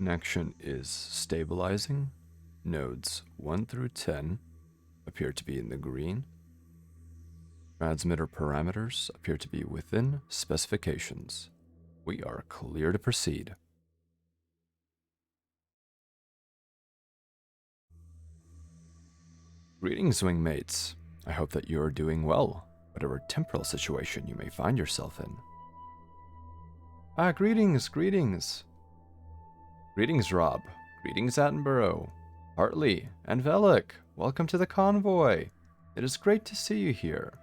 Connection is stabilizing. Nodes 1 through 10 appear to be in the green. Transmitter parameters appear to be within specifications. We are clear to proceed. Greetings, wingmates. I hope that you are doing well, whatever temporal situation you may find yourself in. Greetings. Greetings, Rob. Greetings, Attenborough. Hartley and Velik. Welcome to the convoy. It is great to see you here.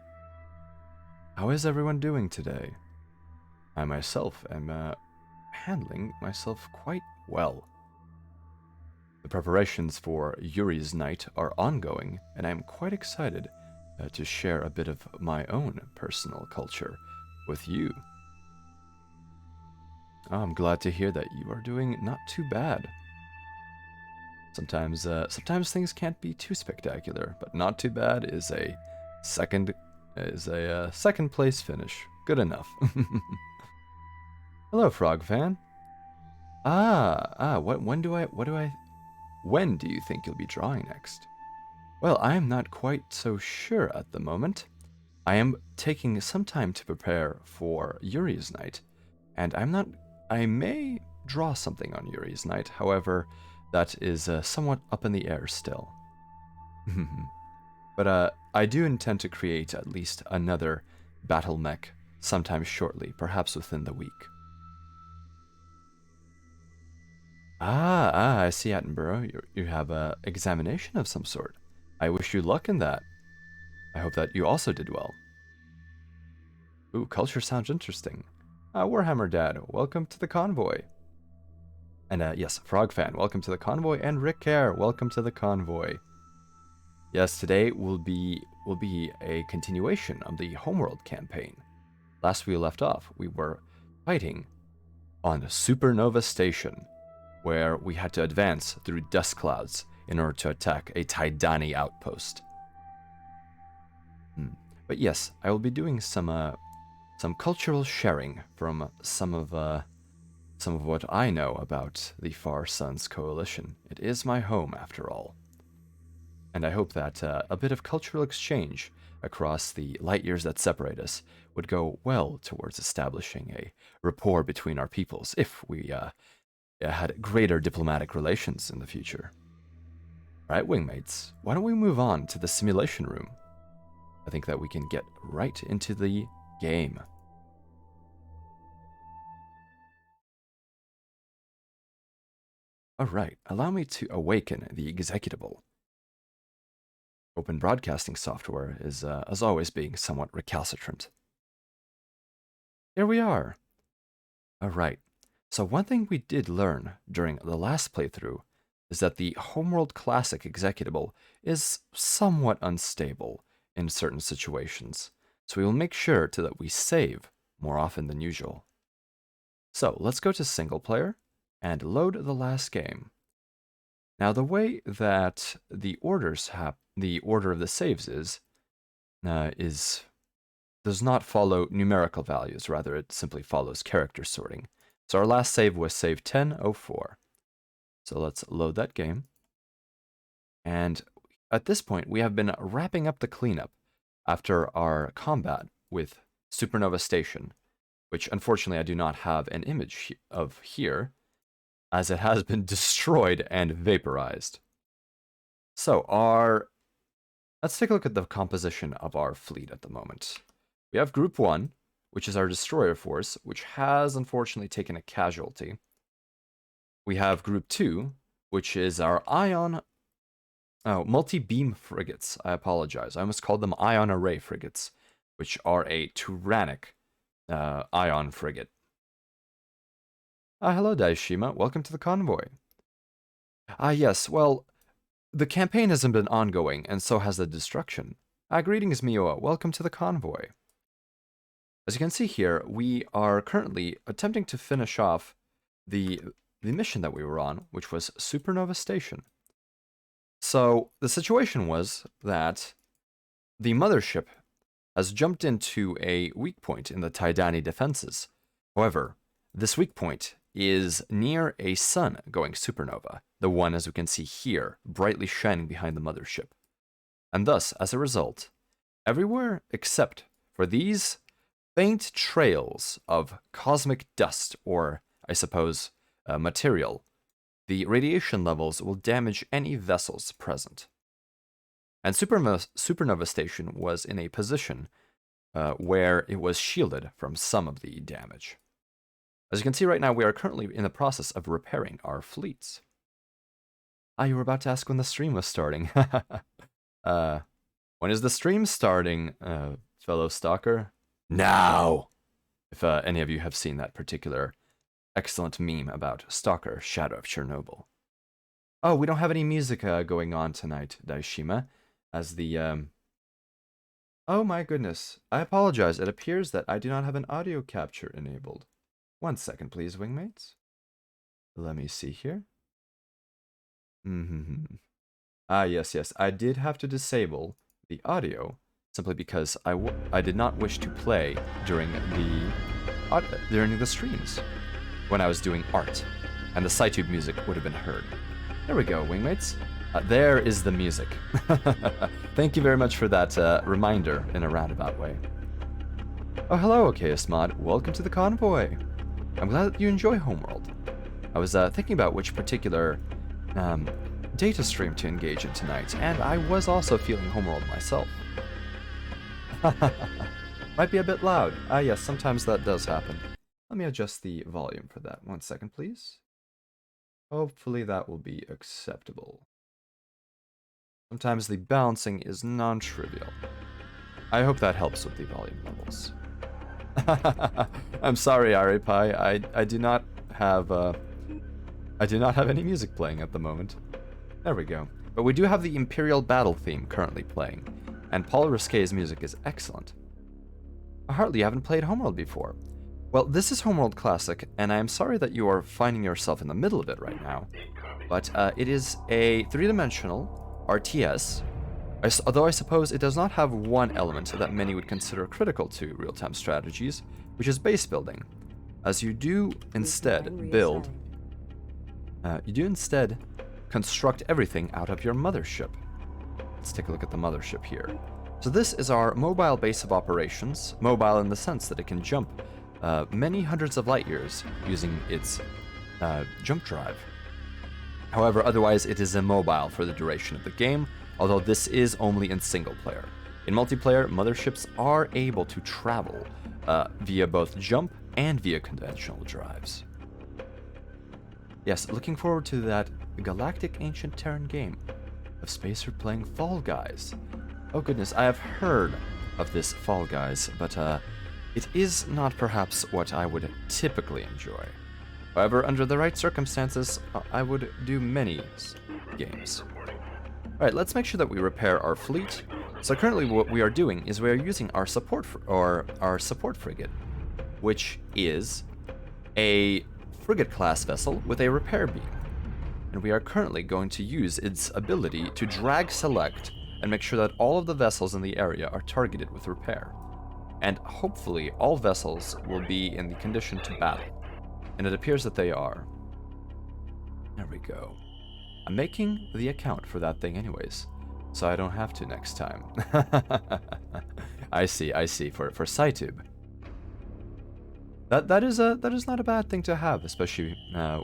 How is everyone doing today? I myself am handling myself quite well. The preparations for Yuri's night are ongoing, and I am quite excited to share a bit of my own personal culture with you. I'm glad to hear that you are doing not too bad. Sometimes things can't be too spectacular, but not too bad is a second place finish. Good enough. Hello, Frog fan. When do you think you'll be drawing next? Well, I am not quite so sure at the moment. I am taking some time to prepare for Yuri's night, and I may draw something on Yuri's night, however, that is somewhat up in the air still. But I do intend to create at least another battle mech sometime shortly, perhaps within the week. I see, Attenborough. You have a examination of some sort. I wish you luck in that. I hope that you also did well. Ooh, culture sounds interesting. Warhammer Dad, welcome to the convoy. And yes, Frog Fan, welcome to the convoy, and Rick Care, welcome to the convoy. Yes, today will be a continuation of the Homeworld campaign. Last we left off, we were fighting on Supernova Station, where we had to advance through dust clouds in order to attack a Taidani outpost. But yes, I will be doing some cultural sharing from some of what I know about the Far Suns Coalition. It is my home, after all. And I hope that a bit of cultural exchange across the light years that separate us would go well towards establishing a rapport between our peoples if we had greater diplomatic relations in the future. Alright, wingmates, why don't we move on to the simulation room? I think that we can get right into the game. Alright, allow me to awaken the executable. Open broadcasting software is, as always, being somewhat recalcitrant. Here we are. Alright, so one thing we did learn during the last playthrough is that the Homeworld Classic executable is somewhat unstable in certain situations, so we will make sure that we save more often than usual. So let's go to single player and load the last game. Now the way that the order of the saves does not follow numerical values, rather it simply follows character sorting. So our last save was save 1004. So let's load that game. And at this point, we have been wrapping up the cleanup after our combat with Supernova Station, which unfortunately I do not have an image of here, as it has been destroyed and vaporized. So let's take a look at the composition of our fleet at the moment. We have Group 1, which is our destroyer force, which has unfortunately taken a casualty. We have Group 2, which is our multi-beam frigates. I apologize. I almost called them ion array frigates, which are a tyrannic ion frigate. Hello, Daishima. Welcome to the convoy. Yes, well, the campaign hasn't been ongoing, and so has the destruction. Greetings, Mioa. Welcome to the convoy. As you can see here, we are currently attempting to finish off the mission that we were on, which was Supernova Station. So the situation was that the mothership has jumped into a weak point in the Taidani defenses. However, this weak point is near a sun going supernova, the one, as we can see here, brightly shining behind the mothership. And thus, as a result, everywhere except for these faint trails of cosmic dust, or, I suppose, material, the radiation levels will damage any vessels present. And Supernova Station was in a position where it was shielded from some of the damage. As you can see right now, we are currently in the process of repairing our fleets. Ah, you were about to ask when the stream was starting. When is the stream starting, fellow stalker? Now! If any of you have seen that particular excellent meme about Stalker, Shadow of Chernobyl. Oh, we don't have any music going on tonight, Daishima, as the... Oh my goodness, I apologize. It appears that I do not have an audio capture enabled. 1 second, please, wingmates. Let me see here. Ah, yes. I did have to disable the audio simply because I did not wish to play during the streams when I was doing art, and the SciTube music would have been heard. There we go, wingmates. There is the music. Thank you very much for that reminder in a roundabout way. Oh, hello, Okaeus Mod. Welcome to the convoy. I'm glad that you enjoy Homeworld. I was thinking about which particular data stream to engage in tonight, and I was also feeling Homeworld myself. Might be a bit loud. Ah, yes, sometimes that does happen. Let me adjust the volume for that. 1 second, please. Hopefully that will be acceptable. Sometimes the balancing is non-trivial. I hope that helps with the volume levels. I'm sorry, Aripai. I do not have any music playing at the moment. There we go. But we do have the Imperial Battle theme currently playing, and Paul Risquet's music is excellent. Hartley, you haven't played Homeworld before. Well, this is Homeworld Classic, and I am sorry that you are finding yourself in the middle of it right now. But it is a three-dimensional RTS, although I suppose it does not have one element that many would consider critical to real-time strategies, which is base building, as you do instead build... construct everything out of your mothership. Let's take a look at the mothership here. So this is our mobile base of operations, mobile in the sense that it can jump many hundreds of light years using its jump drive. However, otherwise it is immobile for the duration of the game, although this is only in single player. In multiplayer, motherships are able to travel via both jump and via conventional drives. Yes, looking forward to that Galactic Ancient Terran game of Spacer playing Fall Guys. Oh goodness, I have heard of this Fall Guys, but it is not perhaps what I would typically enjoy. However, under the right circumstances, I would do many games. Alright, let's make sure that we repair our fleet. So currently what we are doing is we are using our support frigate, which is a frigate-class vessel with a repair beam. And we are currently going to use its ability to drag select and make sure that all of the vessels in the area are targeted with repair. And hopefully all vessels will be in the condition to battle. And it appears that they are. There we go. I'm making the account for that thing anyways, so I don't have to next time. I see, for SciTube. That is not a bad thing to have, especially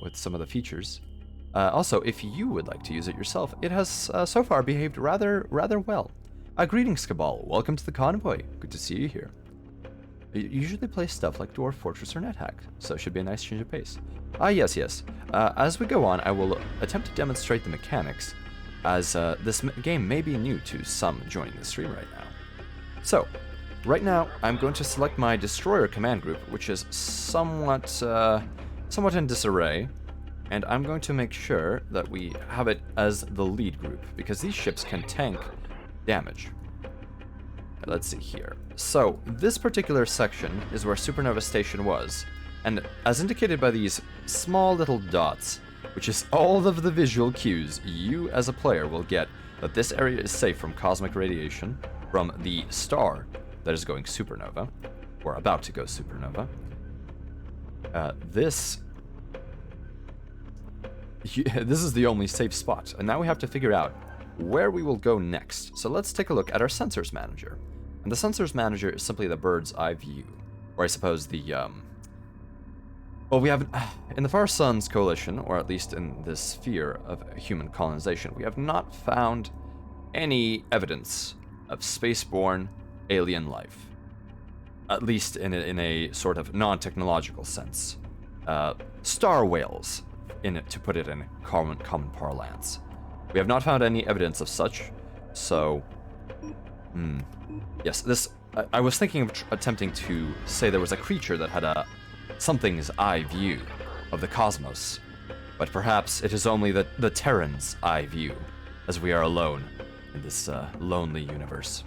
with some of the features. Also, if you would like to use it yourself, it has so far behaved rather well. Greetings, Cabal. Welcome to the convoy. Good to see you here. You usually play stuff like Dwarf Fortress or NetHack, so it should be a nice change of pace. Yes. As we go on, I will attempt to demonstrate the mechanics, as this game may be new to some joining the stream right now. So, right now, I'm going to select my Destroyer command group, which is somewhat in disarray, and I'm going to make sure that we have it as the lead group, because these ships can tank damage. Let's see here. So, this particular section is where Supernova Station was, and as indicated by these small little dots, which is all of the visual cues you as a player will get that this area is safe from cosmic radiation from the star that is going supernova, or about to go supernova. This this is the only safe spot, and now we have to figure out where we will go next. So let's take a look at our sensors manager. And the sensors manager is simply the bird's eye view, or I suppose the, well, we have, in the Far Suns Coalition, or at least in this sphere of human colonization, we have not found any evidence of spaceborne alien life. At least in a sort of non-technological sense. Star whales, to put it in common parlance. We have not found any evidence of such, so... Yes, I was thinking of attempting to say there was a creature that had something's eye view of the cosmos, but perhaps it is only the Terran's eye view, as we are alone in this lonely universe.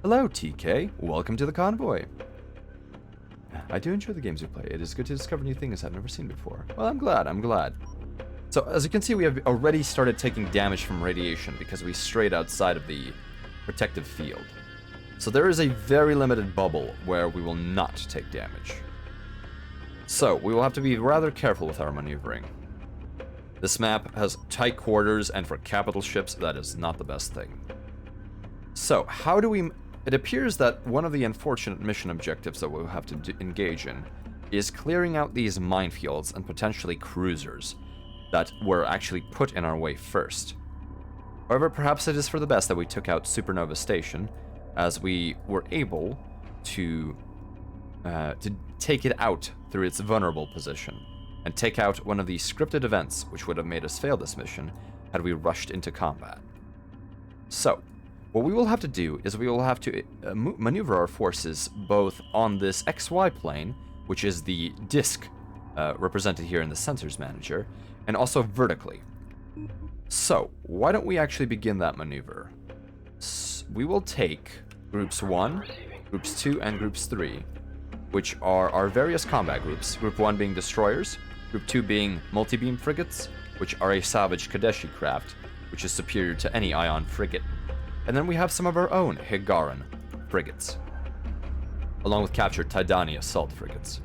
Hello, TK. Welcome to the convoy. I do enjoy the games we play. It is good to discover new things I've never seen before. Well, I'm glad. So, as you can see, we have already started taking damage from radiation because we strayed outside of the protective field. So there is a very limited bubble where we will not take damage. So, we will have to be rather careful with our maneuvering. This map has tight quarters, and for capital ships, that is not the best thing. So, how do we... It appears that one of the unfortunate mission objectives that we'll have to engage in is clearing out these minefields and potentially cruisers that were actually put in our way first. However, perhaps it is for the best that we took out Supernova Station, as we were able to take it out through its vulnerable position, and take out one of the scripted events which would have made us fail this mission had we rushed into combat. So, what we will have to do is we will have to maneuver our forces both on this XY plane, which is the disk represented here in the Sensors Manager, and also vertically. So, why don't we actually begin that maneuver? We will take Groups 1, Groups 2, and Groups 3, which are our various combat groups. Group 1 being destroyers, Group 2 being multi-beam frigates, which are a salvaged Kadeshi craft, which is superior to any ion frigate. And then we have some of our own Higaran frigates, along with captured Tidani assault frigates.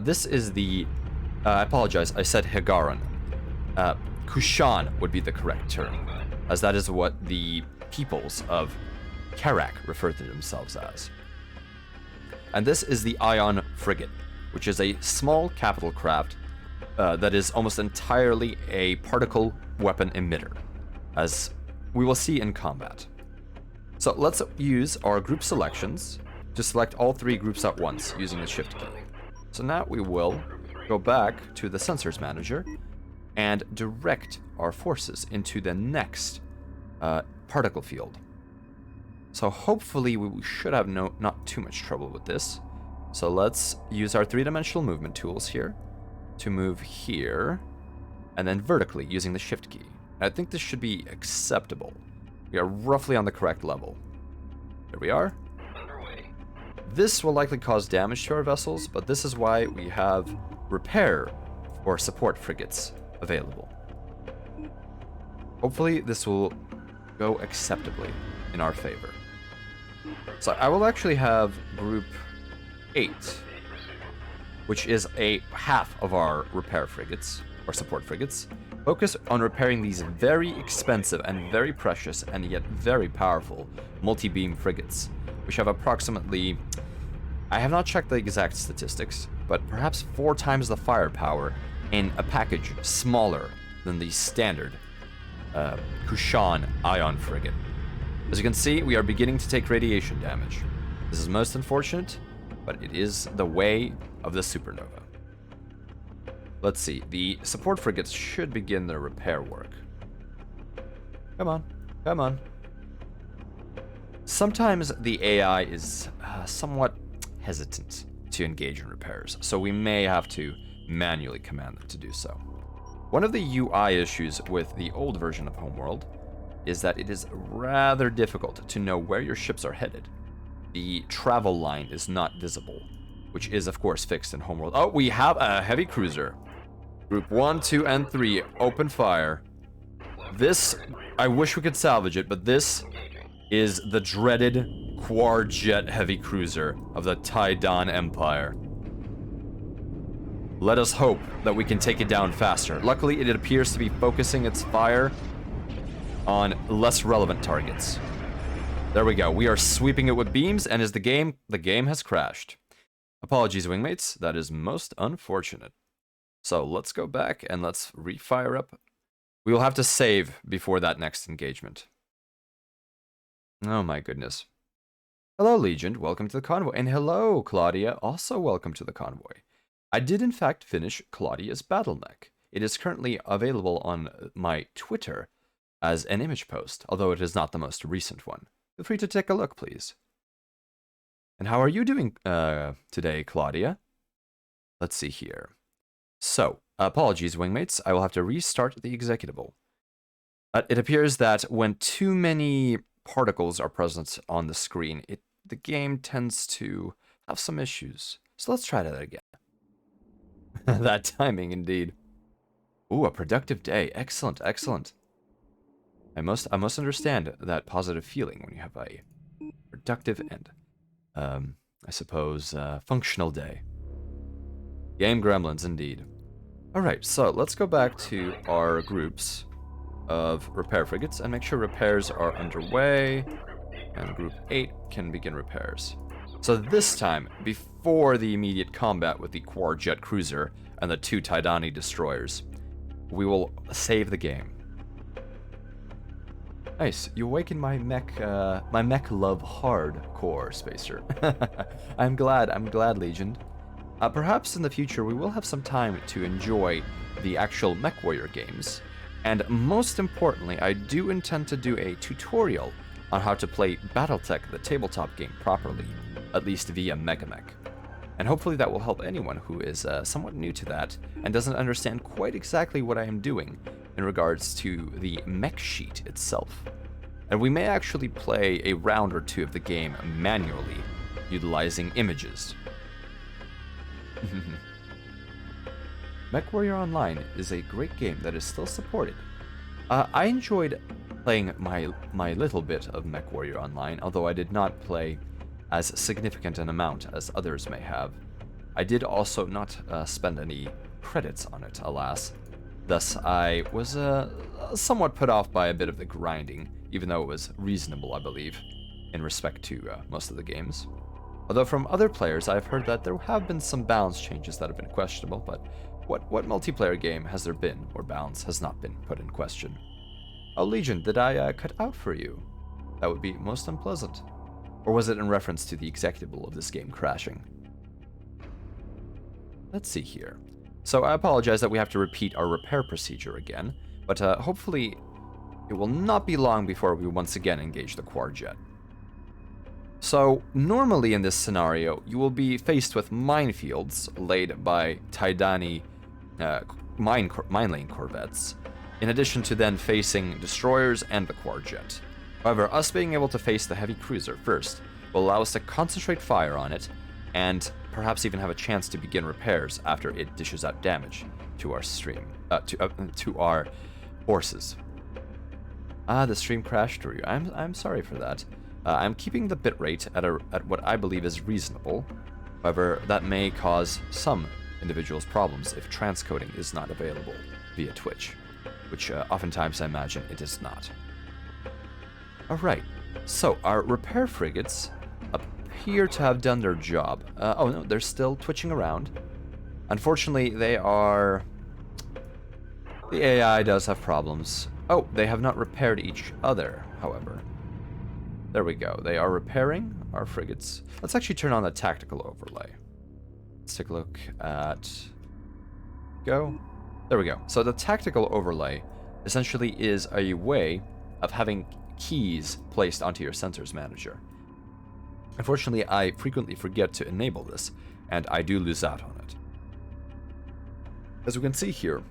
This is the... I apologize, I said Higaran. Kushan would be the correct term, as that is what the peoples of Karak refer to themselves as. And this is the Ion frigate, which is a small capital craft that is almost entirely a particle weapon emitter, as we will see in combat. So let's use our group selections to select all three groups at once using the shift key. So now we will go back to the Sensors Manager and direct our forces into the next particle field. So hopefully we should have not too much trouble with this. So let's use our three-dimensional movement tools here to move here, and then vertically using the shift key. I think this should be acceptable. We are roughly on the correct level. There we are. This will likely cause damage to our vessels, but this is why we have repair or support frigates available. Hopefully this will go acceptably in our favor. So I will actually have Group 8, which is a half of our repair frigates, or support frigates, focus on repairing these very expensive and very precious and yet very powerful multi-beam frigates, which have approximately, I have not checked the exact statistics, but perhaps 4 times the firepower in a package smaller than the standard Kushan Ion frigate. As you can see, we are beginning to take radiation damage. This is most unfortunate, but it is the way of the supernova. Let's see, the support frigates should begin their repair work. Come on, come on. Sometimes the AI is somewhat hesitant to engage in repairs, so we may have to manually command them to do so. One of the UI issues with the old version of Homeworld is that it is rather difficult to know where your ships are headed. The travel line is not visible, which is of course fixed in Homeworld. Oh, we have a heavy cruiser. Group 1, 2, and 3, open fire. This, I wish we could salvage it, but this is the dreaded Quarjet heavy cruiser of the Taidan Empire. Let us hope that we can take it down faster. Luckily, it appears to be focusing its fire on less relevant targets. There we go. We are sweeping it with beams, and the game has crashed. Apologies, wingmates. That is most unfortunate. So let's go back and let's refire up. We will have to save before that next engagement. Oh my goodness. Hello, Legion. Welcome to the convoy. And hello, Claudia. Also welcome to the convoy. I did, in fact, finish Claudia's battle mech. It is currently available on my Twitter as an image post, although it is not the most recent one. Feel free to take a look, please. And how are you doing today, Claudia? Let's see here. So, apologies, wingmates. I will have to restart the executable. It appears that when too many particles are present on the screen, the game tends to have some issues. So let's try that again. That timing, indeed. Ooh, a productive day. Excellent, excellent. I must understand that positive feeling when you have a productive and, I suppose, functional day. Game gremlins, indeed. Alright, so let's go back to our groups of repair frigates and make sure repairs are underway, and Group 8 can begin repairs. So this time, before the immediate combat with the Quarjet cruiser and the 2 Tydani destroyers, we will save the game. Nice, you awaken my mech love hardcore, Spacer. I'm glad, Legion. Perhaps in the future we will have some time to enjoy the actual MechWarrior games, and most importantly, I do intend to do a tutorial on how to play Battletech, the tabletop game, properly, at least via Megamech. And hopefully that will help anyone who is somewhat new to that and doesn't understand quite exactly what I am doing in regards to the mech sheet itself. And we may actually play a round or two of the game manually, utilizing images. MechWarrior Online is a great game that is still supported. I enjoyed playing my little bit of MechWarrior Online, although I did not play as significant an amount as others may have. I did also not spend any credits on it, alas. Thus, I was somewhat put off by a bit of the grinding, even though it was reasonable, I believe, in respect to most of the games. Although from other players, I've heard that there have been some balance changes that have been questionable, but what multiplayer game has there been where balance has not been put in question? Oh, Legion, did I cut out for you? That would be most unpleasant. Or was it in reference to the executable of this game crashing? Let's see here. So I apologize that we have to repeat our repair procedure again, but hopefully it will not be long before we once again engage the Quarjet. So normally in this scenario, you will be faced with minefields laid by Tydani mine lane corvettes, in addition to then facing destroyers and the Quarjet. However, us being able to face the heavy cruiser first will allow us to concentrate fire on it, and perhaps even have a chance to begin repairs after it dishes out damage to our to our forces. The stream crashed for you. I'm sorry for that. I'm keeping the bitrate at what I believe is reasonable. However, that may cause some individuals problems if transcoding is not available via Twitch, which oftentimes I imagine it is not. Alright, so our repair frigates appear to have done their job. Oh no, they're still twitching around. Unfortunately, the AI does have problems. Oh, they have not repaired each other, however. There we go. They are repairing our frigates. Let's actually turn on the tactical overlay. Let's take a look at... Go. There we go. So the tactical overlay essentially is a way of having keys placed onto your sensors manager. Unfortunately, I frequently forget to enable this, and I do lose out on it. As we can see here,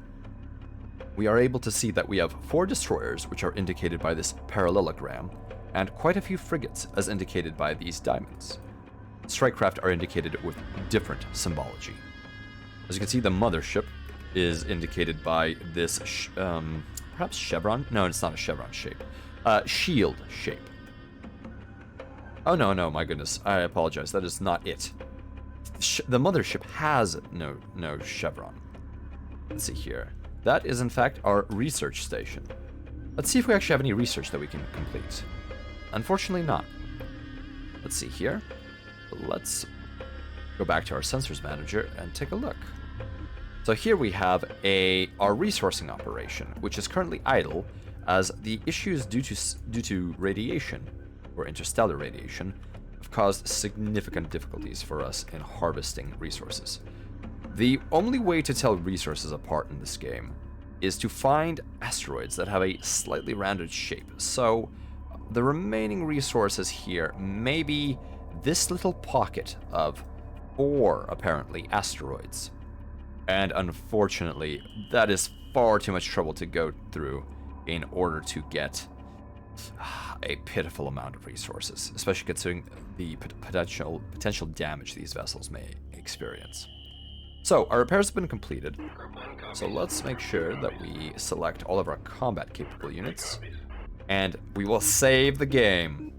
we are able to see that we have 4 destroyers, which are indicated by this parallelogram, and quite a few frigates, as indicated by these diamonds. Strikecraft are indicated with different symbology. As you can see, the mothership is indicated by this, perhaps chevron? No, it's not a chevron shape. Shield shape. Oh no, my goodness. I apologize. That is not it. the mothership has no chevron. Let's see here. That is, in fact, our research station. Let's see if we actually have any research that we can complete. Unfortunately not. Let's see here. Let's go back to our sensors manager and take a look. So here we have our resourcing operation, which is currently idle, as the issues due to radiation, or interstellar radiation, have caused significant difficulties for us in harvesting resources. The only way to tell resources apart in this game is to find asteroids that have a slightly rounded shape. So the remaining resources here may be this little pocket of 4, apparently, asteroids. And unfortunately, that is far too much trouble to go through in order to get a pitiful amount of resources, especially considering the potential damage these vessels may experience. So, our repairs have been completed, so let's make sure that we select all of our combat-capable units, and we will save the game.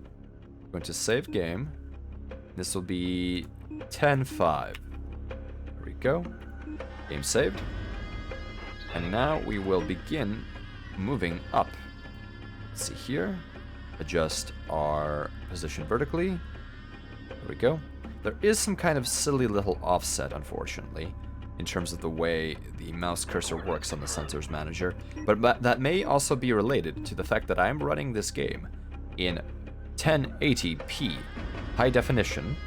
We're going to save game. This will be 10-5. There we go. Game saved. And now we will begin moving up. Let's see here. Adjust our position vertically. There we go. There is some kind of silly little offset, unfortunately, in terms of the way the mouse cursor works on the sensors manager, but that may also be related to the fact that I'm running this game in 1080p high definition,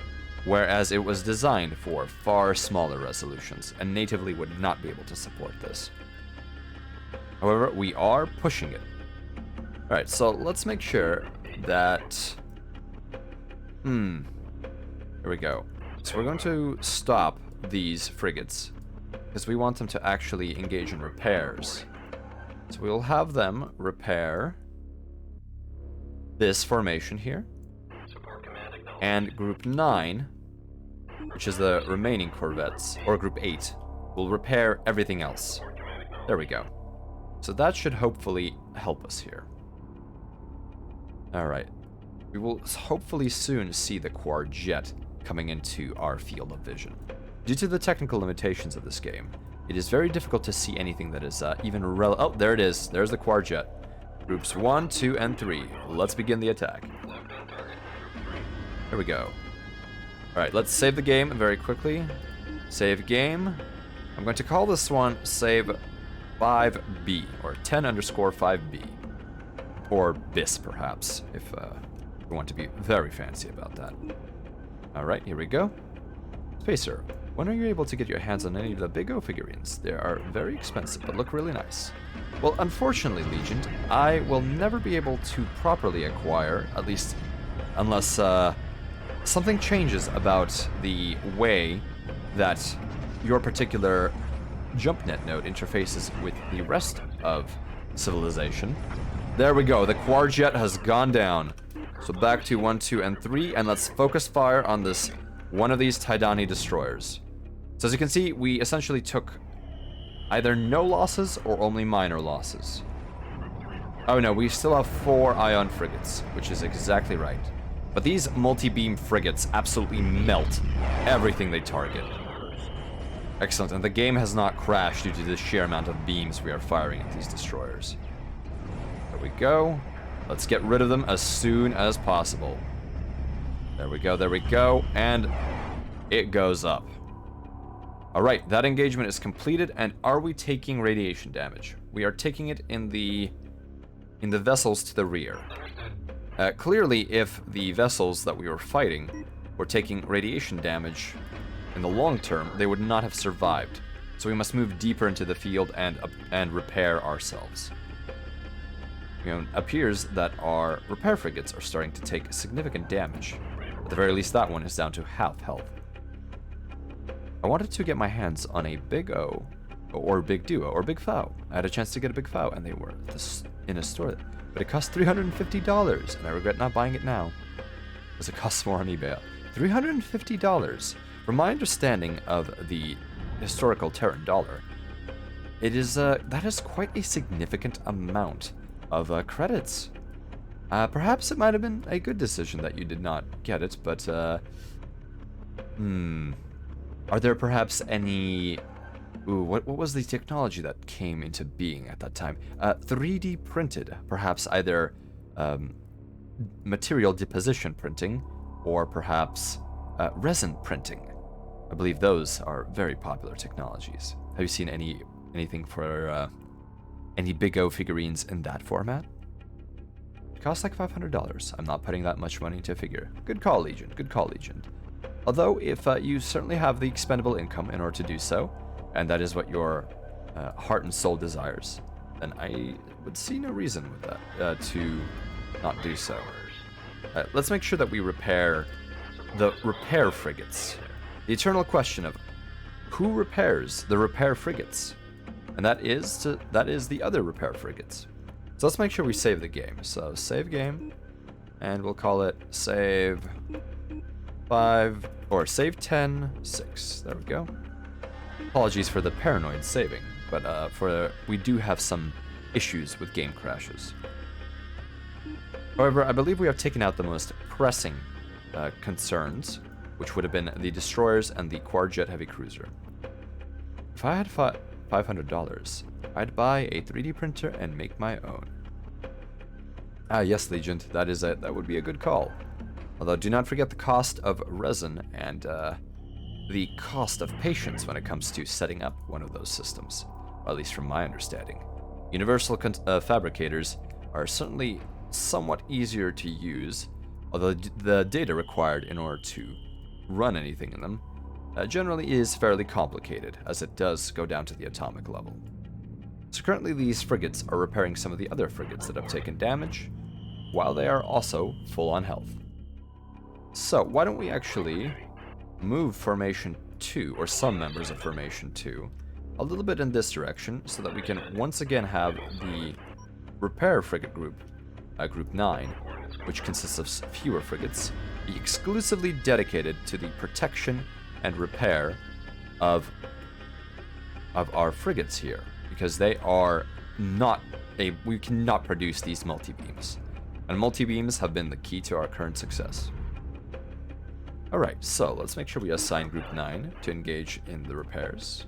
whereas it was designed for far smaller resolutions and natively would not be able to support this. However, we are pushing it. Alright, so let's make sure that... There we go. So we're going to stop these frigates, because we want them to actually engage in repairs. So we'll have them repair this formation here. And Group 9, which is the remaining corvettes, or Group 8, will repair everything else. There we go. So that should hopefully help us here. Alright. We will hopefully soon see the Quarjet coming into our field of vision. Due to the technical limitations of this game, it is very difficult to see anything that is even oh, there it is. There's the Quarjet. Groups 1, 2, and 3. Let's begin the attack. There we go. Alright, let's save the game very quickly. Save game. I'm going to call this one save 5B, or 10_5B. Or BIS, perhaps, if we want to be very fancy about that. Alright, here we go. Spacer, when are you able to get your hands on any of the Big O figurines? They are very expensive, but look really nice. Well, unfortunately, Legion, I will never be able to properly acquire, at least unless something changes about the way that your particular JumpNet node interfaces with the rest of civilization. There we go, the Quarjet has gone down. So back to 1, 2, and 3, and let's focus fire on this one of these Tidani destroyers. So as you can see, we essentially took either no losses or only minor losses. Oh no, we still have 4 ion frigates, which is exactly right. But these multi-beam frigates absolutely melt everything they target. Excellent, and the game has not crashed due to the sheer amount of beams we are firing at these destroyers. There we go. Let's get rid of them as soon as possible. There we go, and it goes up. Alright, that engagement is completed, and are we taking radiation damage? We are taking it in the vessels to the rear. Clearly, if the vessels that we were fighting were taking radiation damage in the long term, they would not have survived. So we must move deeper into the field and repair ourselves. It appears that our repair frigates are starting to take significant damage. At the very least, that one is down to half health. I wanted to get my hands on a Big O, or Big Duo, or Big Fow. I had a chance to get a Big Fow, and they were in a store, but it cost $350, and I regret not buying it now, because it costs more on eBay. $350. From my understanding of the historical Terran dollar, it is that is quite a significant amount of credits. Perhaps it might have been a good decision that you did not get it, but Are there perhaps any... Ooh, what was the technology that came into being at that time? 3D printed, perhaps either material deposition printing or perhaps resin printing. I believe those are very popular technologies. Have you seen anything for any Big O figurines in that format? It costs like $500. I'm not putting that much money into a figure. Good call, Legion. Good call, Legion. Although, if you certainly have the expendable income in order to do so, and that is what your heart and soul desires, then I would see no reason with that to not do so. Let's make sure that we repair the repair frigates. The eternal question of who repairs the repair frigates, and that is the other repair frigates. So let's make sure we save the game. So save game, and we'll call it save 5 or save 10 6. There we go. Apologies for the paranoid saving, but we do have some issues with game crashes. However, I believe we have taken out the most pressing concerns, which would have been the destroyers and the Quadjet heavy cruiser. If I had $500, I'd buy a 3D printer and make my own. Ah, yes, Legion, that would be a good call. Although, do not forget the cost of resin and the cost of patience when it comes to setting up one of those systems, or at least from my understanding. Universal fabricators are certainly somewhat easier to use, although the data required in order to run anything in them generally is fairly complicated, as it does go down to the atomic level. So currently these frigates are repairing some of the other frigates that have taken damage, while they are also full on health. So why don't we actually move Formation 2, or some members of Formation 2, a little bit in this direction, so that we can once again have the repair frigate group, Group 9, which consists of fewer frigates, be exclusively dedicated to the protection and repair of our frigates here, because they are not we cannot produce these multi-beams, and multi-beams have been the key to our current success. Alright, so let's make sure we assign Group 9 to engage in the repairs.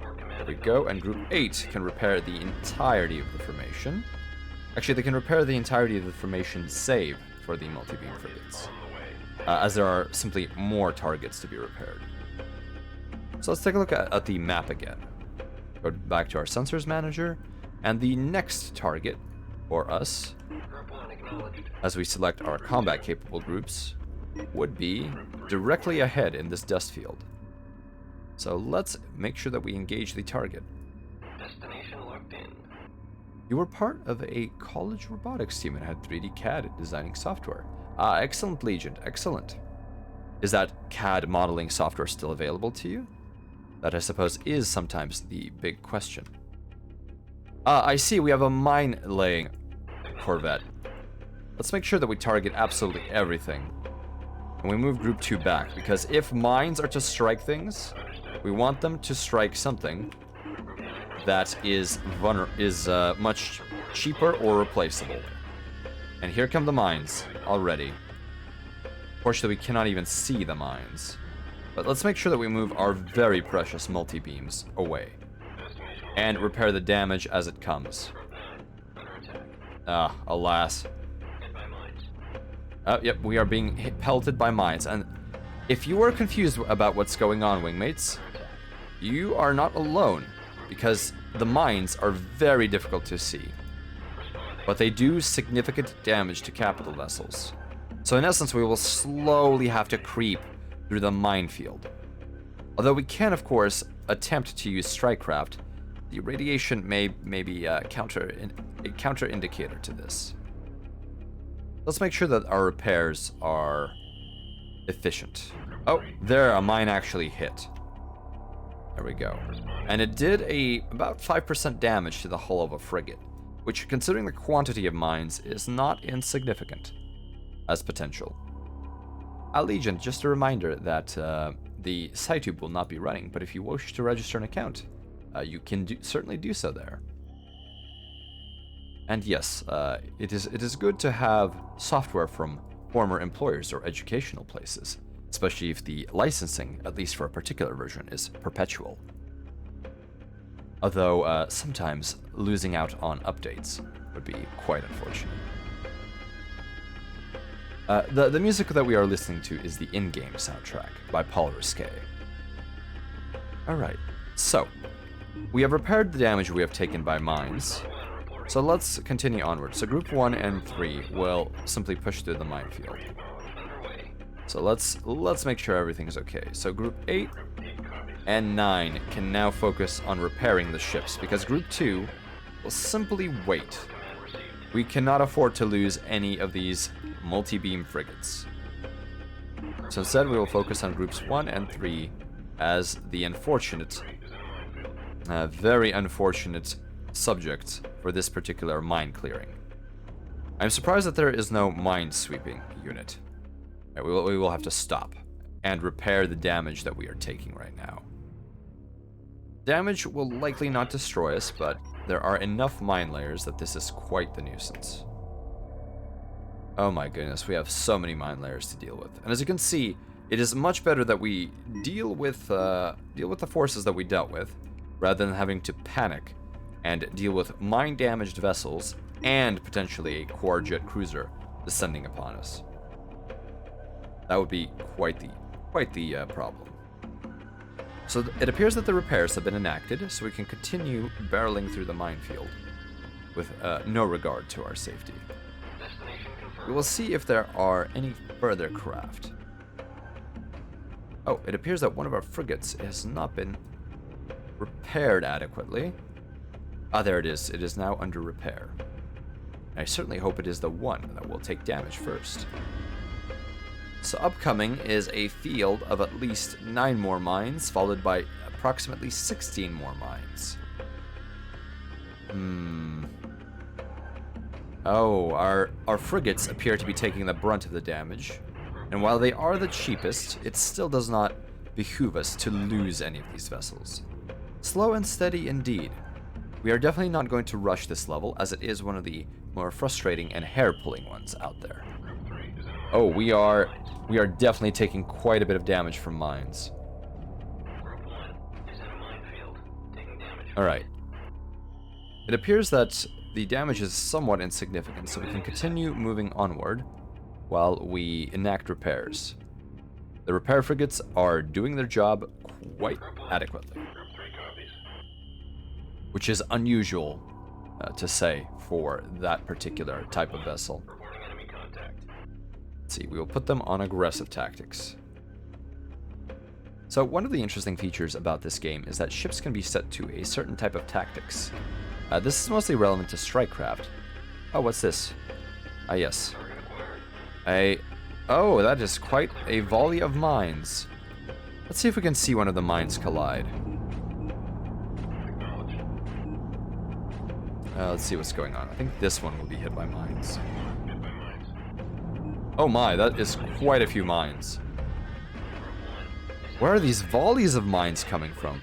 There we go, and Group 8 can repair the entirety of the formation. Actually, they can repair the entirety of the formation save for the multi-beam frigates, as there are simply more targets to be repaired. So let's take a look at the map again. Go back to our sensors manager, and the next target for us, as we select our combat capable groups, would be directly ahead in this dust field. So let's make sure that we engage the target. Destination locked in. You were part of a college robotics team and had 3D CAD designing software. Ah, excellent, Legion, excellent. Is that CAD modeling software still available to you? That, I suppose, is sometimes the big question. I see we have a mine-laying corvette. Let's make sure that we target absolutely everything. And we move Group 2 back, because if mines are to strike things, we want them to strike something that is much cheaper or replaceable. And here come the mines already. Fortunately, we cannot even see the mines. But let's make sure that we move our very precious multi-beams away and repair the damage as it comes. Ah, alas. Yep, we are being pelted by mines. And if you are confused about what's going on, wingmates, you are not alone, because the mines are very difficult to see. But they do significant damage to capital vessels. So in essence, we will slowly have to creep through the minefield. Although we can, of course, attempt to use strikecraft, the radiation may be a counter indicator to this. Let's make sure that our repairs are efficient. Oh, there, a mine actually hit. There we go. And it did about 5% damage to the hull of a frigate, which, considering the quantity of mines, is not insignificant as potential. Legion, just a reminder that the SciTube will not be running, but if you wish to register an account, you can certainly do so there. And yes, it is good to have software from former employers or educational places, especially if the licensing, at least for a particular version, is perpetual. Although sometimes losing out on updates would be quite unfortunate. The music that we are listening to is the in-game soundtrack by Paul Risquet. Alright, so we have repaired the damage we have taken by mines, so let's continue onward. So group 1 and 3 will simply push through the minefield. So let's make sure everything's okay. So group 8 and 9 can now focus on repairing the ships, because group 2 will simply wait. We cannot afford to lose any of these multi-beam frigates. So instead we will focus on groups 1 and 3 as the unfortunate, very unfortunate subject for this particular mine clearing. I'm surprised that there is no mine sweeping unit. We will have to stop and repair the damage that we are taking right now. Damage will likely not destroy us, but there are enough mine layers that this is quite the nuisance. Oh my goodness, we have so many mine layers to deal with. And as you can see, it is much better that we deal with the forces that we dealt with, rather than having to panic and deal with mine-damaged vessels and potentially a Quarjet cruiser descending upon us. That would be quite the problem. So it appears that the repairs have been enacted, so we can continue barreling through the minefield with no regard to our safety. We will see if there are any further craft. Oh, it appears that one of our frigates has not been repaired adequately. Ah, there it is. It is now under repair. I certainly hope it is the one that will take damage first. So upcoming is a field of at least 9 more mines, followed by approximately 16 more mines. Oh, our frigates appear to be taking the brunt of the damage. And while they are the cheapest, it still does not behoove us to lose any of these vessels. Slow and steady indeed. We are definitely not going to rush this level, as it is one of the more frustrating and hair-pulling ones out there. Oh, we are definitely taking quite a bit of damage from mines. Alright. It appears that the damage is somewhat insignificant, so we can continue moving onward while we enact repairs. The repair frigates are doing their job quite adequately, which is unusual to say for that particular type of vessel. Let's see, we will put them on aggressive tactics. So one of the interesting features about this game is that ships can be set to a certain type of tactics. This is mostly relevant to strike craft. Oh, what's this? Ah, yes. Oh, that is quite a volley of mines. Let's see if we can see one of the mines collide. Let's see what's going on. I think this one will be hit by mines. Oh my, that is quite a few mines. Where are these volleys of mines coming from?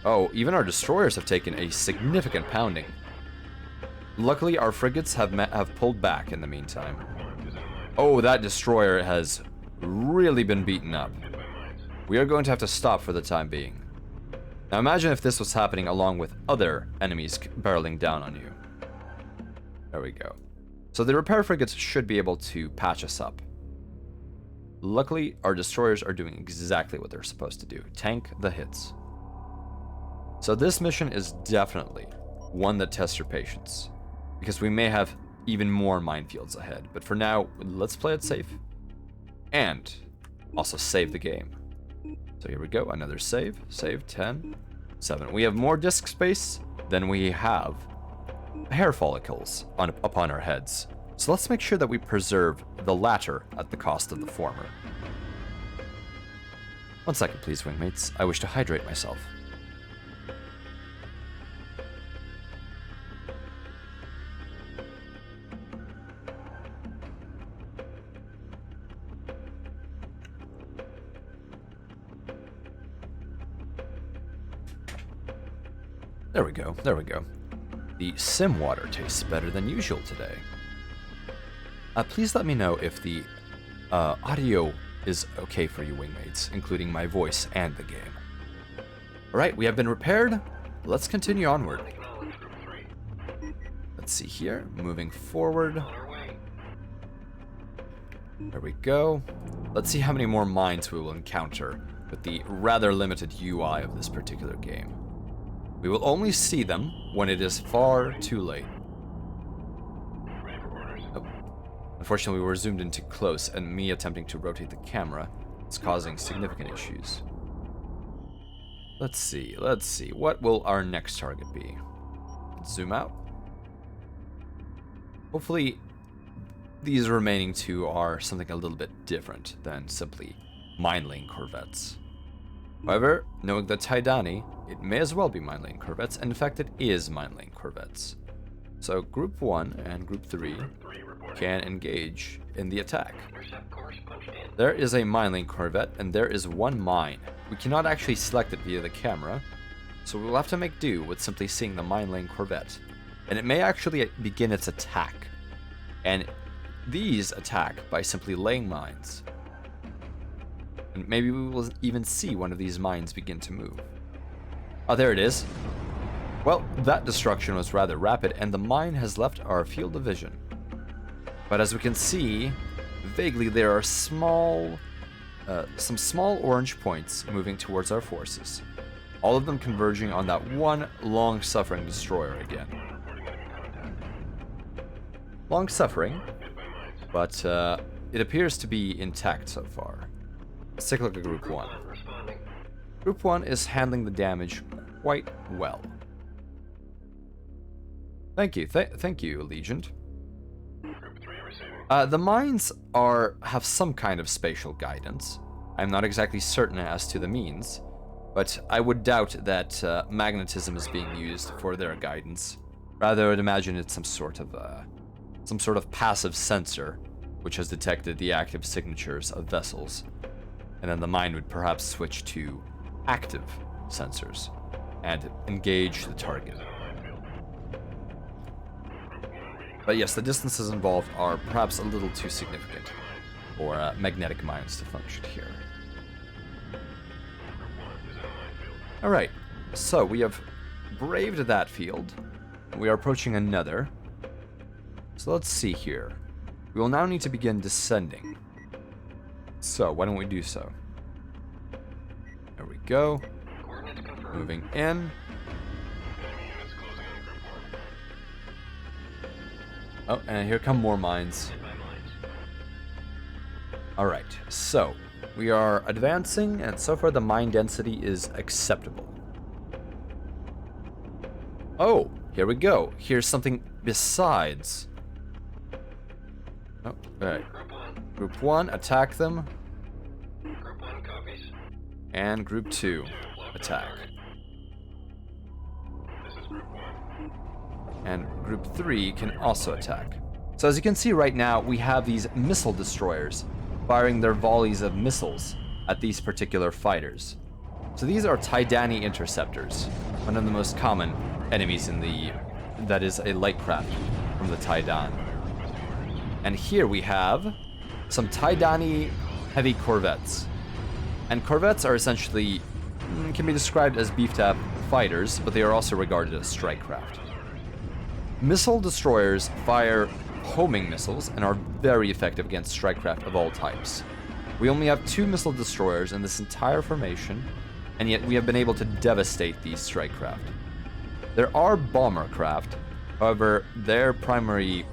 Oh, even our destroyers have taken a significant pounding. Luckily, our frigates have pulled back in the meantime. Oh, that destroyer has really been beaten up. We are going to have to stop for the time being. Now imagine if this was happening along with other enemies barreling down on you. There we go. So the repair frigates should be able to patch us up. Luckily, our destroyers are doing exactly what they're supposed to do. Tank the hits. So this mission is definitely one that tests your patience, because we may have even more minefields ahead. But for now, let's play it safe and also save the game. So here we go, another save. Save 10, 7. We have more disk space than we have hair follicles upon our heads. So let's make sure that we preserve the latter at the cost of the former. 1 second, please, wingmates. I wish to hydrate myself. There we go, there we go. The sim water tastes better than usual today. Please let me know if the audio is okay for you wingmates, including my voice and the game. Alright, we have been repaired. Let's continue onward. Acknowledge Group 3. Let's see here. Moving forward. On our way. There we go. Let's see how many more mines we will encounter with the rather limited UI of this particular game. We will only see them when it is far too late. Ready for orders. Oh. Unfortunately, we were zoomed in too close, and me attempting to rotate the camera is causing significant issues. Let's see. What will our next target be? Let's zoom out. Hopefully, these remaining two are something a little bit different than simply mine-laying corvettes. However, knowing the Taidani, it may as well be mine-laying corvettes, and in fact it is mine-laying corvettes. So Group 1 and Group 3 3 reporting. can engage in the attack. Intercept course punched in. There is a mine-laying corvette, and there is one mine. We cannot actually select it via the camera, so we will have to make do with simply seeing the mine-laying corvette. And it may actually begin its attack. And these attack by simply laying mines. And maybe we will even see one of these mines begin to move. Oh, there it is. Well, that destruction was rather rapid, and the mine has left our field of vision. But as we can see, vaguely there are some small orange points moving towards our forces. All of them converging on that one long-suffering destroyer again. Reporting enemy contact. Long-suffering, Hit by mines. but it appears to be intact so far. Let's take a look at Group 1. Responding. Group 1 is handling the damage quite well. Thank you, thank you, Allegiant. Group 3 receiving. The mines have some kind of spatial guidance. I'm not exactly certain as to the means, but I would doubt that magnetism is being used for their guidance. Rather, I would imagine it's some sort of passive sensor which has detected the active signatures of vessels, and then the mine would perhaps switch to active sensors and engage the target. But yes, the distances involved are perhaps a little too significant for magnetic mines to function here. Alright, so we have braved that field. We are approaching another. So let's see here. We will now need to begin descending. So, why don't we do so? There we go. Coordinates confirmed. Moving in. Enemy units closing on Group 1. Oh, and here come more mines. Hit by mines. Alright, so we are advancing, and so far the mine density is acceptable. Oh, here we go. Here's something besides. Oh, alright. Group 1. Group 1, attack them, Group 1 copies. and Group 2, attack. This is Group 1. And Group 3 can also attack. So as you can see right now, we have these missile destroyers firing their volleys of missiles at these particular fighters. So these are Taidani interceptors, one of the most common enemies that is a light craft from the Taidan. And here we have some Taidani heavy corvettes. And corvettes are essentially, can be described as beefed up fighters, but they are also regarded as strike craft. Missile destroyers fire homing missiles and are very effective against strike craft of all types. We only have 2 missile destroyers in this entire formation, and yet we have been able to devastate these strike craft. There are bomber craft, however, their primary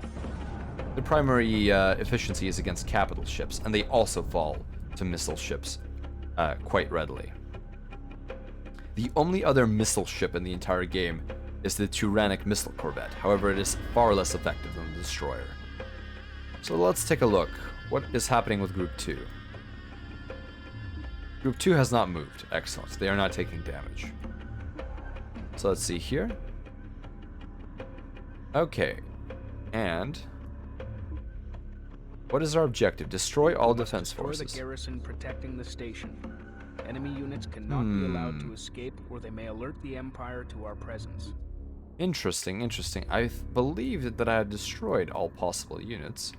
efficiency is against capital ships, and they also fall to missile ships quite readily. The only other missile ship in the entire game is the Tyrannic missile corvette. However, it is far less effective than the destroyer. So let's take a look. What is happening with Group 2? Group 2 has not moved. Excellent. They are not taking damage. So let's see here. Okay. And what is our objective? Destroy all defense Destroy forces. the garrison protecting the station. Enemy units cannot be allowed to escape, or they may alert the Empire to our presence. Interesting, interesting. I believe that I had destroyed all possible units.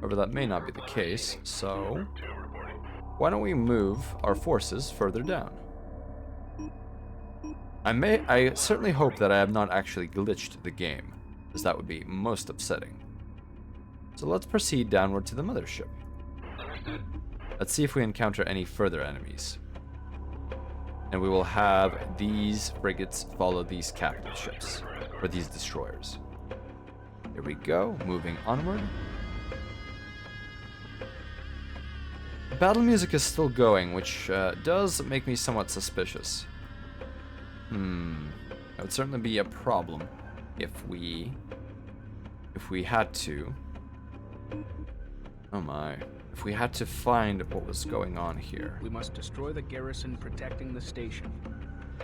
However, that may not be the case, so... Group 2 reporting. why don't we move our forces further down? I certainly hope that I have not actually glitched the game, as that would be most upsetting. So let's proceed downward to the mothership. Understood. Let's see if we encounter any further enemies. And we will have these frigates follow these capital ships, or these destroyers. Here we go, moving onward. The battle music is still going, which does make me somewhat suspicious. That would certainly be a problem if we had to. Oh my. If we had to find what was going on here. We must destroy the garrison protecting the station.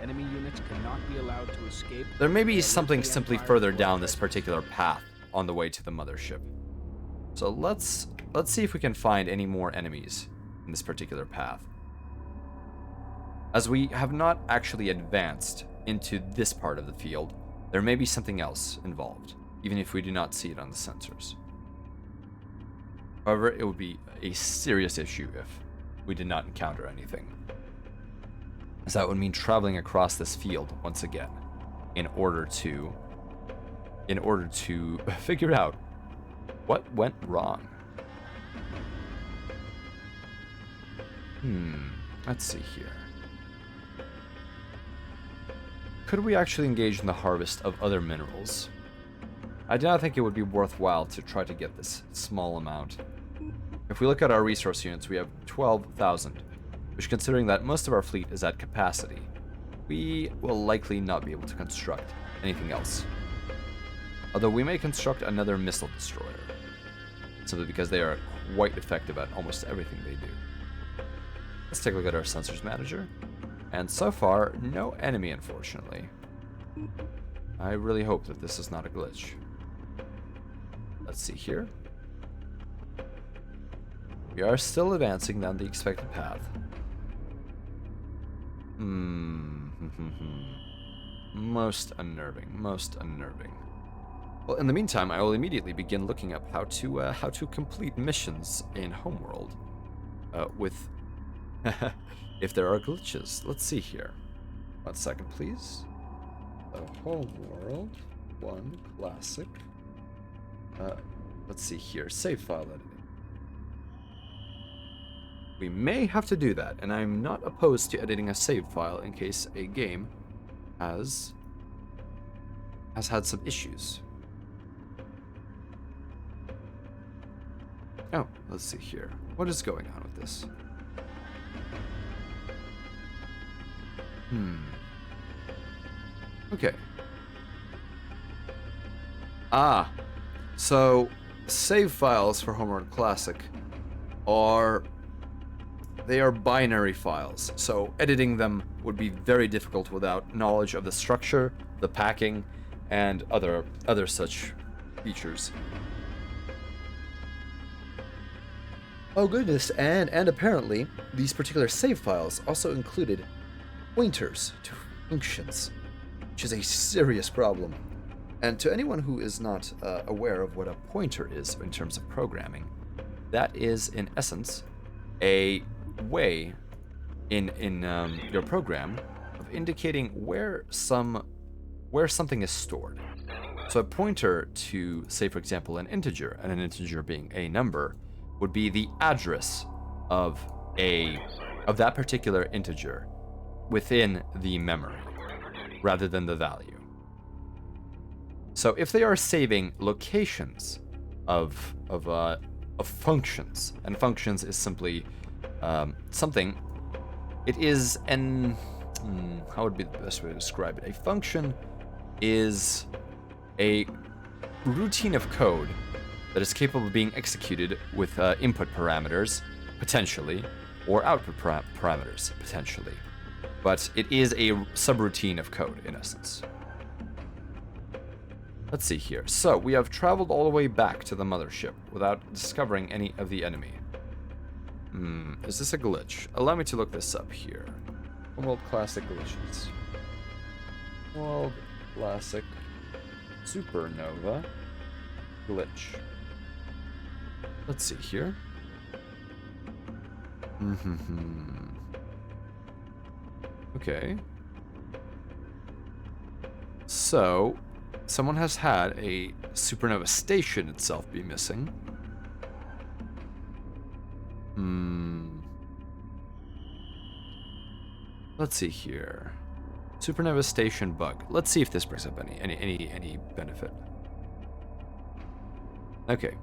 Enemy units cannot be allowed to escape. There may be Alert something the simply Empire further to down this address- particular path on the way to the mothership. So let's see if we can find any more enemies in this particular path. As we have not actually advanced into this part of the field, there may be something else involved, even if we do not see it on the sensors. However, it would be a serious issue if we did not encounter anything, as that would mean traveling across this field once again in order to figure out what went wrong. Let's see here. Could we actually engage in the harvest of other minerals? I do not think it would be worthwhile to try to get this small amount. If we look at our resource units, we have 12,000, which, considering that most of our fleet is at capacity, we will likely not be able to construct anything else. Although we may construct another missile destroyer, simply because they are quite effective at almost everything they do. Let's take a look at our sensors manager. And so far, no enemy, unfortunately. I really hope that this is not a glitch. Let's see here. We are still advancing down the expected path. Most unnerving, most unnerving. Well, in the meantime, I will immediately begin looking up how to complete missions in Homeworld, with if there are glitches. Let's see here. 1 second, please. Homeworld 1 Classic. Let's see here. Save file editing. We may have to do that, and I'm not opposed to editing a save file in case a game has had some issues. Oh, let's see here. What is going on with this? Okay. So save files for Homeworld Classic are binary files. So editing them would be very difficult without knowledge of the structure, the packing, and other such features. Oh goodness, and apparently these particular save files also included pointers to functions, which is a serious problem. And to anyone who is not aware of what a pointer is in terms of programming, that is in essence a way in your program of indicating where something is stored. So a pointer to, say for example, an integer, and an integer being a number, would be the address of that particular integer within the memory, rather than the value. So if they are saving locations of functions, and functions is simply something, it is an how would be the best way to describe it? A function is a routine of code that is capable of being executed with input parameters, potentially, or output parameters, potentially. But it is a subroutine of code, in essence. Let's see here. So, we have traveled all the way back to the mothership without discovering any of the enemy. Is this a glitch? Allow me to look this up here. Homeworld Classic glitches. Homeworld Classic Supernova glitch. Let's see here. Mm-hmm. Okay. So, someone has had a supernova station itself be missing. Let's see here. Supernova station bug. Let's see if this brings up any benefit. Okay.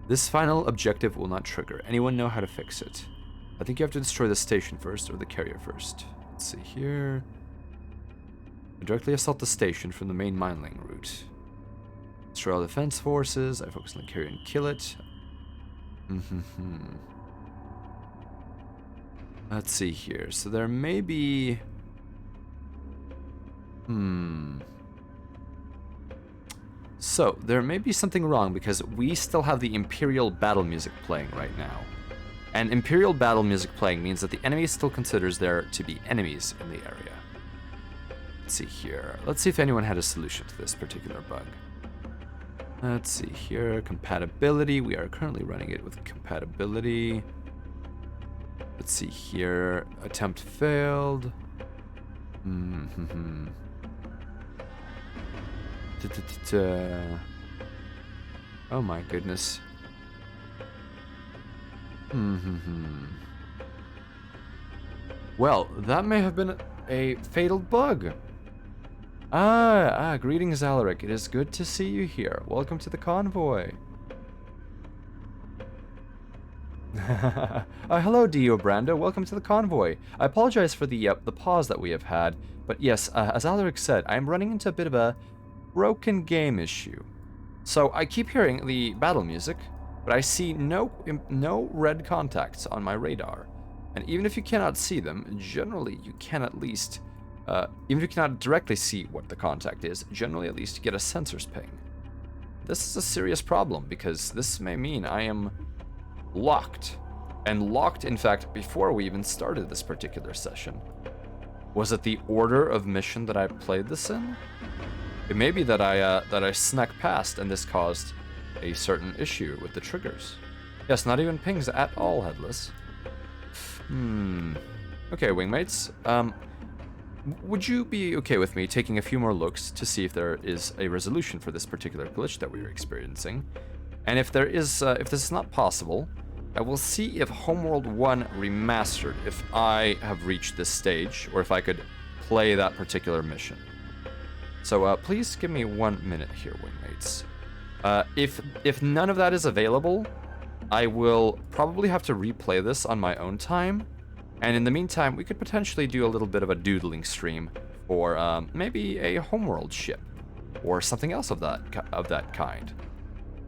This final objective will not trigger. Anyone know how to fix it? I think you have to destroy the station first, or the carrier first. Let's see here. Directly assault the station from the main mineling route. Destroy all defense forces. I focus on the carrier and kill it. Let's see here. So there may be... So, there may be something wrong because we still have the Imperial battle music playing right now. And Imperial battle music playing means that the enemy still considers there to be enemies in the area. Let's see here. Let's see if anyone had a solution to this particular bug. Let's see here. Compatibility. We are currently running it with compatibility. Let's see here. Attempt failed. Oh my goodness. Well, that may have been a fatal bug. Greetings, Alaric. It is good to see you here. Welcome to the convoy. Hello, Dio Brando. Welcome to the convoy. I apologize for the pause that we have had, but yes, as Alaric said, I am running into a bit of a broken game issue. So I keep hearing the battle music, but I see no red contacts on my radar. And even if you cannot see them, generally you can at least, even if you cannot directly see what the contact is, generally at least get a sensor's ping. This is a serious problem because this may mean I am locked. And locked, in fact, before we even started this particular session. Was it the order of mission that I played this in? It may be that I snuck past and this caused a certain issue with the triggers. Yes, not even pings at all, Headless. Okay, wingmates. Would you be okay with me taking a few more looks to see if there is a resolution for this particular glitch that we are experiencing? And if there is, if this is not possible, I will see if Homeworld 1 Remastered, if I have reached this stage, or if I could play that particular mission. So please give me 1 minute here, wingmates. If none of that is available, I will probably have to replay this on my own time. And in the meantime, we could potentially do a little bit of a doodling stream for maybe a Homeworld ship, or something else of that kind.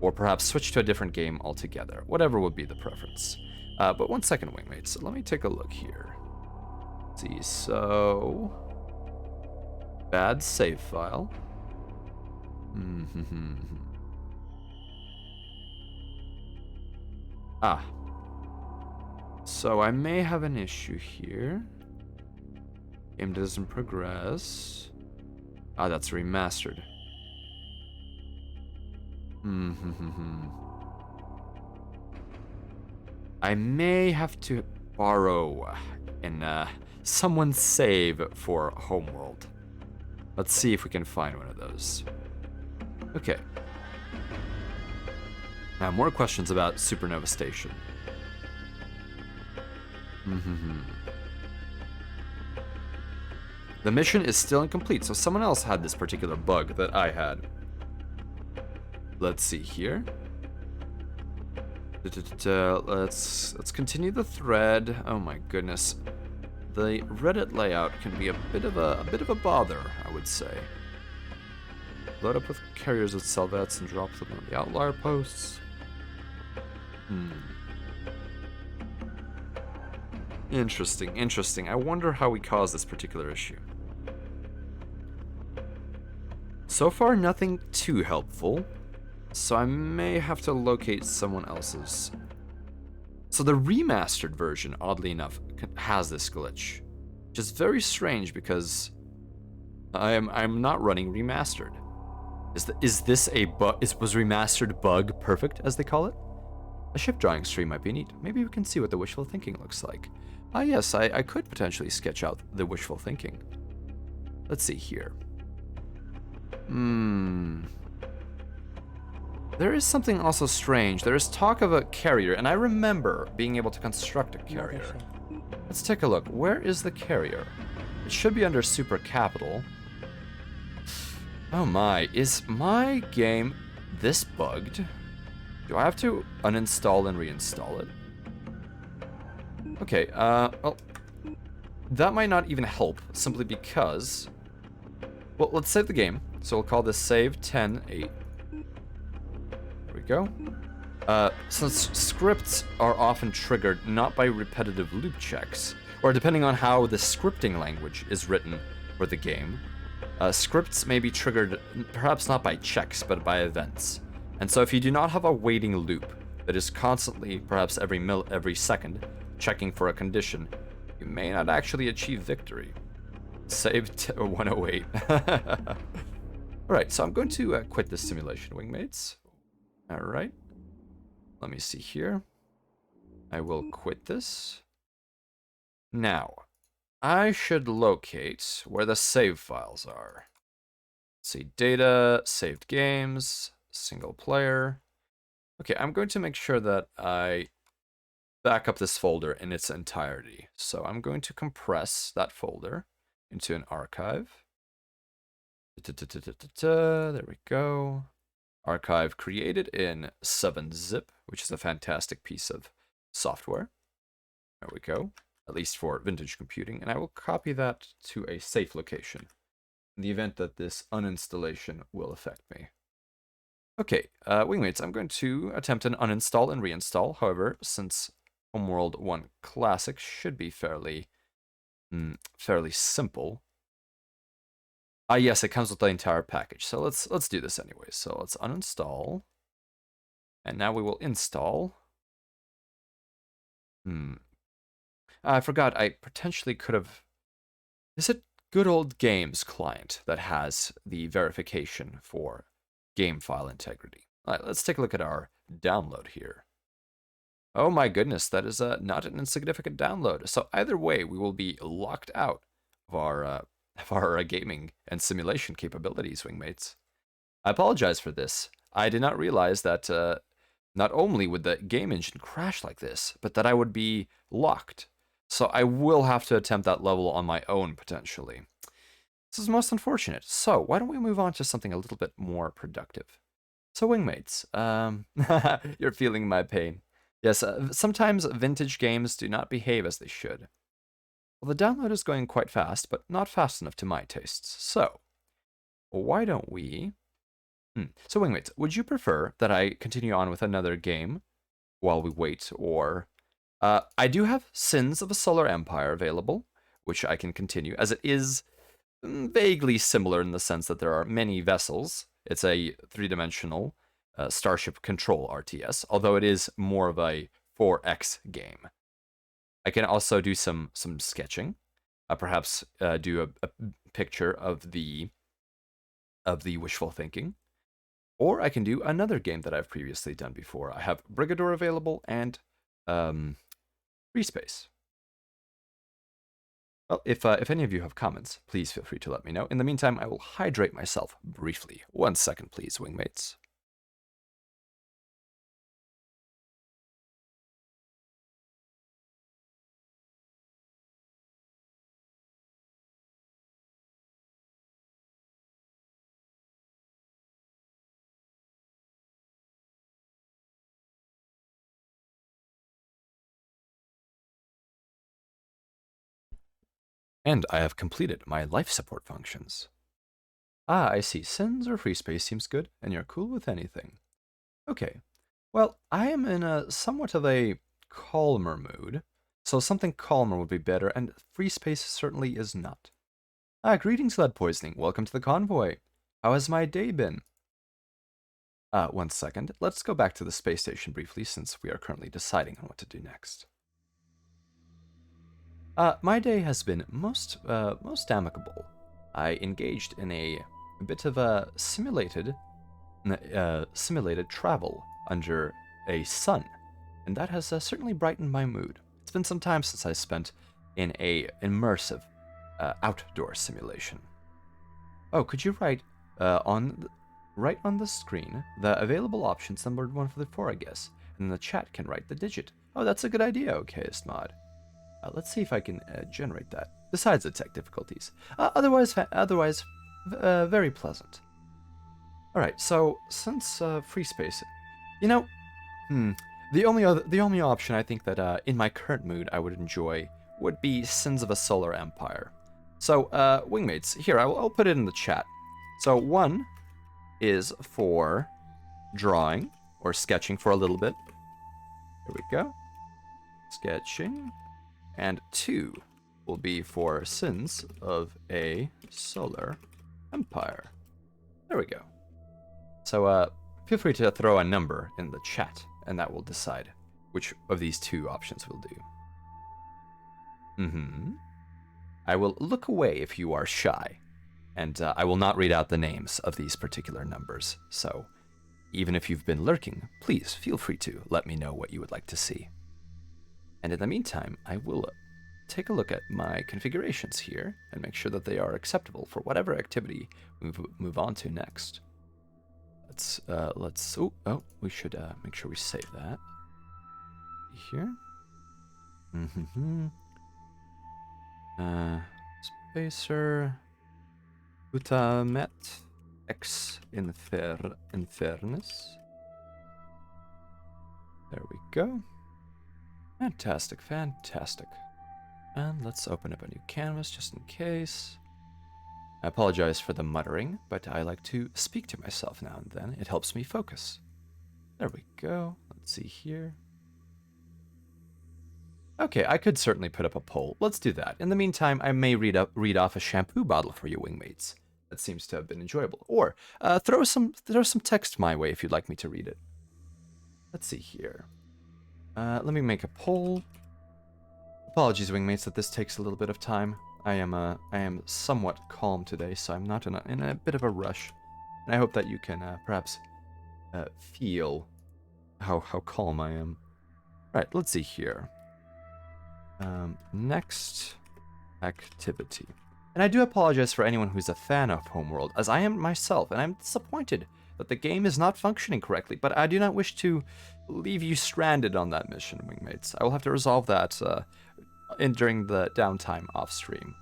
Or perhaps switch to a different game altogether. Whatever would be the preference. But 1 second, wingmates. Let me take a look here. Let's see, so... Bad save file. So I may have an issue here. Game doesn't progress. That's remastered. I may have to borrow in someone's save for Homeworld. Let's see if we can find one of those. Okay. Now, more questions about Supernova Station. The mission is still incomplete, so someone else had this particular bug that I had. Let's see here. Let's continue the thread. Oh my goodness. The Reddit layout can be a bit of a bother, I would say. Load up with carriers with Salvettes and drop them on the outlier posts. Interesting. I wonder how we caused this particular issue. So far, nothing too helpful. So I may have to locate someone else's. So the remastered version, oddly enough, has this glitch, which is very strange because I'm not running remastered. Is this a bug? Was remastered bug perfect, as they call it? A ship drawing stream might be neat. Maybe we can see what the wishful thinking looks like. Ah, yes, I could potentially sketch out the wishful thinking. Let's see here. There is something also strange. There is talk of a carrier, and I remember being able to construct a carrier. Let's take a look. Where is the carrier? It should be under Super Capital. Oh my, is my game this bugged? Do I have to uninstall and reinstall it? Okay, well, that might not even help, simply because... Well, let's save the game. So we'll call this save 10.8. There we go. Since scripts are often triggered not by repetitive loop checks, or depending on how the scripting language is written for the game, scripts may be triggered perhaps not by checks, but by events. And so if you do not have a waiting loop that is constantly, perhaps every second, checking for a condition, you may not actually achieve victory. Save 108. Alright, so I'm going to quit this simulation, wingmates. Alright. Let me see here. I will quit this. Now, I should locate where the save files are. Let's see, data, saved games, single player. Okay, I'm going to make sure that I back up this folder in its entirety. So I'm going to compress that folder into an archive. There we go. Archive created in 7-zip, which is a fantastic piece of software. There we go. At least for vintage computing. And I will copy that to a safe location in the event that this uninstallation will affect me. Okay, wingmates, I'm going to attempt an uninstall and reinstall. However, since Homeworld 1 Classic should be fairly simple. Yes, it comes with the entire package. So let's do this anyway. So let's uninstall. And now we will install. I forgot, I potentially could have... Is it Good Old Games client that has the verification for game file integrity? Alright, let's take a look at our download here. Oh my goodness, that is not an insignificant download. So either way, we will be locked out of our gaming and simulation capabilities, wingmates. I apologize for this. I did not realize that not only would the game engine crash like this, but that I would be locked. So I will have to attempt that level on my own, potentially. This is most unfortunate. So why don't we move on to something a little bit more productive? So wingmates, you're feeling my pain. Yes, sometimes vintage games do not behave as they should. Well, the download is going quite fast, but not fast enough to my tastes. So, why don't we... So, wingmates, would you prefer that I continue on with another game while we wait, or... I do have Sins of a Solar Empire available, which I can continue, as it is vaguely similar in the sense that there are many vessels. It's a three-dimensional Starship Control RTS, although it is more of a 4X game. I can also do some sketching, perhaps do a picture of the wishful thinking, or I can do another game that I've previously done before. I have Brigador available and Free Space. Well, if any of you have comments, please feel free to let me know. In the meantime, I will hydrate myself briefly. 1 second, please, wingmates. And I have completed my life support functions. Ah, I see. Sins or Free Space seems good, and you're cool with anything. Okay. Well, I am in a somewhat of a calmer mood, so something calmer would be better, and Free Space certainly is not. Ah, greetings, lead poisoning. Welcome to the convoy. How has my day been? 1 second. Let's go back to the space station briefly, since we are currently deciding on what to do next. My day has been most amicable. I engaged in a bit of a simulated travel under a sun and that has certainly brightened my mood. It's been some time since I spent in a immersive outdoor simulation. Oh, could you write right on the screen the available options numbered 1 for the 4, I guess, and then the chat can write the digit. Oh, that's a good idea, okayest mod. Let's see if I can generate that. Besides the tech difficulties, otherwise very pleasant. All right, so since free space, you know, the only option I think that in my current mood I would enjoy would be Sins of a Solar Empire. So, wingmates, here I'll put it in the chat. So 1 is for drawing or sketching for a little bit. Here we go. Sketching. And 2 will be for Sins of a Solar Empire. There we go. So feel free to throw a number in the chat, and that will decide which of these 2 options we'll do. I will look away if you are shy, and I will not read out the names of these particular numbers. So even if you've been lurking, please feel free to let me know what you would like to see. And in the meantime, I will take a look at my configurations here and make sure that they are acceptable for whatever activity we move on to next. We should make sure we save that. Here. Spacer. Utamet. Ex Infernus. There we go. Fantastic, fantastic. And let's open up a new canvas just in case. I apologize for the muttering, but I like to speak to myself now and then. It helps me focus. There we go. Let's see here. Okay, I could certainly put up a poll. Let's do that. In the meantime, I may read off a shampoo bottle for you, wingmates. That seems to have been enjoyable. Or throw some text my way if you'd like me to read it. Let's see here. Let me make a poll. Apologies, wingmates, that this takes a little bit of time. I am somewhat calm today, so I'm not in a bit of a rush, and I hope that you can perhaps feel how calm I am. Right, let's see here. Next activity, and I do apologize for anyone who's a fan of Homeworld, as I am myself, and I'm disappointed that the game is not functioning correctly. But I do not wish to leave you stranded on that mission, wingmates. I will have to resolve that during the downtime off stream.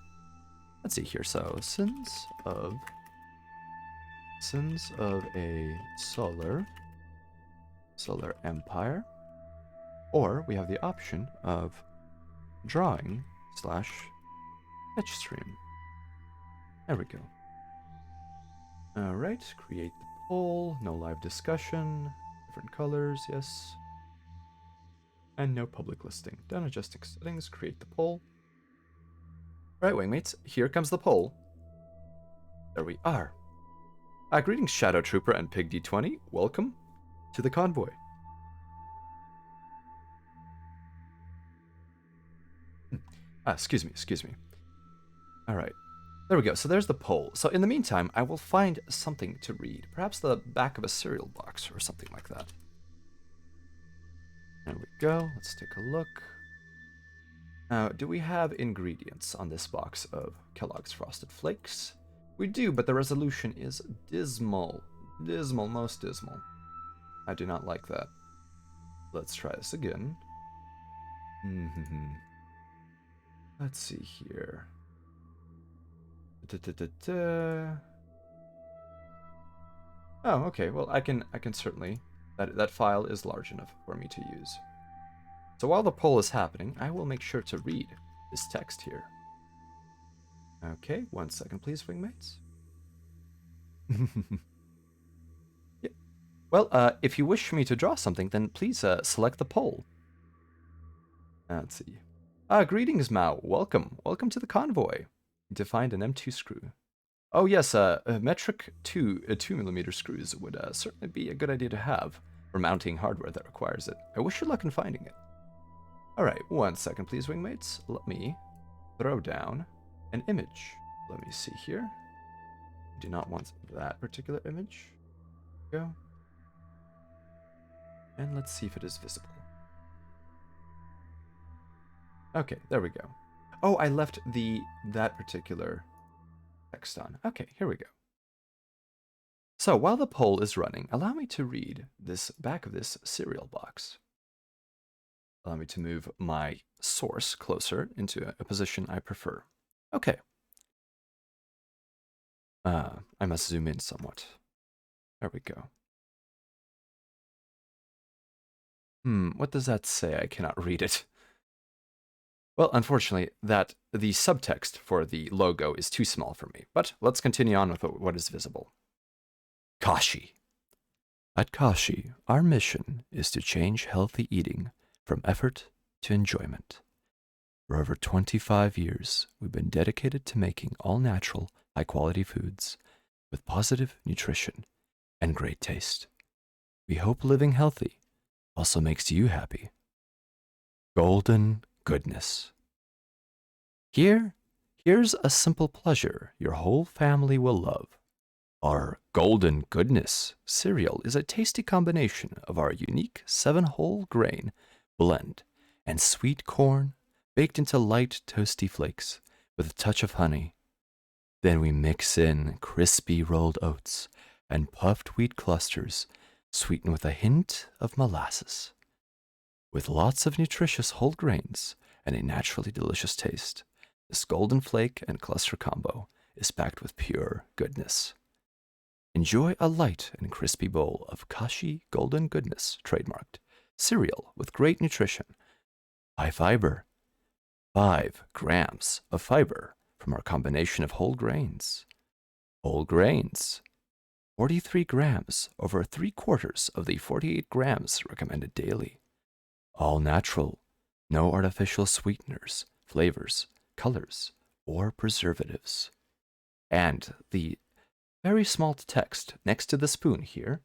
Let's see here. So sins of a solar empire, or we have the option of drawing / sketch stream. There we go. All right, create the poll. No live discussion. Different colors, yes. And no public listing. Done adjusting settings, create the poll. Right, wingmates, here comes the poll. There we are. Greetings, Shadow Trooper and Pig D20. Welcome to the convoy. Excuse me. All right. There we go. So there's the poll. So in the meantime, I will find something to read. Perhaps the back of a cereal box or something like that. There we go. Let's take a look. Now, do we have ingredients on this box of Kellogg's Frosted Flakes? We do, but the resolution is dismal. Dismal, most dismal. I do not like that. Let's try this again. Let's see here. Oh, okay. Well, I can certainly. That file is large enough for me to use. So while the poll is happening, I will make sure to read this text here. Okay, 1 second, please, wingmates. Yeah. Well, if you wish me to draw something, then please select the poll. Let's see. Greetings, Mao. Welcome to the convoy. To find an M2 screw. Oh yes, metric 2mm screws would certainly be a good idea to have for mounting hardware that requires it. I wish you luck in finding it. Alright, 1 second please, wingmates. Let me throw down an image. Let me see here. I do not want that particular image. Go. And let's see if it is visible. Okay, there we go. Oh, I left that particular text on. Okay, here we go. So while the poll is running, allow me to read this back of this cereal box. Allow me to move my source closer into a position I prefer. Okay. I must zoom in somewhat. There we go. What does that say? I cannot read it. Well, unfortunately, the subtext for the logo is too small for me, but let's continue on with what is visible. Kashi. At Kashi, our mission is to change healthy eating from effort to enjoyment. For over 25 years, we've been dedicated to making all natural, high-quality foods with positive nutrition and great taste. We hope living healthy also makes you happy. Golden goodness. Here's a simple pleasure your whole family will love. Our Golden Goodness cereal is a tasty combination of our unique 7 whole grain blend and sweet corn baked into light toasty flakes with a touch of honey. Then we mix in crispy rolled oats and puffed wheat clusters sweetened with a hint of molasses. With lots of nutritious whole grains and a naturally delicious taste, this golden flake and cluster combo is packed with pure goodness. Enjoy a light and crispy bowl of Kashi Golden Goodness trademarked cereal with great nutrition, high fiber, 5 grams of fiber from our combination of whole grains. Whole grains, 43 grams over 3/4 of the 48 grams recommended daily. All natural, no artificial sweeteners, flavors, colors, or preservatives. And the very small text next to the spoon here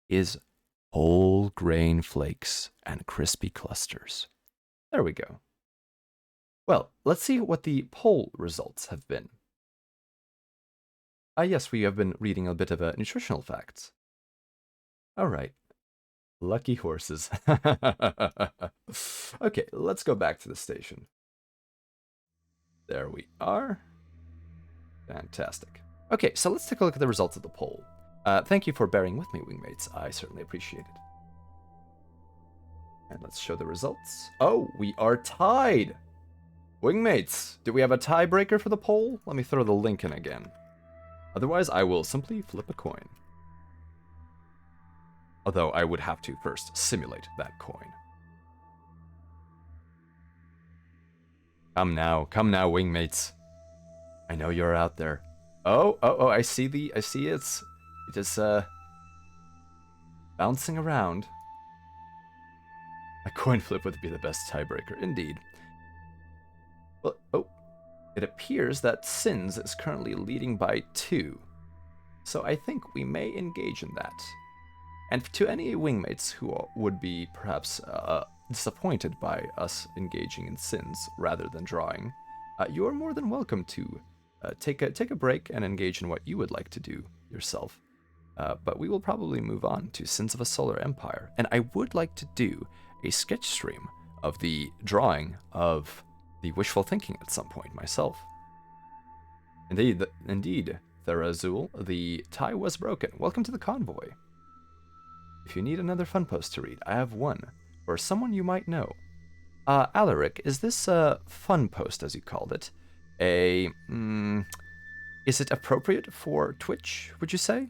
is whole grain flakes and crispy clusters. There we go. Well, let's see what the poll results have been. Yes, we have been reading a bit of nutritional facts. All right. Lucky horses. Okay, let's go back to the station. There we are. Fantastic. Okay, so let's take a look at the results of the poll. Thank you for bearing with me, wingmates. I certainly appreciate it. And let's show the results. Oh, we are tied! Wingmates, do we have a tiebreaker for the poll? Let me throw the link in again. Otherwise, I will simply flip a coin. Although I would have to first simulate that coin. Come now, wingmates. I know you're out there. Oh, I see it is bouncing around. A coin flip would be the best tiebreaker, indeed. Well, oh, it appears that Sins is currently leading by 2. So I think we may engage in that. And to any wingmates who would be perhaps disappointed by us engaging in Sins rather than drawing, you are more than welcome to take a break and engage in what you would like to do yourself. But we will probably move on to Sins of a Solar Empire. And I would like to do a sketch stream of the drawing of the wishful thinking at some point myself. Indeed, Therazul, the tie was broken. Welcome to the convoy. If you need another fun post to read, I have one, or someone you might know. Alaric, is this a fun post, as you called it? Is it appropriate for Twitch, would you say?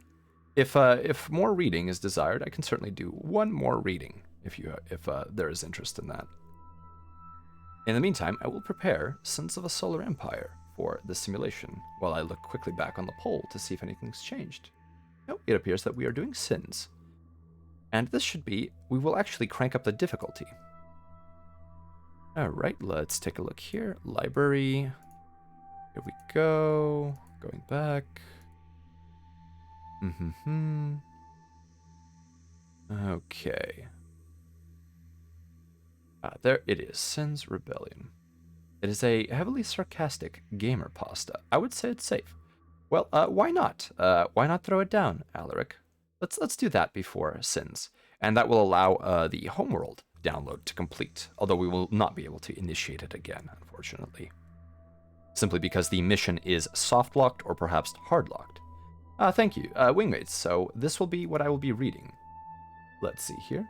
If more reading is desired, I can certainly do one more reading, if there is interest in that. In the meantime, I will prepare Sins of a Solar Empire for the simulation, while I look quickly back on the poll to see if anything's changed. No, it appears that we are doing Sins. And this should be, we will actually crank up the difficulty. Alright, let's take a look here. Library. Here we go. Going back. Okay. There it is. Sins Rebellion. It is a heavily sarcastic gamer pasta. I would say it's safe. Well, why not? Why not throw it down, Alaric? Let's do that before Sins, and that will allow the Homeworld download to complete, although we will not be able to initiate it again, unfortunately. Simply because the mission is soft-locked or perhaps hard-locked. Thank you, Wingmates. So this will be what I will be reading. Let's see here.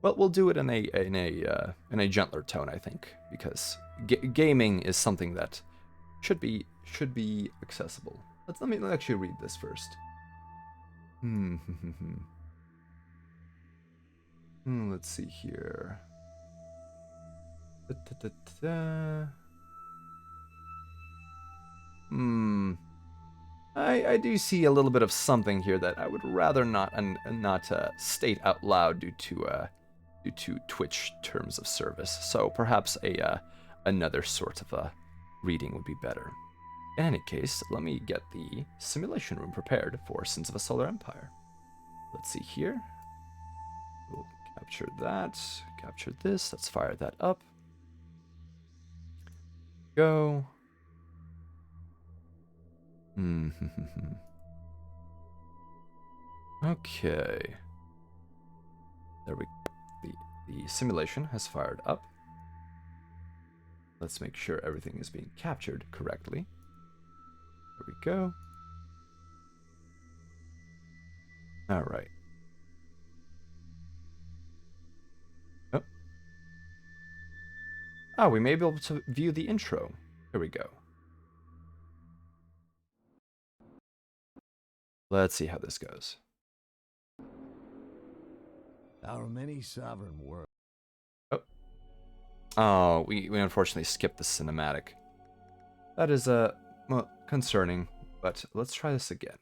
Well, we'll do it in a gentler tone, I think, because gaming is something that should be accessible. Let me actually read this first. Let's see here. I do see a little bit of something here that I would rather not state out loud due to Twitch terms of service. So perhaps another sort of a reading would be better. In any case, let me get the simulation room prepared for Sins of a Solar Empire. Let's see here. We'll capture that. Capture this. Let's fire that up. Go. Okay. There we go. The simulation has fired up. Let's make sure everything is being captured correctly. There we go. All right. Oh, we may be able to view the intro. Here we go. Let's see how this goes. Our many sovereign world. Oh, we unfortunately skipped the cinematic. That is well, concerning, but let's try this again.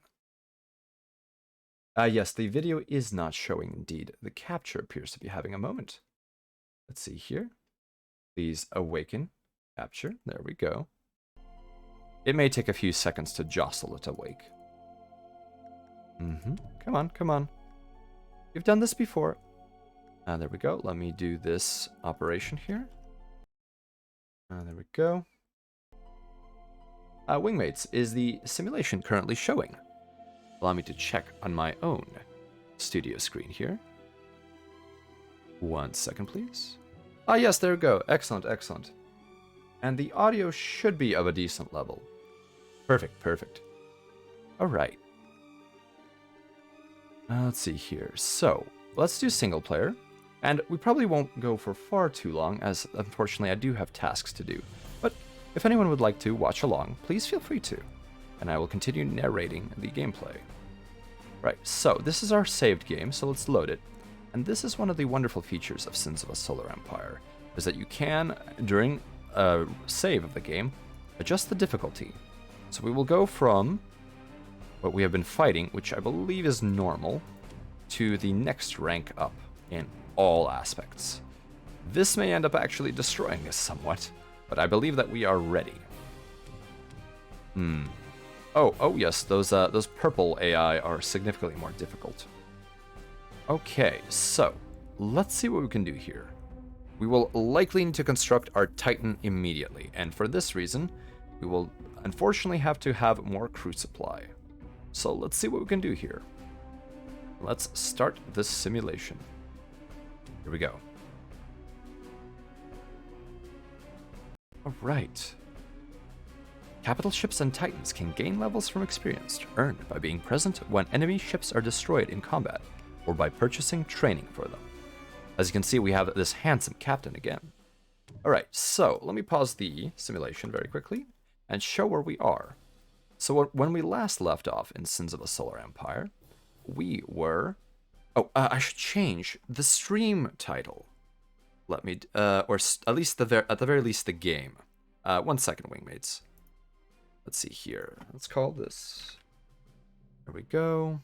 Yes, the video is not showing indeed. The capture appears to be having a moment. Let's see here. Please awaken. Capture. There we go. It may take a few seconds to jostle it awake. Come on, come on. You've done this before. There we go. Let me do this operation here. There we go. Wingmates, is the simulation currently showing? Allow me to check on my own studio screen here. 1 second, please. Yes, there we go. Excellent, excellent. And the audio should be of a decent level. Perfect, perfect. All right. Let's see here. So, let's do single player. And we probably won't go for far too long, as unfortunately I do have tasks to do. But if anyone would like to watch along, please feel free to. And I will continue narrating the gameplay. Right, so this is our saved game, so let's load it. And this is one of the wonderful features of Sins of a Solar Empire, is that you can, during a save of the game, adjust the difficulty. So we will go from what we have been fighting, which I believe is normal, to the next rank up in all aspects. This may end up actually destroying us somewhat, but I believe that we are ready. Oh yes, those purple AI are significantly more difficult. Okay, so let's see what we can do here. We will likely need to construct our Titan immediately, and for this reason, we will unfortunately have to have more crew supply. So let's see what we can do here. Let's start this simulation. Here we go. All right. Capital ships and Titans can gain levels from experience earned by being present when enemy ships are destroyed in combat, or by purchasing training for them. As you can see, we have this handsome captain again. Alright, so let me pause the simulation very quickly and show where we are. So when we last left off in Sins of a Solar Empire, we were... I should change the stream title. Let me... or at least at the very least the game. 1 second, Wingmates. Let's see here. Let's call this... There we go.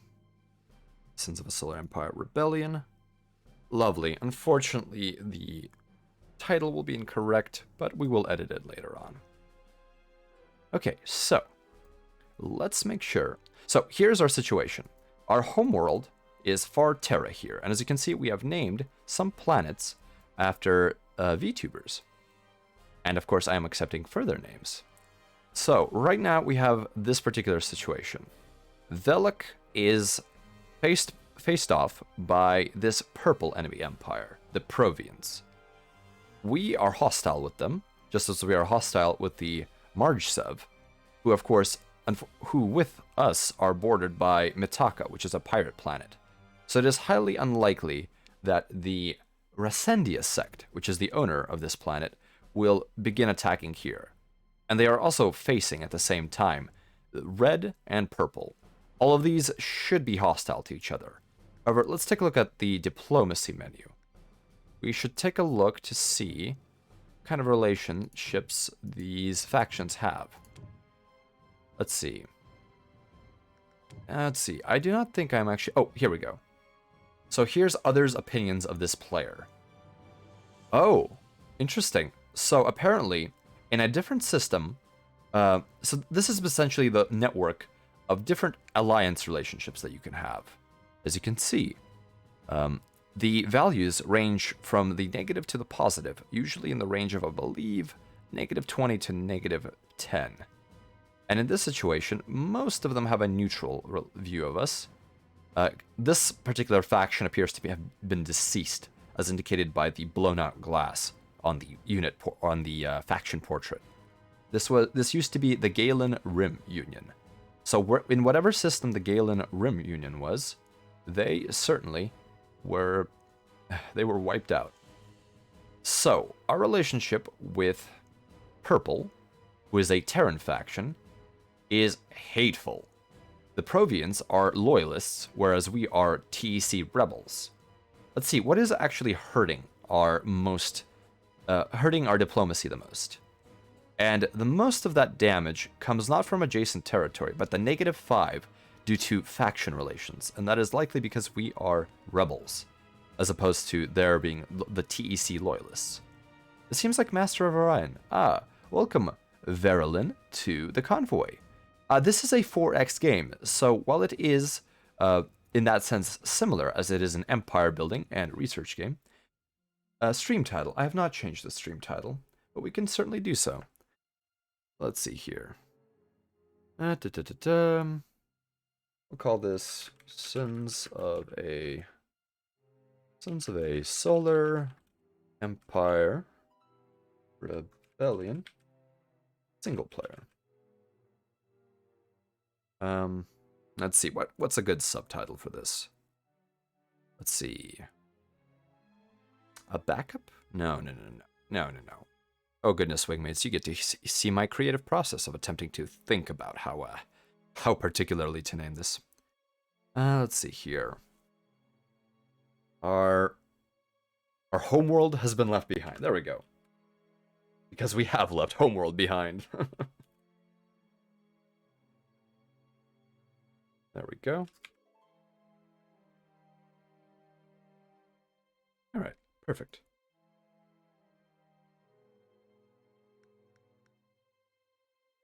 Sins of a Solar Empire Rebellion. Lovely. Unfortunately, the title will be incorrect, but we will edit it later on. Okay, so let's make sure. So here's our situation. Our homeworld is Far Terra here, and as you can see, we have named some planets after VTubers. And of course, I am accepting further names. So right now we have this particular situation. Velok is faced off by this purple enemy empire, the Provians. We are hostile with them, just as we are hostile with the Marjsev, who, of course, who with us are bordered by Mitaka, which is a pirate planet. So it is highly unlikely that the Rasendia sect, which is the owner of this planet, will begin attacking here. And they are also facing at the same time red and purple. All of these should be hostile to each other. However, let's take a look at the diplomacy menu. We should take a look to see what kind of relationships these factions have. Let's see. I do not think I'm actually... Oh, here we go. So here's others' opinions of this player. Oh, interesting. So apparently, in a different system... so this is essentially the network of different alliance relationships that you can have. As you can see, the values range from the negative to the positive, usually in the range of, I believe, -20 to -10. And in this situation, most of them have a neutral view of us. This particular faction appears to have been deceased, as indicated by the blown-out glass on the faction portrait. This used to be the Galen Rim Union. So in whatever system the Galen Rim Union was, they certainly were wiped out. So our relationship with Purple, who is a Terran faction, is hateful. The Provians are loyalists, whereas we are TEC rebels. Let's see, what is actually hurting our diplomacy the most? And the most of that damage comes not from adjacent territory, but the -5 due to faction relations, and that is likely because we are rebels, as opposed to there being the TEC loyalists. It seems like Master of Orion. Welcome, Verilyn, to the convoy. This is a 4X game, so while it is, in that sense, similar as it is an empire building and research game, stream title. I have not changed the stream title, but we can certainly do so. Let's see here. We'll call this Sons of a Solar Empire Rebellion single player. Let's see, what's a good subtitle for this? Let's see. A backup? No. Oh goodness, Wingmates, you get to see my creative process of attempting to think about how particularly to name this. Let's see here. Our Homeworld has been left behind. There we go. Because we have left Homeworld behind. There we go. All right, perfect.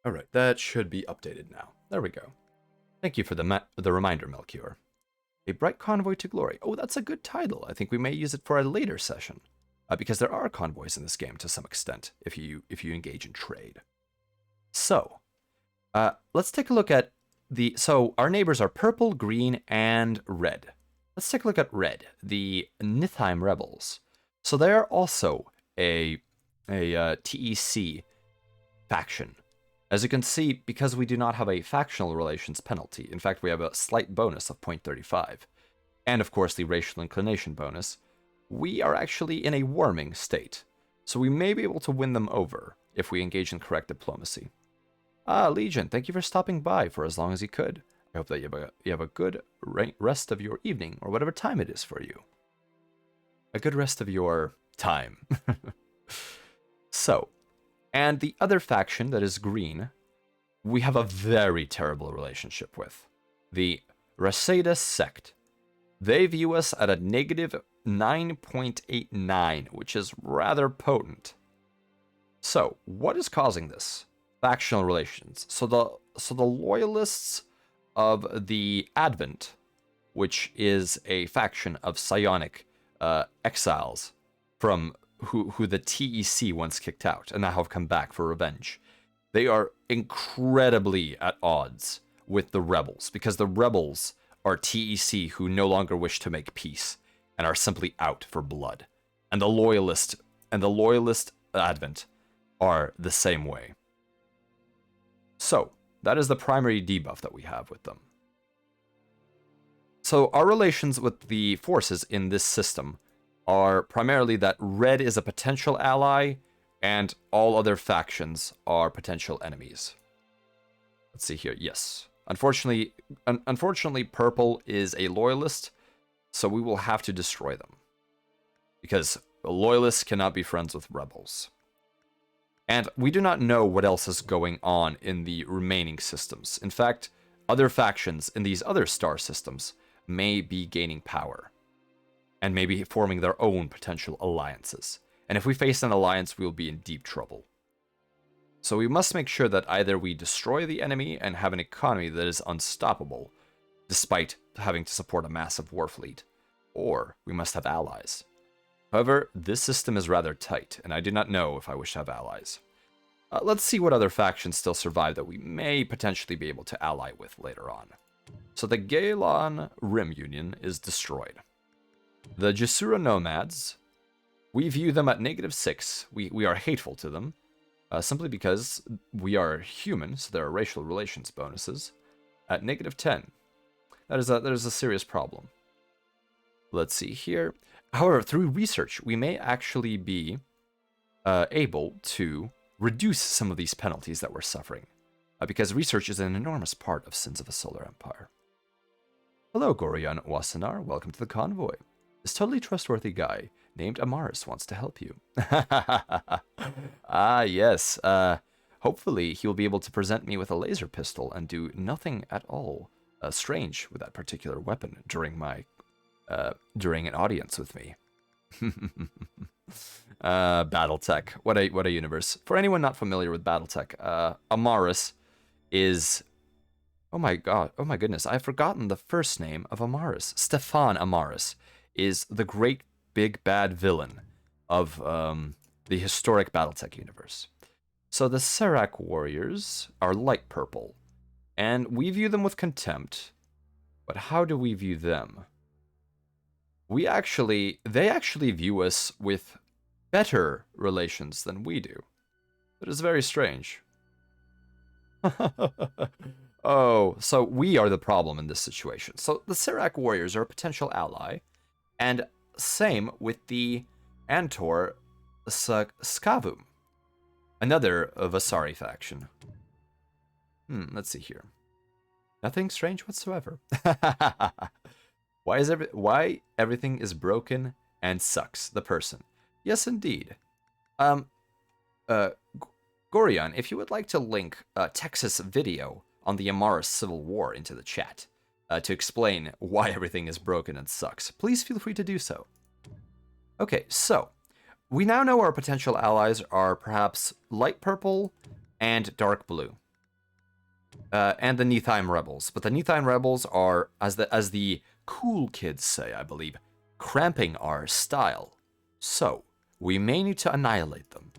All right, that should be updated now. There we go. Thank you for the reminder, Melchior. A Bright Convoy to Glory. Oh, that's a good title. I think we may use it for a later session, because there are convoys in this game to some extent if you engage in trade. So, let's take a look at so our neighbors are purple, green, and red. Let's take a look at red, the Nithheim Rebels. So they are also a TEC faction. As you can see, because we do not have a factional relations penalty, in fact we have a slight bonus of 0.35, and of course the racial inclination bonus, we are actually in a warming state. So we may be able to win them over if we engage in correct diplomacy. Legion, thank you for stopping by for as long as you could. I hope that you have a good rest of your evening, or whatever time it is for you. A good rest of your time. So, and the other faction that is green, we have a very terrible relationship with. The Reseda sect. They view us at a -9.89, which is rather potent. So, what is causing this? Factional relations. So the loyalists of the Advent, which is a faction of psionic exiles from who the TEC once kicked out and now have come back for revenge. They are incredibly at odds with the rebels because the rebels are TEC who no longer wish to make peace and are simply out for blood. And the loyalist Advent are the same way. So, that is the primary debuff that we have with them. So, our relations with the forces in this system are primarily that red is a potential ally, and all other factions are potential enemies. Let's see here. Yes. Unfortunately, purple is a loyalist, so we will have to destroy them. Because loyalists cannot be friends with rebels. And we do not know what else is going on in the remaining systems. In fact, other factions in these other star systems may be gaining power, and maybe forming their own potential alliances. And if we face an alliance, we will be in deep trouble. So we must make sure that either we destroy the enemy and have an economy that is unstoppable, despite having to support a massive war fleet, or we must have allies. However, this system is rather tight, and I do not know if I wish to have allies. Let's see what other factions still survive that we may potentially be able to ally with later on. So the Gaelon Rim Union is destroyed. The Jasura Nomads, we view them at -6. We are hateful to them, simply because we are human, so there are racial relations bonuses. At -10. That is a serious problem. Let's see here. However, through research, we may actually be able to reduce some of these penalties that we're suffering, because research is an enormous part of Sins of a Solar Empire. Hello, Gorion Wasanar. Welcome to the convoy. This totally trustworthy guy named Amaris wants to help you. Ah, yes. Hopefully, he will be able to present me with a laser pistol and do nothing at all strange with that particular weapon during an audience with me. BattleTech. What a universe. For anyone not familiar with BattleTech, Amaris is... Oh my goodness, I've forgotten the first name of Amaris. Stefan Amaris is the great big bad villain of the historic BattleTech universe. So the Serac warriors are light purple, and we view them with contempt. But how do we view them? They actually view us with better relations than we do. That is very strange. Oh, so we are the problem in this situation. So the Serac warriors are a potential ally, and same with the Antor Skavum, another Vasari faction. Let's see here. Nothing strange whatsoever. Why everything is broken and sucks, the person. Yes, indeed. Gorion, if you would like to link a Texas video on the Amaris Civil War into the chat to explain why everything is broken and sucks, please feel free to do so. Okay, so we now know our potential allies are perhaps light purple and dark blue. And the Netheim rebels. But the Netheim rebels are, as the cool kids say, I believe, cramping our style. So, we may need to annihilate them.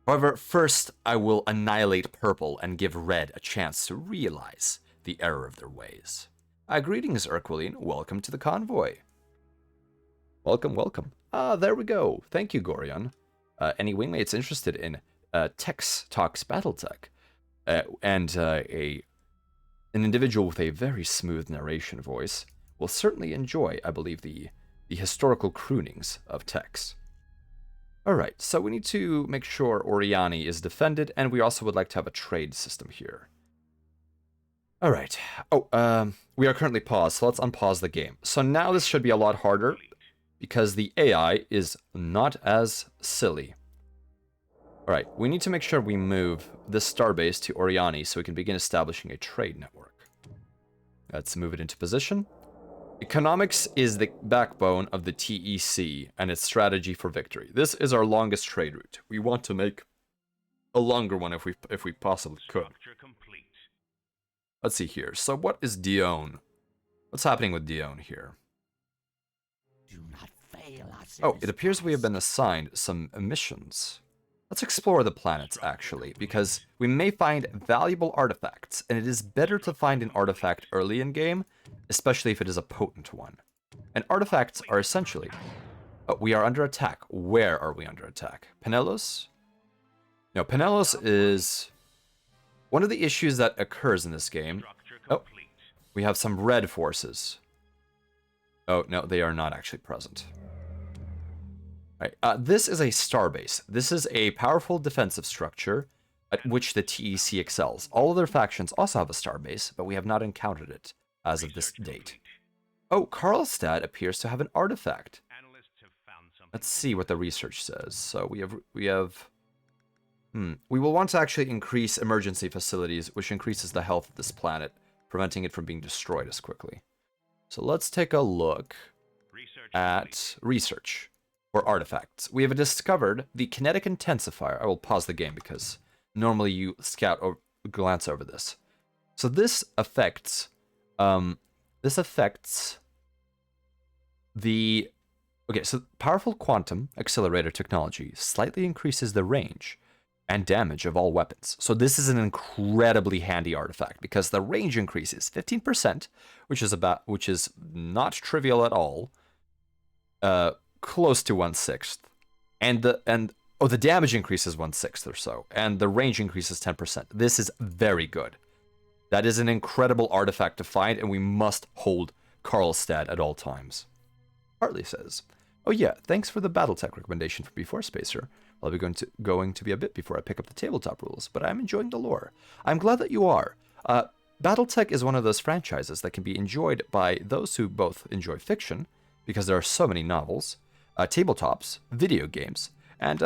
However, first I will annihilate purple and give red a chance to realize the error of their ways. Greetings, Urquillian. Welcome to the convoy. Welcome, welcome. There we go. Thank you, Gorion. Any wingmates interested in Tex Talks Battletech? And an individual with a very smooth narration voice will certainly enjoy, I believe, the historical croonings of Tex. Alright, so we need to make sure Oriani is defended, and we also would like to have a trade system here. Alright. We are currently paused, so let's unpause the game. So now this should be a lot harder, because the AI is not as silly. Alright, we need to make sure we move this starbase to Oriani so we can begin establishing a trade network. Let's move it into position. Economics is the backbone of the TEC and its strategy for victory. This is our longest trade route. We want to make a longer one if we possibly could. Let's see here. So what is Dione? What's happening with Dione here? Do not fail us. Oh, it appears we have been assigned some missions. Let's explore the planets, actually, because we may find valuable artifacts, and it is better to find an artifact early in game, especially if it is a potent one. And artifacts are essentially... we are under attack. Where are we under attack? Penelos? No, Penelos is one of the issues that occurs in this game. Oh, we have some red forces. Oh, no, they are not actually present. Right. This is a starbase. This is a powerful defensive structure at which the TEC excels. All other factions also have a starbase, but we have not encountered it as of this date. Oh, Karlstad appears to have an artifact. Let's see what the research says. So we have we will want to actually increase emergency facilities, which increases the health of this planet, preventing it from being destroyed as quickly. So let's take a look at research for artifacts. We have discovered the kinetic intensifier. I will pause the game because normally you glance over this. So this affects the... Okay, so powerful quantum accelerator technology slightly increases the range and damage of all weapons. So this is an incredibly handy artifact because the range increases 15%, which is not trivial at all. Close to 1/6, and the damage increases 1/6 or so, and the range increases 10%. This is very good. That is an incredible artifact to find, and we must hold Karlstad at all times. Hartley says, "Oh yeah, thanks for the BattleTech recommendation from before, Spacer. I'll be going to be a bit before I pick up the tabletop rules, but I'm enjoying the lore. I'm glad that you are. BattleTech is one of those franchises that can be enjoyed by those who both enjoy fiction, because there are so many novels, tabletops, video games, and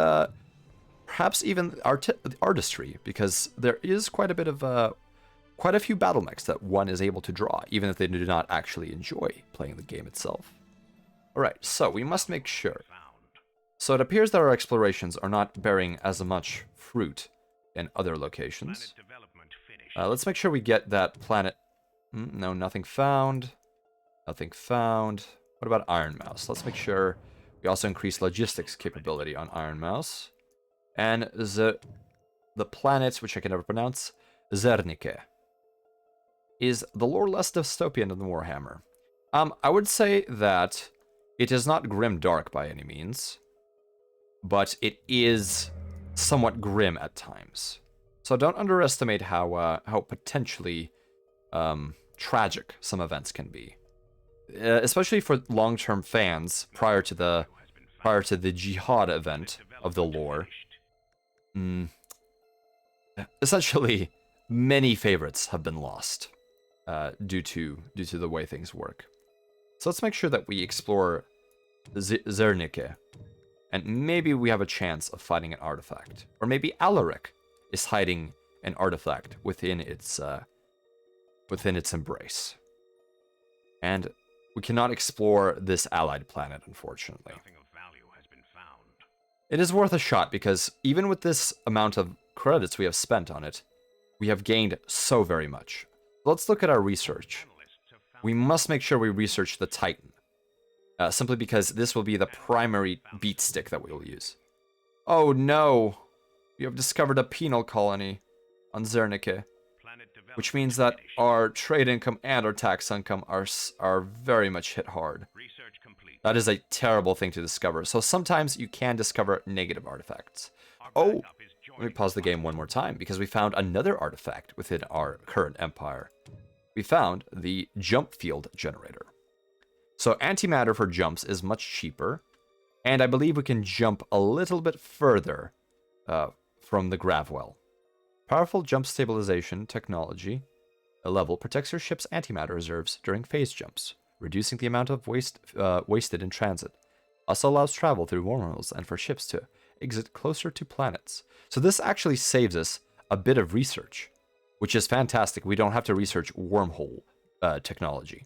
perhaps even artistry, because there is quite a few battle mechs that one is able to draw, even if they do not actually enjoy playing the game itself. Alright, so we must make sure. So it appears that our explorations are not bearing as much fruit in other locations. Let's make sure we get that planet. No, nothing found. Nothing found. What about Iron Mouse? Let's make sure we also increase logistics capability on Iron Mouse. And the planet, which I can never pronounce, Zernike, is the lore less dystopian than Warhammer. I would say that it is not grim dark by any means, but it is somewhat grim at times. So don't underestimate how potentially tragic some events can be. Especially for long-term fans prior to the Jihad event of the lore. Essentially, many favorites have been lost due to the way things work. So let's make sure that we explore Zernike, and maybe we have a chance of finding an artifact, or maybe Alaric is hiding an artifact within its embrace. And we cannot explore this allied planet, unfortunately. It is worth a shot, because even with this amount of credits we have spent on it, we have gained so very much. Let's look at our research. We must make sure we research the Titan, simply because this will be the primary beat stick that we will use. Oh no! We have discovered a penal colony on Zernike, which means that our trade income and our tax income are very much hit hard. That is a terrible thing to discover. So sometimes you can discover negative artifacts. Oh, let me pause the game one more time, because we found another artifact within our current empire. We found the jump field generator. So antimatter for jumps is much cheaper, and I believe we can jump a little bit further from the Gravwell. Powerful jump stabilization technology, a level, protects your ship's antimatter reserves during phase jumps, reducing the amount of wasted in transit. Also allows travel through wormholes and for ships to exit closer to planets. So this actually saves us a bit of research, which is fantastic. We don't have to research wormhole technology.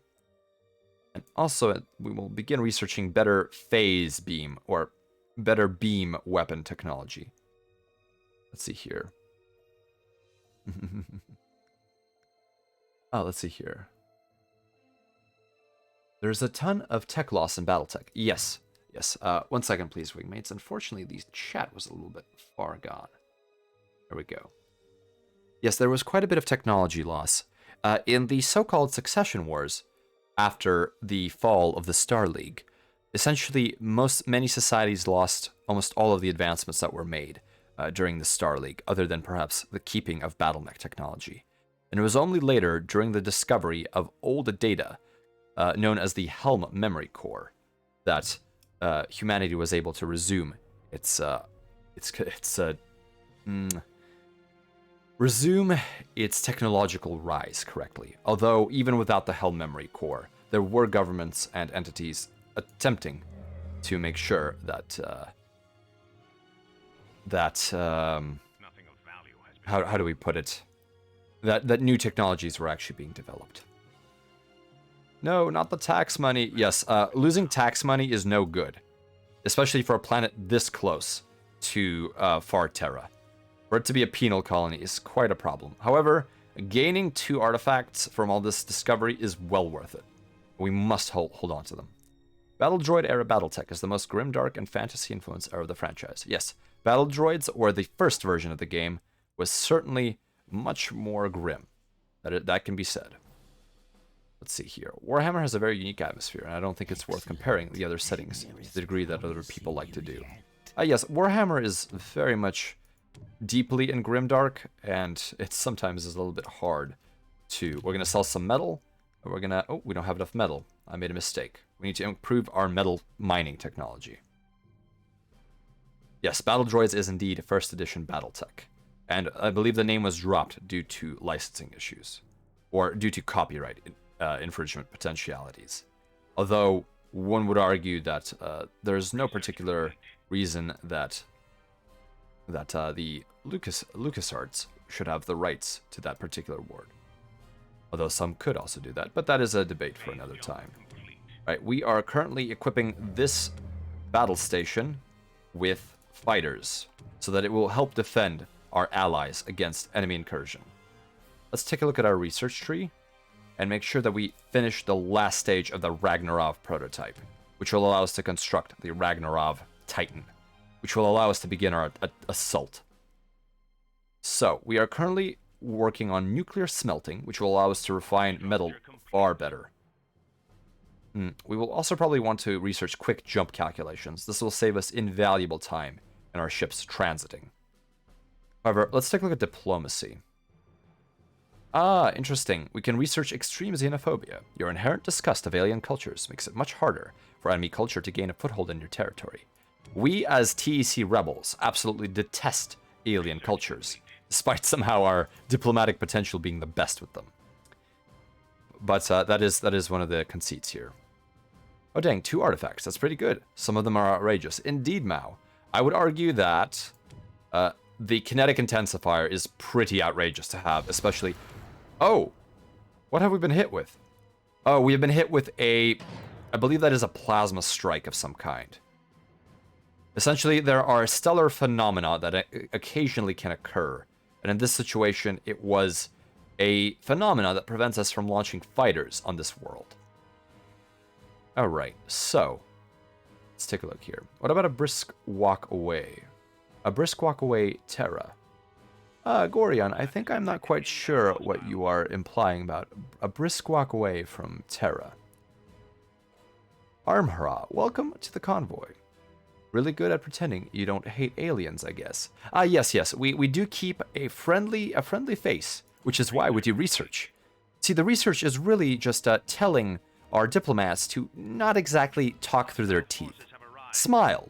And also, we will begin researching better phase beam, or better beam weapon technology. Let's see here. Let's see here. There's a ton of tech loss in BattleTech. Yes. 1 second, please, wingmates. Unfortunately, the chat was a little bit far gone. There we go. Yes, there was quite a bit of technology loss. In the so-called succession wars, after the fall of the Star League, essentially many societies lost almost all of the advancements that were made during the Star League, other than perhaps the keeping of battlemech technology. And it was only later, during the discovery of old data, known as the Helm Memory Core, that humanity was able to resume resume its technological rise correctly. Although even without the Helm Memory Core, there were governments and entities attempting to make sure that how do we put it? That new technologies were actually being developed. No, not the tax money. Yes, losing tax money is no good, especially for a planet this close to Far Terra. For it to be a penal colony is quite a problem. However, gaining 2 artifacts from all this discovery is well worth it. We must hold on to them. Battle Droid era Battletech is the most grimdark and fantasy-influenced era of the franchise. Yes, Battle Droids, or the first version of the game, was certainly much more grim. That can be said. Let's see here. Warhammer has a very unique atmosphere, and I don't think it's worth comparing the other settings to the degree that other people like to do. Yes, Warhammer is very much deeply in grimdark, and it sometimes is a little bit hard to... We're going to sell some metal, and we're going to... Oh, we don't have enough metal. I made a mistake. We need to improve our metal mining technology. Yes, Battle Droids is indeed first edition Battletech, and I believe the name was dropped due to licensing issues, or due to copyright infringement potentialities. Although one would argue that there's no particular reason that the LucasArts should have the rights to that particular word. Although some could also do that, but that is a debate for another time. Right, we are currently equipping this battle station with fighters, so that it will help defend our allies against enemy incursion. Let's take a look at our research tree, and make sure that we finish the last stage of the Ragnarov prototype, which will allow us to construct the Ragnarov Titan, which will allow us to begin our assault. So, we are currently working on nuclear smelting, which will allow us to refine metal far better. We will also probably want to research quick jump calculations. This will save us invaluable time in our ships transiting. However, let's take a look at diplomacy. Ah, interesting. We can research extreme xenophobia. Your inherent disgust of alien cultures makes it much harder for enemy culture to gain a foothold in your territory. We, as TEC rebels, absolutely detest alien cultures, despite somehow our diplomatic potential being the best with them. But that is one of the conceits here. Oh dang, 2 artifacts. That's pretty good. Some of them are outrageous. Indeed, Mao. I would argue that the kinetic intensifier is pretty outrageous to have, especially... Oh! What have we been hit with? Oh, we have been hit with I believe that is a plasma strike of some kind. Essentially, there are stellar phenomena that occasionally can occur. And in this situation, it was a phenomena that prevents us from launching fighters on this world. Alright, so... let's take a look here. What about a brisk walk away? A brisk walk away Terra. Gorion, I think I'm not quite sure what you are implying about a brisk walk away from Terra. Armhra, welcome to the convoy. Really good at pretending you don't hate aliens, I guess. Yes, we do keep a friendly face, which is why we do research. See, the research is really just telling our diplomats to not exactly talk through their teeth. Smile.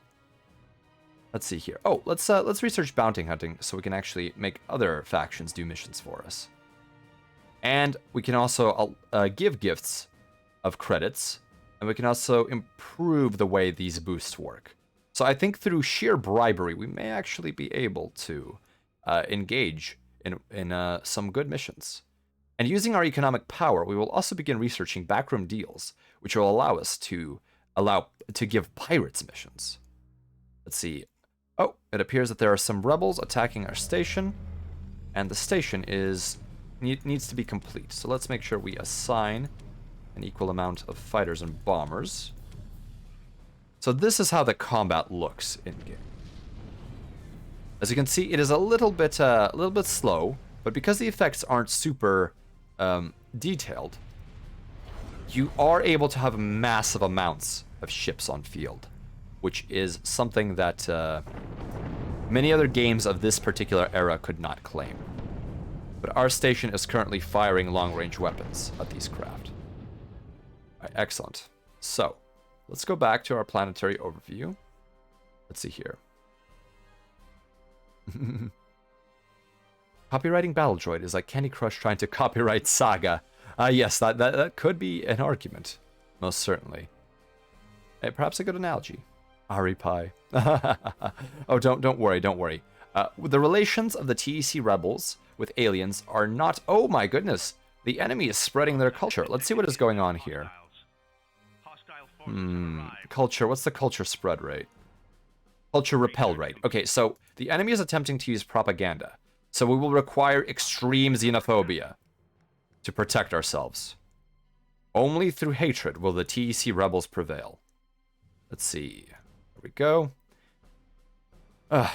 Let's see here. Oh, let's research bounty hunting so we can actually make other factions do missions for us. And we can also give gifts of credits, and we can also improve the way these boosts work. So I think through sheer bribery, we may actually be able to engage in some good missions. And using our economic power, we will also begin researching backroom deals, which will allow us to give pirates missions. Let's see. Oh, it appears that there are some rebels attacking our station, and the station needs to be complete. So let's make sure we assign an equal amount of fighters and bombers. So this is how the combat looks in game. As you can see, it is a little bit slow, but because the effects aren't super detailed, you are able to have massive amounts of ships on field, which is something that many other games of this particular era could not claim. But our station is currently firing long-range weapons at these craft. Alright, excellent. So, let's go back to our planetary overview. Let's see here. Copywriting Battle Droid is like Candy Crush trying to copyright Saga. Yes, that could be an argument. Most certainly. Hey, perhaps a good analogy. Ari Pie. Oh, don't worry. The relations of the TEC rebels with aliens are not... Oh my goodness. The enemy is spreading their culture. Let's see what is going on here. Culture. What's the culture spread rate? Culture repel rate. Okay, so the enemy is attempting to use propaganda. So we will require extreme xenophobia to protect ourselves. Only through hatred will the TEC rebels prevail. Let's see. There we go.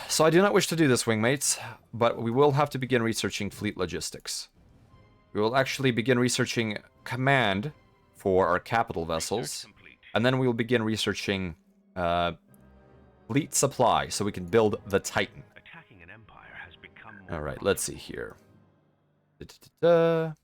So I do not wish to do this, wingmates, but we will have to begin researching fleet logistics. We will actually begin researching command for our capital vessels, and then we will begin researching fleet supply so we can build the Titan. Alright, let's see here. Have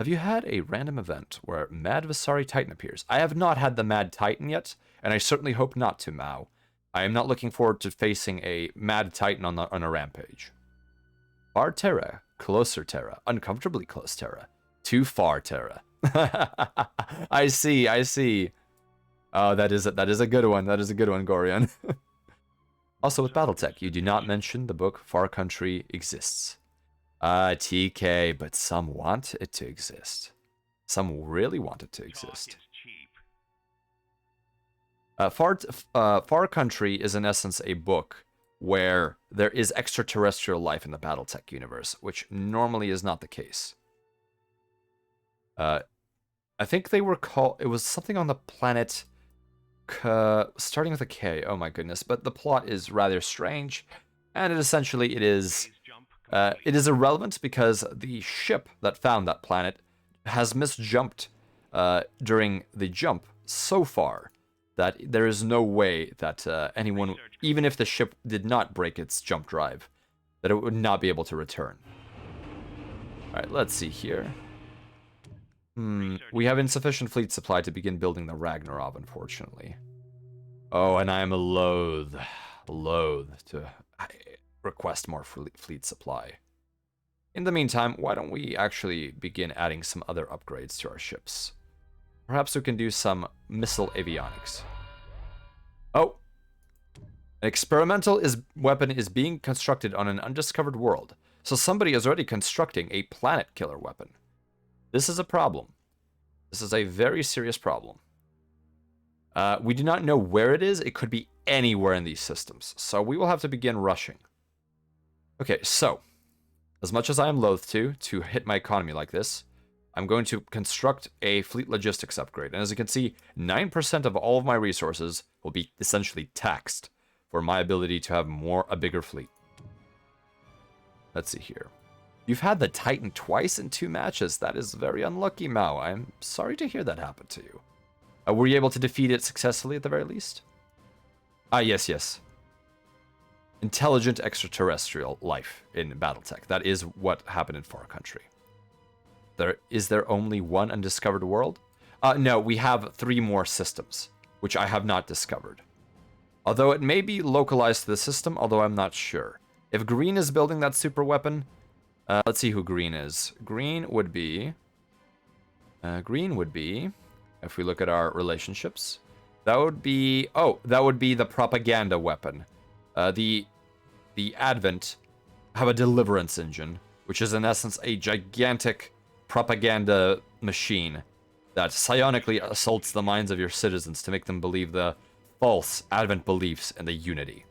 you had a random event where Mad Vasari Titan appears? I have not had the Mad Titan yet, and I certainly hope not to, Mao. I am not looking forward to facing a Mad Titan on a rampage. Far Terra, closer Terra, uncomfortably close Terra, too far Terra. I see. Oh, that is a good one. That is a good one, Gorion. Also, with BattleTech, you do not mention the book Far Country exists. TK, but some want it to exist. Some really want it to exist. Far Country is in essence a book where there is extraterrestrial life in the BattleTech universe, which normally is not the case. I think they were called... It was something on the planet... starting with a K. Oh my goodness. But the plot is rather strange. And it is irrelevant because the ship that found that planet has misjumped during the jump so far that there is no way that anyone, even if the ship did not break its jump drive, that it would not be able to return. Alright, let's see here. We have insufficient fleet supply to begin building the Ragnarok, unfortunately. Oh, and I am loath to request more fleet supply. In the meantime, why don't we actually begin adding some other upgrades to our ships? Perhaps we can do some missile avionics. Oh! An experimental weapon is being constructed on an undiscovered world, so somebody is already constructing a planet killer weapon. This is a problem. This is a very serious problem. We do not know where it is. It could be anywhere in these systems. So we will have to begin rushing. Okay, so, as much as I am loath to hit my economy like this, I'm going to construct a fleet logistics upgrade. And as you can see, 9% of all of my resources will be essentially taxed for my ability to have a bigger fleet. Let's see here. You've had the Titan twice in 2 matches. That is very unlucky, Mao. I'm sorry to hear that happen to you. Were you able to defeat it successfully at the very least? Yes. Intelligent extraterrestrial life in BattleTech. That is what happened in Far Country. Is there only one undiscovered world? No, we have 3 more systems, which I have not discovered. Although it may be localized to the system, although I'm not sure. If Green is building that super weapon... let's see who Green is. Green would be, if we look at our relationships, that would be the propaganda weapon. The Advent have a deliverance engine, which is in essence a gigantic propaganda machine that psionically assaults the minds of your citizens to make them believe the false Advent beliefs and the unity.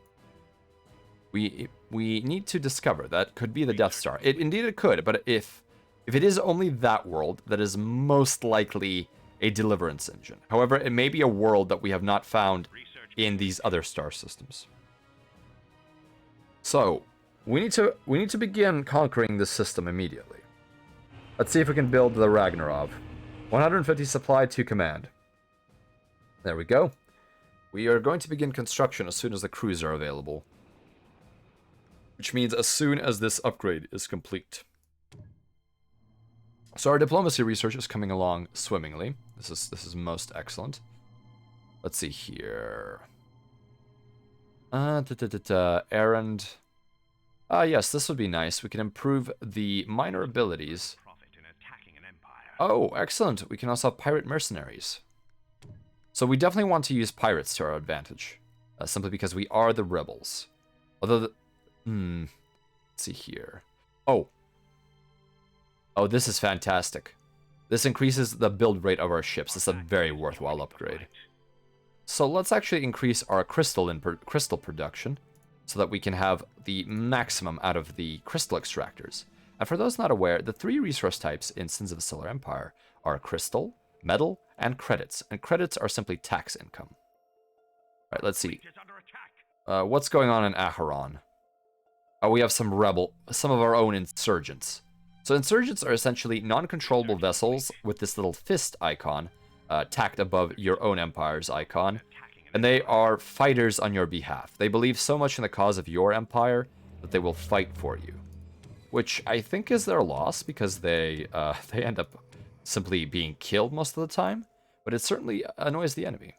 We need to discover. That could be the Death Star. Indeed it could, but if it is only that world, that is most likely a deliverance engine. However, it may be a world that we have not found in these other star systems. So, we need to begin conquering this system immediately. Let's see if we can build the Ragnarok. 150 supply to command. There we go. We are going to begin construction as soon as the crews are available. Which means as soon as this upgrade is complete. So our diplomacy research is coming along swimmingly. This is most excellent. Let's see here. Errand. Yes, this would be nice. We can improve the minor abilities. Oh, excellent. We can also have pirate mercenaries. So we definitely want to use pirates to our advantage. Simply because we are the rebels. Although let's see here. Oh, this is fantastic. This increases the build rate of our ships. This is a very worthwhile upgrade. So let's actually increase our crystal production so that we can have the maximum out of the crystal extractors. And for those not aware, the 3 resource types in Sins of the Solar Empire are crystal, metal, and credits. And credits are simply tax income. All right, let's see. What's going on in Acheron? We have some of our own insurgents. So insurgents are essentially non-controllable vessels with this little fist icon tacked above your own empire's icon. And they are fighters on your behalf. They believe so much in the cause of your empire that they will fight for you. Which I think is their loss, because they end up simply being killed most of the time. But it certainly annoys the enemy.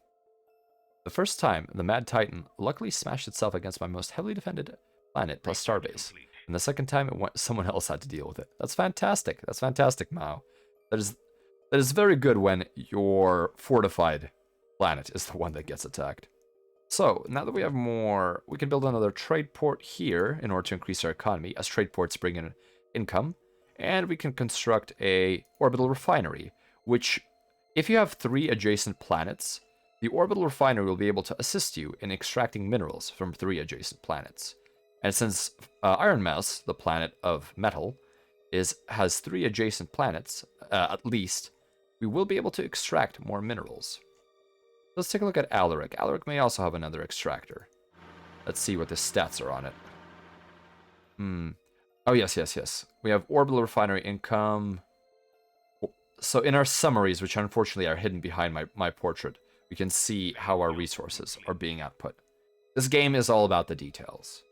The first time, the Mad Titan luckily smashed itself against my most heavily defended planet plus starbase. And the second time, someone else had to deal with it. That's fantastic. That's fantastic, Mao. That is very good when your fortified planet is the one that gets attacked. So, now that we have more, we can build another trade port here in order to increase our economy, as trade ports bring in income. And we can construct a orbital refinery, which, if you have 3 adjacent planets, the orbital refinery will be able to assist you in extracting minerals from 3 adjacent planets. And since Iron Mouse, the planet of metal, has 3 adjacent planets, at least, we will be able to extract more minerals. Let's take a look at Alaric. Alaric may also have another extractor. Let's see what the stats are on it. Oh, yes. We have orbital refinery income. So in our summaries, which unfortunately are hidden behind my portrait, we can see how our resources are being output. This game is all about the details.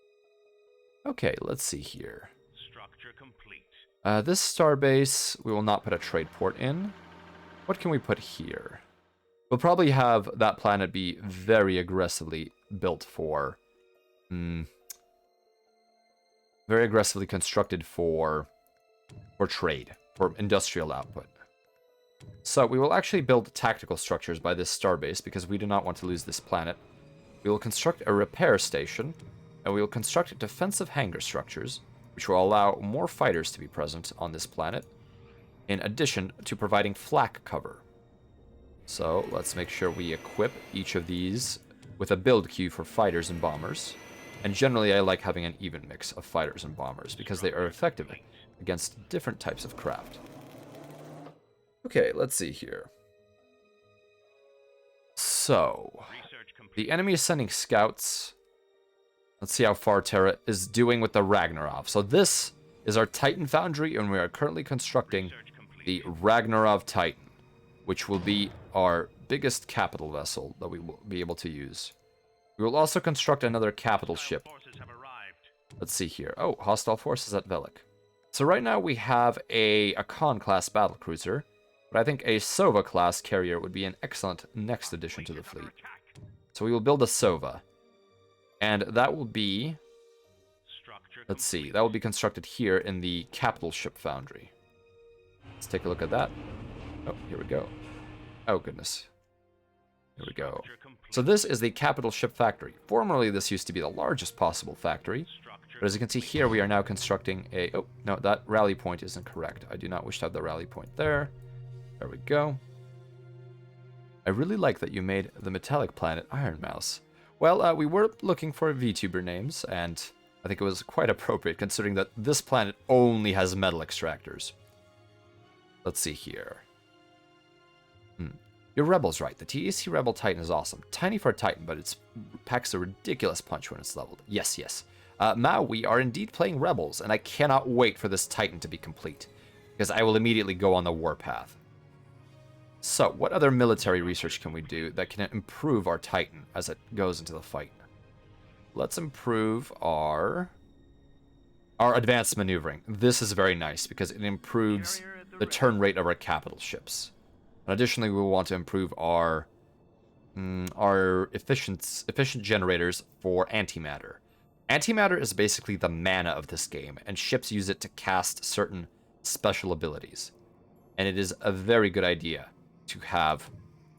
Okay, let's see here. Structure complete. This starbase, we will not put a trade port in. What can we put here? We'll probably have that planet be very aggressively built for... very aggressively constructed for trade, for industrial output. So we will actually build tactical structures by this starbase because we do not want to lose this planet. We will construct a repair station, and we will construct defensive hangar structures, which will allow more fighters to be present on this planet, in addition to providing flak cover. So let's make sure we equip each of these with a build queue for fighters and bombers. And generally I like having an even mix of fighters and bombers because they are effective against different types of craft. Okay, let's see here. So, the enemy is sending scouts. Let's see how far Terra is doing with the Ragnarov. So this is our Titan Foundry, and we are currently constructing the Ragnarov Titan, which will be our biggest capital vessel that we will be able to use. We will also construct another capital ship. Let's see here. Oh, hostile forces at Velik. So right now we have a Khan-class battlecruiser, but I think a Sova-class carrier would be an excellent next addition to the fleet. So we will build a Sova. And that will be... Let's see, that will be constructed here in the capital ship foundry. Let's take a look at that. Oh, here we go. Oh, goodness. Here we go. So this is the capital ship factory. Formerly, this used to be the largest possible factory. But as you can see here, we are now constructing a... Oh, no, that rally point isn't correct. I do not wish to have the rally point there. There we go. I really like that you made the metallic planet Iron Mouse. Well, we were looking for VTuber names, and I think it was quite appropriate considering that this planet only has metal extractors. Let's see here. Your Rebel's right. The TAC Rebel Titan is awesome. Tiny for a Titan, but it packs a ridiculous punch when it's leveled. Yes. Mao, we are indeed playing Rebels, and I cannot wait for this Titan to be complete, because I will immediately go on the warpath. So, what other military research can we do that can improve our Titan as it goes into the fight? Let's improve our advanced maneuvering. This is very nice because it improves the turn rate of our capital ships. And additionally, we will want to improve our efficient generators for antimatter. Antimatter is basically the mana of this game, and ships use it to cast certain special abilities. And it is a very good idea to have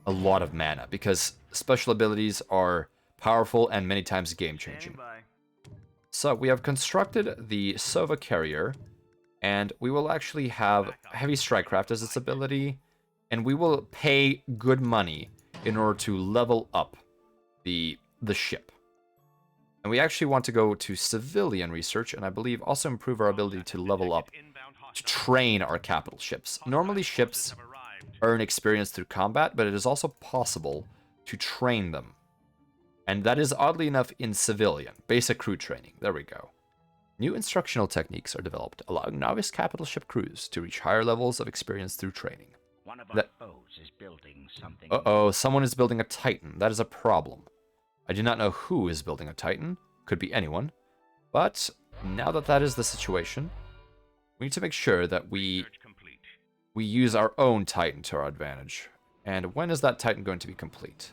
a lot of mana, because special abilities are powerful and many times game-changing. So we have constructed the Sova carrier, and we will actually have heavy strikecraft as its ability, and we will pay good money in order to level up the ship. And we actually want to go to civilian research, and I believe also improve our ability to level up, to train our capital ships. Normally ships earn experience through combat, but it is also possible to train them. And that is oddly enough in civilian, basic crew training. There we go. New instructional techniques are developed, allowing novice capital ship crews to reach higher levels of experience through training. One of our foes is building something. Uh-oh, someone is building a Titan. That is a problem. I do not know who is building a Titan. Could be anyone. But now that that is the situation, we need to make sure that we use our own Titan to our advantage. And when is that Titan going to be complete?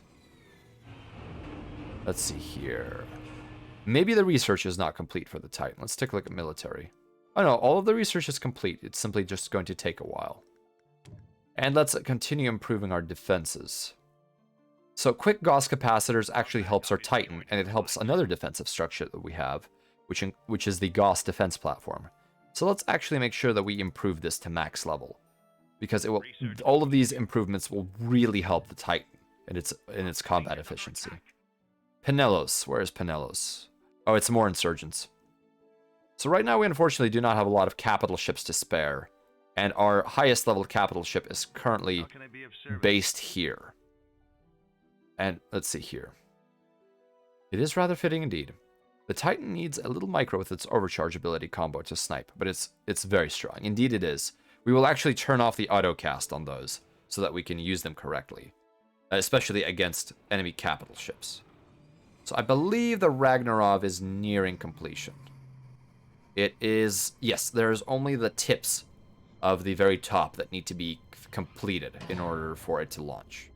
Let's see here. Maybe the research is not complete for the Titan. Let's take a look at military. Oh no, all of the research is complete. It's simply just going to take a while. And let's continue improving our defenses. So quick Gauss capacitors actually helps our Titan, and it helps another defensive structure that we have, which is the Gauss defense platform. So let's actually make sure that we improve this to max level, because it will. All of these improvements will really help the Titan in its combat efficiency. Penelos, where is Penelos? Oh, it's more insurgents. So right now we unfortunately do not have a lot of capital ships to spare, and our highest level capital ship is currently based here. And let's see here. It is rather fitting indeed. The Titan needs a little micro with its overcharge ability combo to snipe, but it's very strong. Indeed it is. We will actually turn off the auto cast on those so that we can use them correctly, especially against enemy capital ships. So I believe the Ragnarov is nearing completion. It is, yes, there's only the tips of the very top that need to be completed in order for it to launch.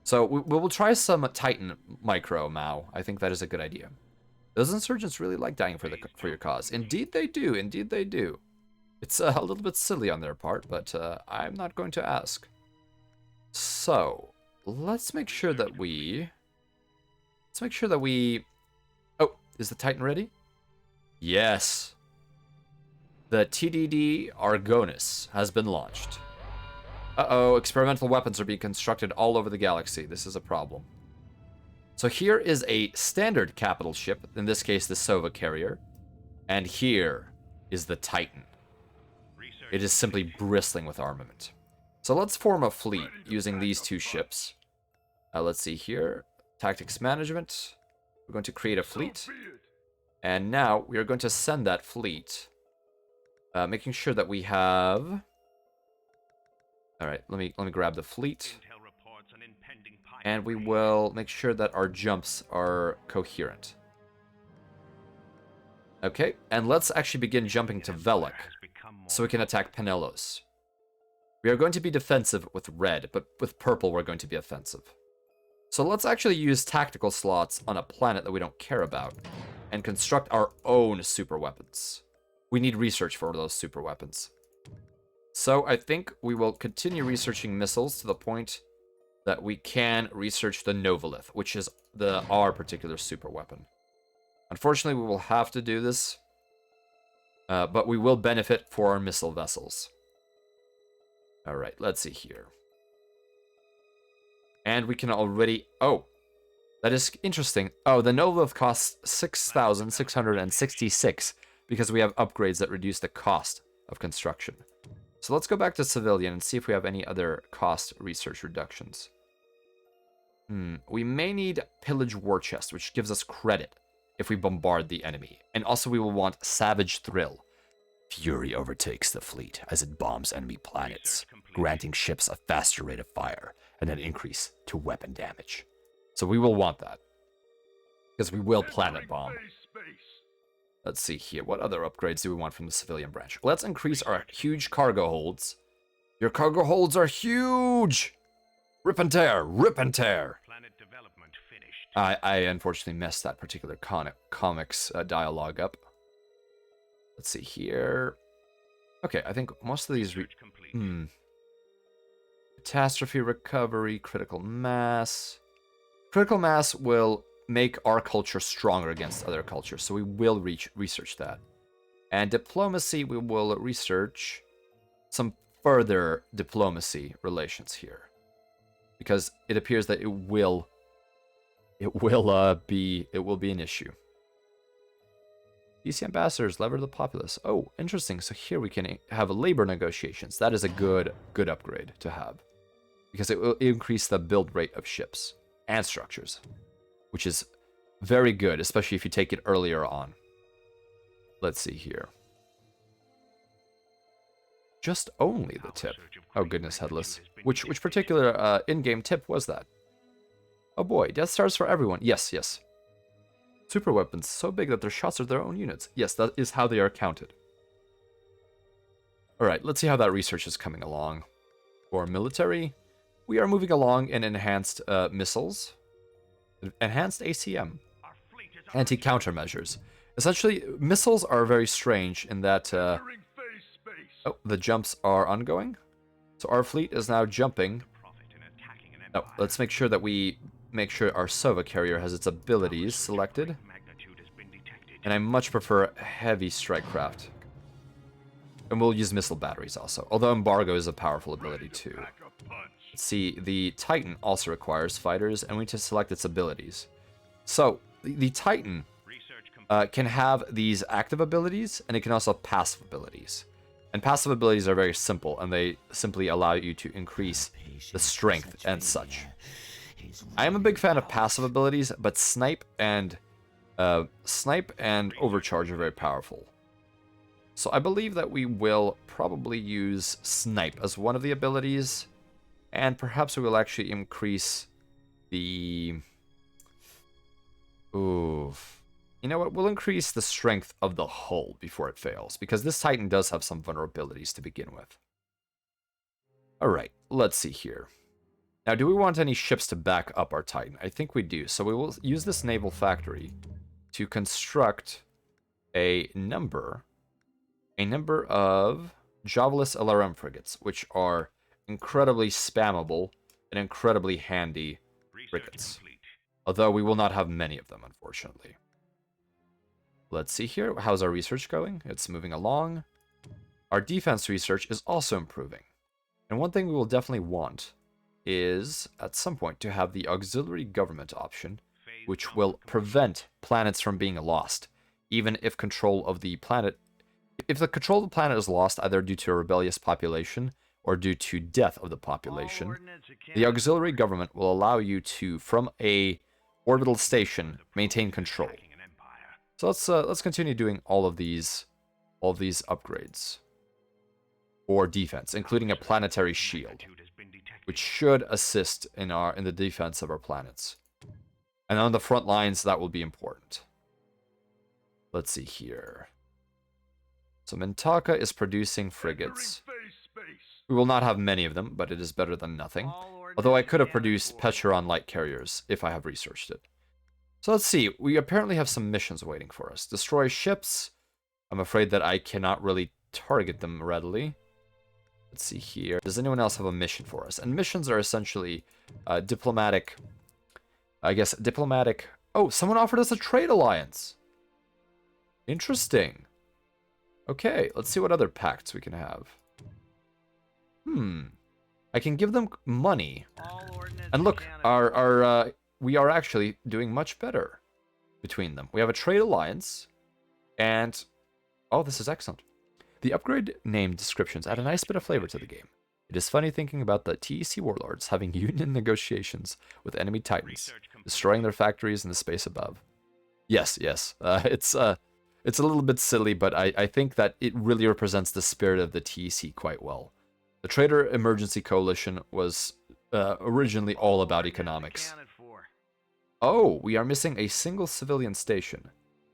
So we will try some Titan micro, Mao. I think that is a good idea. Those insurgents really like dying for your cause. Indeed they do. Indeed they do. It's a little bit silly on their part, but I'm not going to ask. So let's make sure that we. Oh, is the Titan ready? Yes. The TDD Argonis has been launched. Uh-oh, experimental weapons are being constructed all over the galaxy. This is a problem. So here is a standard capital ship, in this case the Sova carrier, and here is the Titan. It is simply bristling with armament. So let's form a fleet using these two ships. Let's see here. Tactics management. We're going to create a fleet. And now we are going to send that fleet, making sure that we have... All right, let me grab the fleet, and we will make sure that our jumps are coherent. Okay, and let's actually begin jumping to Velok, so we can attack Penelos. We are going to be defensive with red, but with purple we're going to be offensive. So let's actually use tactical slots on a planet that we don't care about, and construct our own super weapons. We need research for those super weapons. So I think we will continue researching missiles to the point that we can research the Novolith, which is our particular super weapon. Unfortunately, we will have to do this, but we will benefit for our missile vessels. All right, let's see here. And we can already... Oh, that is interesting. Oh, the Novolith costs 6,666 because we have upgrades that reduce the cost of construction. So let's go back to civilian and see if we have any other cost research reductions. We may need pillage war chest, which gives us credit if we bombard the enemy. And also we will want savage thrill. fury overtakes the fleet as it bombs enemy planets, granting ships a faster rate of fire and an increase to weapon damage. So we will want that, because we will planet bomb. Let's see here. What other upgrades do we want from the civilian branch? Let's increase our huge cargo holds. Your cargo holds are huge! Rip and tear! Rip and tear! Planet development finished. I unfortunately messed that particular comics dialogue up. Let's see here. Okay, I think most of these... Research complete. Catastrophe recovery, critical mass. Critical mass will make our culture stronger against other cultures, so we will research that. And diplomacy, we will research some further diplomacy relations here, because it appears that it will be an issue. DC ambassadors lever the populace. Oh, interesting. So here we can have labor negotiations. That is a good upgrade to have, because it will increase the build rate of ships and structures, which is very good, especially if you take it earlier on. Let's see here. Just only the tip. Oh goodness, Headless. Which particular in-game tip was that? Oh boy, Death Stars for everyone. Yes, yes. Super weapons so big that their shots are their own units. Yes, that is how they are counted. Alright, let's see how that research is coming along. For military, we are moving along in enhanced missiles, enhanced ACM, anti-countermeasures. Essentially, missiles are very strange in that... oh, the jumps are ongoing. So our fleet is now jumping. Oh, let's make sure that we make sure our Sova carrier has its abilities selected. And I much prefer heavy strike craft. And we'll use missile batteries also, although embargo is a powerful ability too. Let's see, the Titan also requires fighters, and we need to select its abilities. So, the Titan can have these active abilities, and it can also have passive abilities. And passive abilities are very simple, and they simply allow you to increase the strength and such. I am a big fan of passive abilities, but Snipe and Overcharge are very powerful. So I believe that we will probably use Snipe as one of the abilities, and perhaps we will actually increase the... Ooh... You know what, we'll increase the strength of the hull before it fails, because this Titan does have some vulnerabilities to begin with. Alright, let's see here. Now, do we want any ships to back up our Titan? I think we do, so we will use this naval factory to construct a number of Javelin LRM frigates, which are incredibly spammable and incredibly handy frigates. Although we will not have many of them, unfortunately. Let's see here. How's our research going? It's moving along. Our defense research is also improving. And one thing we will definitely want is, at some point, to have the auxiliary government option, which will prevent planets from being lost, even if control of the planet... If the control of the planet is lost, either due to a rebellious population or due to death of the population, the auxiliary government will allow you to, from a orbital station, maintain control. So let's continue doing all of these upgrades for defense, including a planetary shield, which should assist in the defense of our planets. And on the front lines, that will be important. Let's see here. So Mintaka is producing frigates. We will not have many of them, but it is better than nothing. Although I could have produced Petcheron light carriers if I have researched it. So let's see, we apparently have some missions waiting for us. Destroy ships. I'm afraid that I cannot really target them readily. Let's see here. Does anyone else have a mission for us? And missions are essentially diplomatic... I guess diplomatic... Oh, someone offered us a trade alliance. Interesting. Okay, let's see what other pacts we can have. I can give them money. And look, we are actually doing much better between them. We have a trade alliance, and... Oh, this is excellent. The upgrade name descriptions add a nice bit of flavor to the game. It is funny thinking about the TEC warlords having union negotiations with enemy titans, destroying their factories in the space above. Yes, yes. It's a little bit silly, but I think that it really represents the spirit of the TEC quite well. The Trader Emergency Coalition was originally all about economics. Accounted for. Oh, we are missing a single civilian station.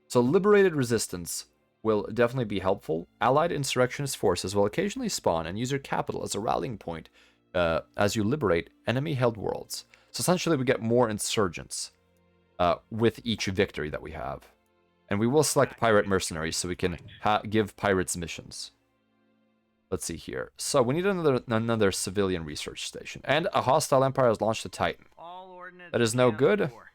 So liberated resistance will definitely be helpful. Allied insurrectionist forces will occasionally spawn and use your capital as a rallying point as you liberate enemy-held worlds. So essentially we get more insurgents with each victory that we have. And we will select pirate mercenaries so we can give pirates missions. Let's see here. So we need another civilian research station. And a hostile empire has launched a Titan. All ordnance That is no accounted good. for.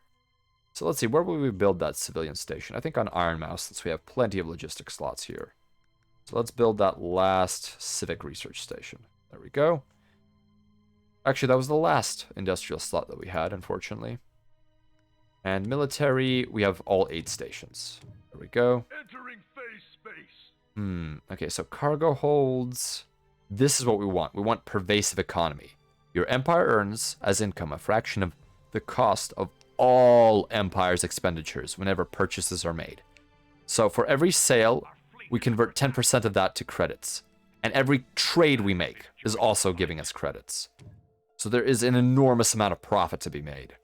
So let's see, where will we build that civilian station? I think on Ironmouse, since we have plenty of logistic slots here. So let's build that last civic research station. There we go. Actually, that was the last industrial slot that we had, unfortunately. And military, we have all 8 stations. There we go. Entering phase space. Okay, so cargo holds. This is what we want. We want pervasive economy. Your empire earns as income a fraction of the cost of all empire's expenditures whenever purchases are made. So for every sale, we convert 10% of that to credits. And every trade we make is also giving us credits. So there is an enormous amount of profit to be made.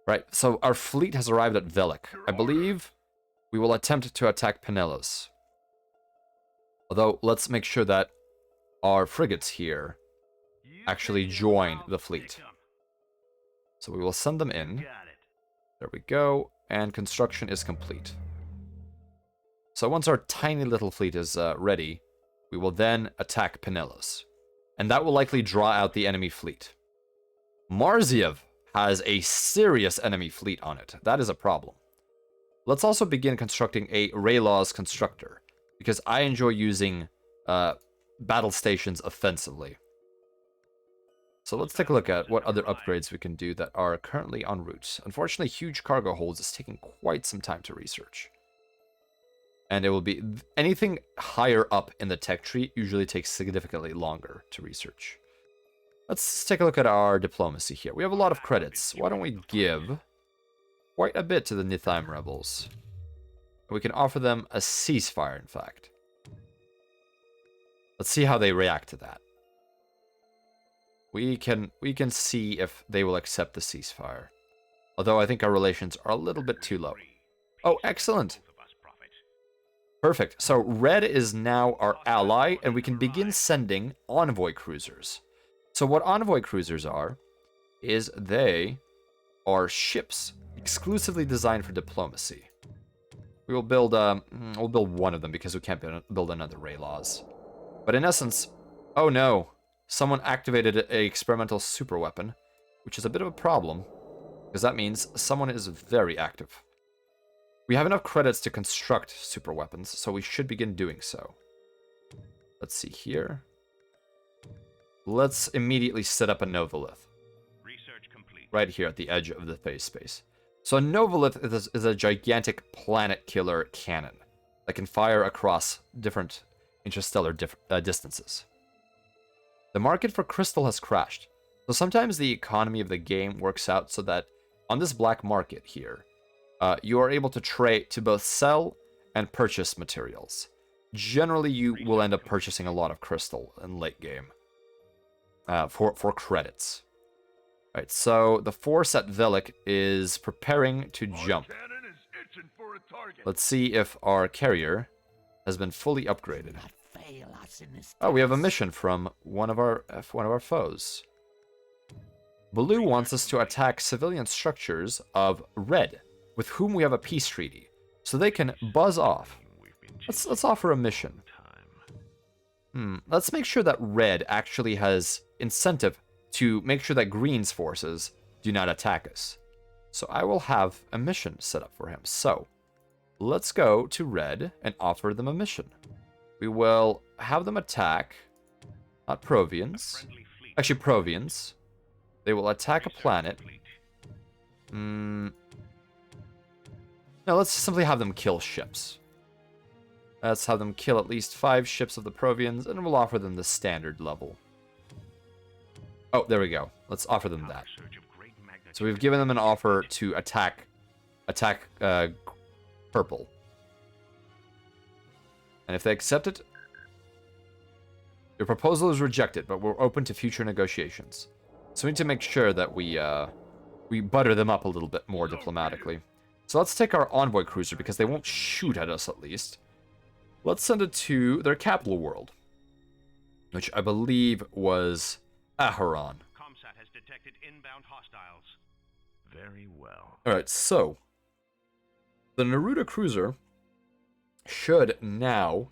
Right, so our fleet has arrived at Velik. I believe we will attempt to attack Pinellas. Although, let's make sure that our frigates here You actually take them, join I'll the fleet. take 'em. So we will send them in. Got it. There we go. And construction is complete. So once our tiny little fleet is ready, we will then attack Pinellas. And that will likely draw out the enemy fleet. Marziev has a serious enemy fleet on it. That is a problem. Let's also begin constructing a Raylaws constructor, because I enjoy using battle stations offensively. So let's take a look at what other upgrades we can do that are currently en route. Unfortunately, huge cargo holds is taking quite some time to research. And it will be anything higher up in the tech tree usually takes significantly longer to research. Let's take a look at our diplomacy here. We have a lot of credits. Why don't we give quite a bit to the Nithime rebels? We can offer them a ceasefire, in fact. Let's see how they react to that. We can see if they will accept the ceasefire. Although I think our relations are a little bit too low. Oh, excellent. Both of us profit. Perfect. So Red is now our ally, and we can begin sending envoy cruisers. So what envoy cruisers are, is they are ships exclusively designed for diplomacy. We will build, we'll build one of them because we can't build another Raylaws. But in essence, oh no, someone activated an experimental super weapon, which is a bit of a problem, because that means someone is very active. We have enough credits to construct super weapons, so we should begin doing so. Let's see here. Let's immediately set up a Novolith Research complete. right here at the edge of the phase space. So a Novolith is a gigantic planet killer cannon that can fire across different interstellar distances. The market for crystal has crashed, so sometimes the economy of the game works out so that on this black market here, you are able to trade to both sell and purchase materials. Generally, you will end up purchasing a lot of crystal in late game for credits. Right, so the force at Velik is preparing to jump. Cannon is itching for a target. Let's see if our carrier has been fully upgraded. Oh, we have a mission from one of our foes. Blue wants us to attack civilian structures of Red, with whom we have a peace treaty, so they can buzz off. Let's offer a mission. Let's make sure that Red actually has incentive to make sure that Green's forces do not attack us. So I will have a mission set up for him. So let's go to Red and offer them a mission. We will have them attack, not Provians. Friendly fleet. Actually, Provians. They will attack a planet. Complete. No, let's simply have them kill ships. Let's have them kill at least 5 ships of the Provians, and we'll offer them the standard level. Oh, there we go. Let's offer them that. Surge of great magnitude. So we've given them an offer to attack Purple. And if they accept it, your proposal is rejected, but we're open to future negotiations. So we need to make sure that we butter them up a little bit more diplomatically. So let's take our envoy cruiser, because they won't shoot at us at least. Let's send it to their capital world, which I believe was Aharon. ComSat has detected inbound hostiles. Very well. Alright, so the Neruda cruiser should now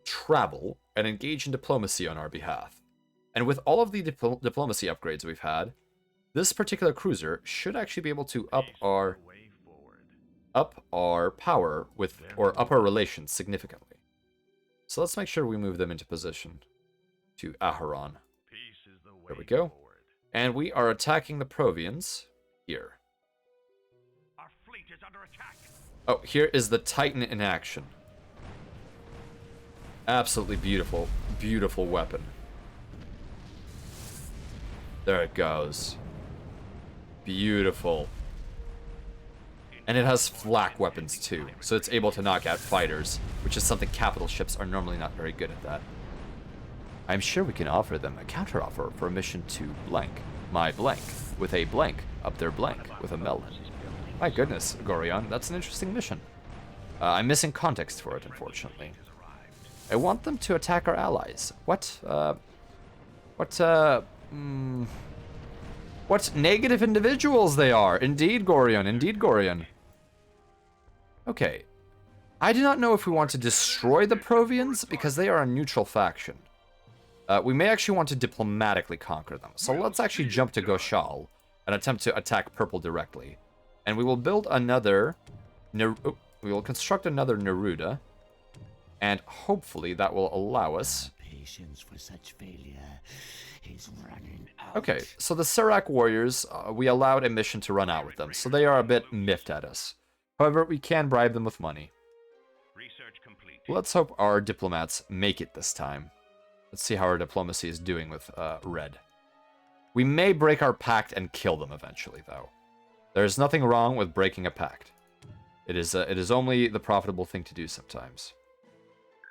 travel and engage in diplomacy on our behalf. And with all of the diplomacy upgrades we've had, this particular cruiser should actually be able to up our power with, or up our relations significantly. So let's make sure we move them into position to Aharon. There we go. And we are attacking the Provians here. Our fleet is under attack. Oh, here is the Titan in action. Absolutely beautiful, beautiful weapon. There it goes. Beautiful. And it has flak weapons too, so it's able to knock out fighters, which is something capital ships are normally not very good at that. I'm sure we can offer them a counteroffer for a mission to blank. My blank, with a blank, up their blank, with a melon. My goodness, Gorion, that's an interesting mission. I'm missing context for it, unfortunately. I want them to attack our allies. What negative individuals they are. Indeed, Gorion, indeed, Gorion. Okay. I do not know if we want to destroy the Provians, because they are a neutral faction. We may actually want to diplomatically conquer them. So let's actually jump to Goshal and attempt to attack Purple directly. And we will build another... we will construct another Neruda. And hopefully that will allow us... Patience for such failure is running out. Okay, so the Serac warriors, we allowed a mission to run out with them. So they are a bit miffed at us. However, we can bribe them with money. Research complete. Let's hope our diplomats make it this time. Let's see how our diplomacy is doing with Red. We may break our pact and kill them eventually, though. There's nothing wrong with breaking a pact. It is only the profitable thing to do sometimes.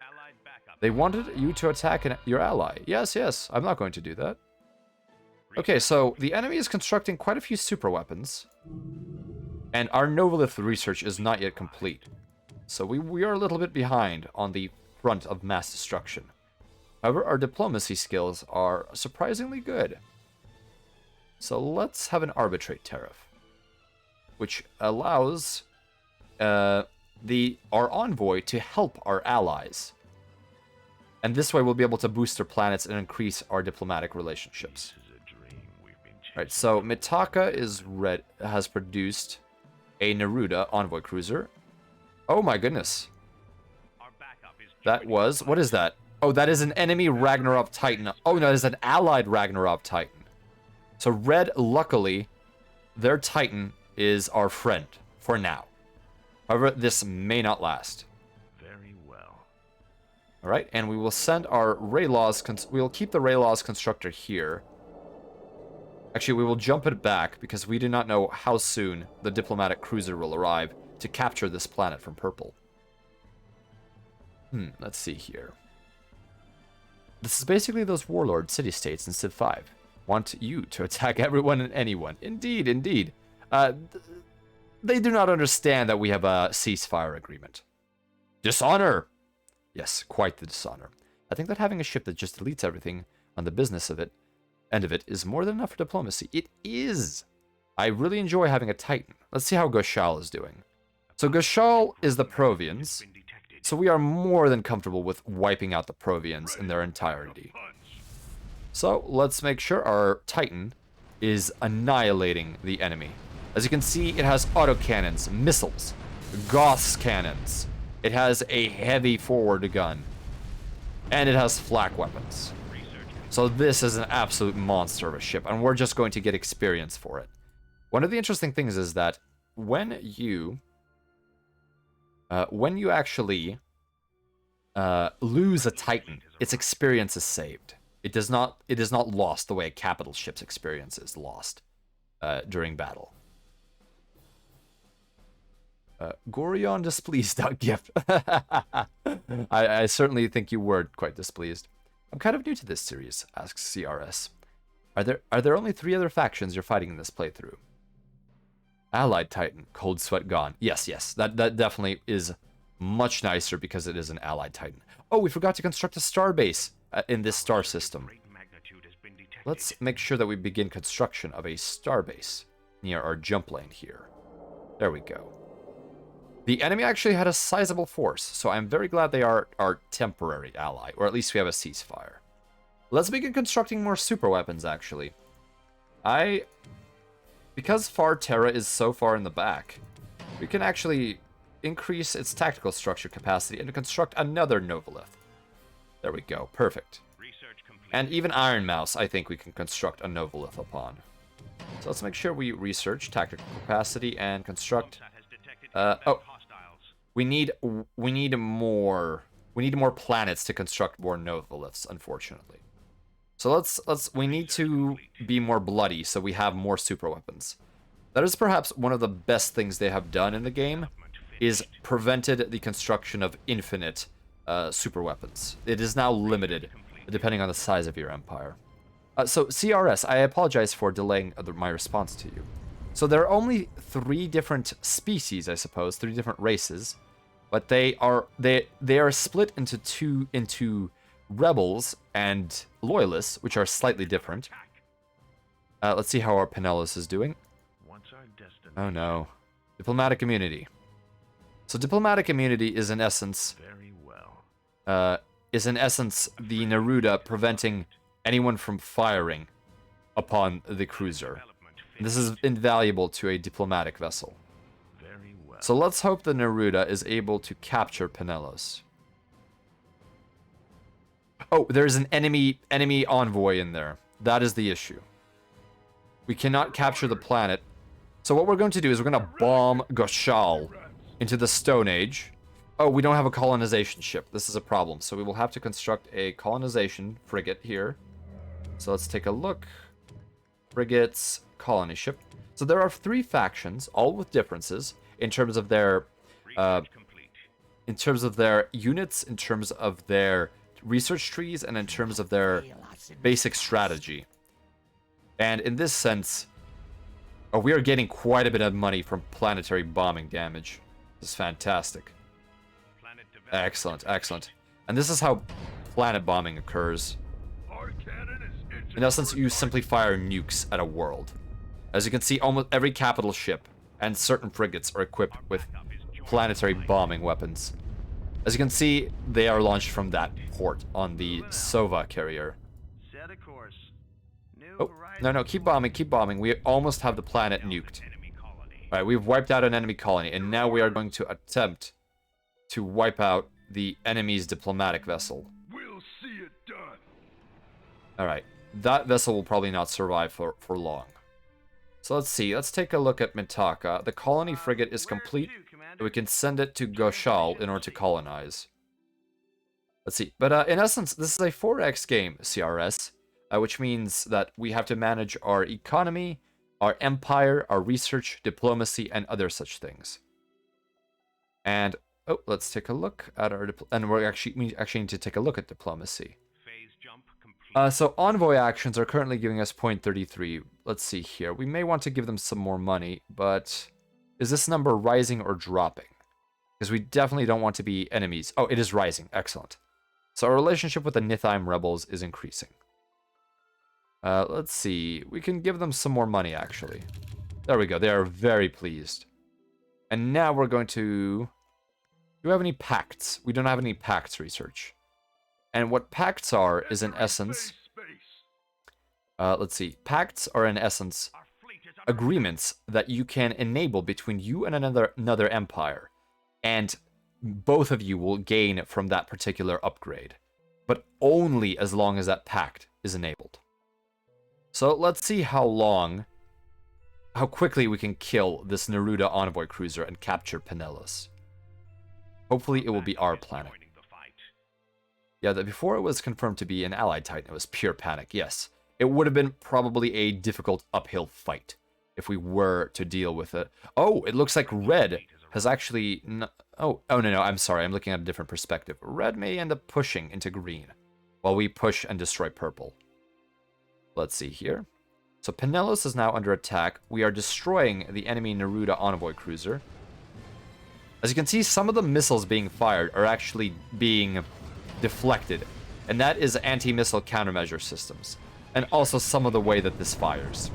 Allied backup. They wanted you to attack your ally. Yes, yes, I'm not going to do that. Okay, so the enemy is constructing quite a few super weapons. And our Novolith research is not yet complete. So we are a little bit behind on the front of mass destruction. However, our diplomacy skills are surprisingly good. So let's have an arbitrate tariff, which allows our envoy to help our allies. And this way we'll be able to boost their planets and increase our diplomatic relationships. Right, so Mitaka has produced a Neruda envoy cruiser. Oh my goodness. Our backup is That was, what is that? Oh, that is an enemy Ragnarok Titan. Oh no, it is an allied Ragnarok Titan. So Red, luckily, their Titan is our friend for now. However, this may not last. Very well. All right, and we will send our Raylaws. We will keep the Raylaws constructor here. Actually, we will jump it back because we do not know how soon the diplomatic cruiser will arrive to capture this planet from Purple. Let's see here. This is basically those warlord city-states in Civ 5. Want you to attack everyone and anyone. Indeed, indeed. They do not understand that we have a ceasefire agreement. Dishonor! Yes, quite the dishonor. I think that having a ship that just deletes everything on the business of it, end of it, is more than enough for diplomacy. It is! I really enjoy having a Titan. Let's see how Goshal is doing. So Goshal is the Provians. been detected. So we are more than comfortable with wiping out the Provians in their entirety. So let's make sure our Titan is annihilating the enemy. As you can see, it has autocannons, missiles, Gauss cannons. It has a heavy forward gun. And it has flak weapons. So this is an absolute monster of a ship, and we're just going to get experience for it. One of the interesting things is that when you actually lose a Titan, its experience is saved. It is not lost the way a capital ship's experience is lost during battle. Gorion displeased. Gift. I certainly think you were quite displeased. I'm kind of new to this series, asks CRS. Are there only 3 other factions you're fighting in this playthrough? Allied Titan, Cold Sweat Gone. Yes, yes, that definitely is much nicer because it is an Allied Titan. Oh, we forgot to construct a star base in this star system. Great magnitude has been detected. Let's make sure that we begin construction of a star base near our jump lane here. There we go. The enemy actually had a sizable force, so I'm very glad they are our temporary ally, or at least we have a ceasefire. Let's begin constructing more super weapons, actually. Because Far Terra is so far in the back, we can actually increase its tactical structure capacity and construct another Novolith. There we go, perfect. Research complete. And even Iron Mouse, I think we can construct a Novolith upon. So let's make sure we research tactical capacity and construct. Comsat has detected Oh, inbound hostiles. we need more planets to construct more Novoliths, unfortunately. So we need to be more bloody so we have more super weapons. That is perhaps one of the best things they have done in the game, is prevented the construction of infinite super weapons. It is now limited, depending on the size of your empire. So CRS, I apologize for delaying my response to you. So there are only 3 different species, I suppose, 3 different races, but they are split into rebels and loyalists, which are slightly different. Let's see how our Pinellas is doing. What's our destination? Oh no, diplomatic immunity. So diplomatic immunity is in essence Very well. the Neruda preventing anyone from firing upon the cruiser. This is invaluable to a diplomatic vessel. Very well. So let's hope the Neruda is able to capture Pinellas. Oh, there's an enemy envoy in there. That is the issue. We cannot capture the planet. So what we're going to do is we're going to bomb Goshal into the Stone Age. Oh, we don't have a colonization ship. This is a problem. So we will have to construct a colonization frigate here. So let's take a look. Frigates, colony ship. So there are 3 factions, all with differences in terms of their Research complete. units, in terms of their research trees, and in terms of their basic strategy. And in this sense, we are getting quite a bit of money from planetary bombing damage. This is fantastic. Planet development. Excellent, excellent. And this is how planet bombing occurs. Our cannon is In essence, you simply fire nukes at a world. As you can see, almost every capital ship and certain frigates are equipped with planetary bombing weapons. As you can see, they are launched from that port on the Sova carrier. set a course. New Oh, no, keep bombing, keep bombing. We almost have the planet nuked. Enemy colony. Alright, we've wiped out an enemy colony, and now we are going to attempt to wipe out the enemy's diplomatic vessel. We'll see it done. Alright, that vessel will probably not survive for long. So let's see, let's take a look at Mitaka. The colony frigate is complete. We can send it to Goshal in order to colonize. Let's see, but in essence, this is a 4x game, CRS, which means that we have to manage our economy, our empire, our research, diplomacy, and other such things. And, oh, let's take a look at our, and we actually need to take a look at diplomacy. Phase jump complete. So envoy actions are currently giving us 0.33. Let's see here. We may want to give them some more money, but is this number rising or dropping? Because we definitely don't want to be enemies. Oh, it is rising. Excellent. So our relationship with the Nithime rebels is increasing. Let's see. We can give them some more money, actually. There we go. They are very pleased. And now we're going to... Do we have any pacts? We don't have any pacts research. And what pacts are is in essence... let's see. Pacts are in essence Our fleet is under agreements that you can enable between you and another empire. And both of you will gain from that particular upgrade. But only as long as that pact is enabled. So let's see how quickly we can kill this Neruda envoy cruiser and capture Pinellas. Hopefully it will be our planet. joining the fight. Yeah, before it was confirmed to be an allied titan, it was pure panic, yes. It would have been probably a difficult uphill fight if we were to deal with it. Oh, it looks like red has actually... Oh, no, I'm sorry. I'm looking at a different perspective. Red may end up pushing into green while we push and destroy purple. Let's see here. So Pinellas is now under attack. We are destroying the enemy Neruda envoy cruiser. As you can see, some of the missiles being fired are actually being deflected. And that is anti-missile countermeasure systems. And also some of the way that this fires.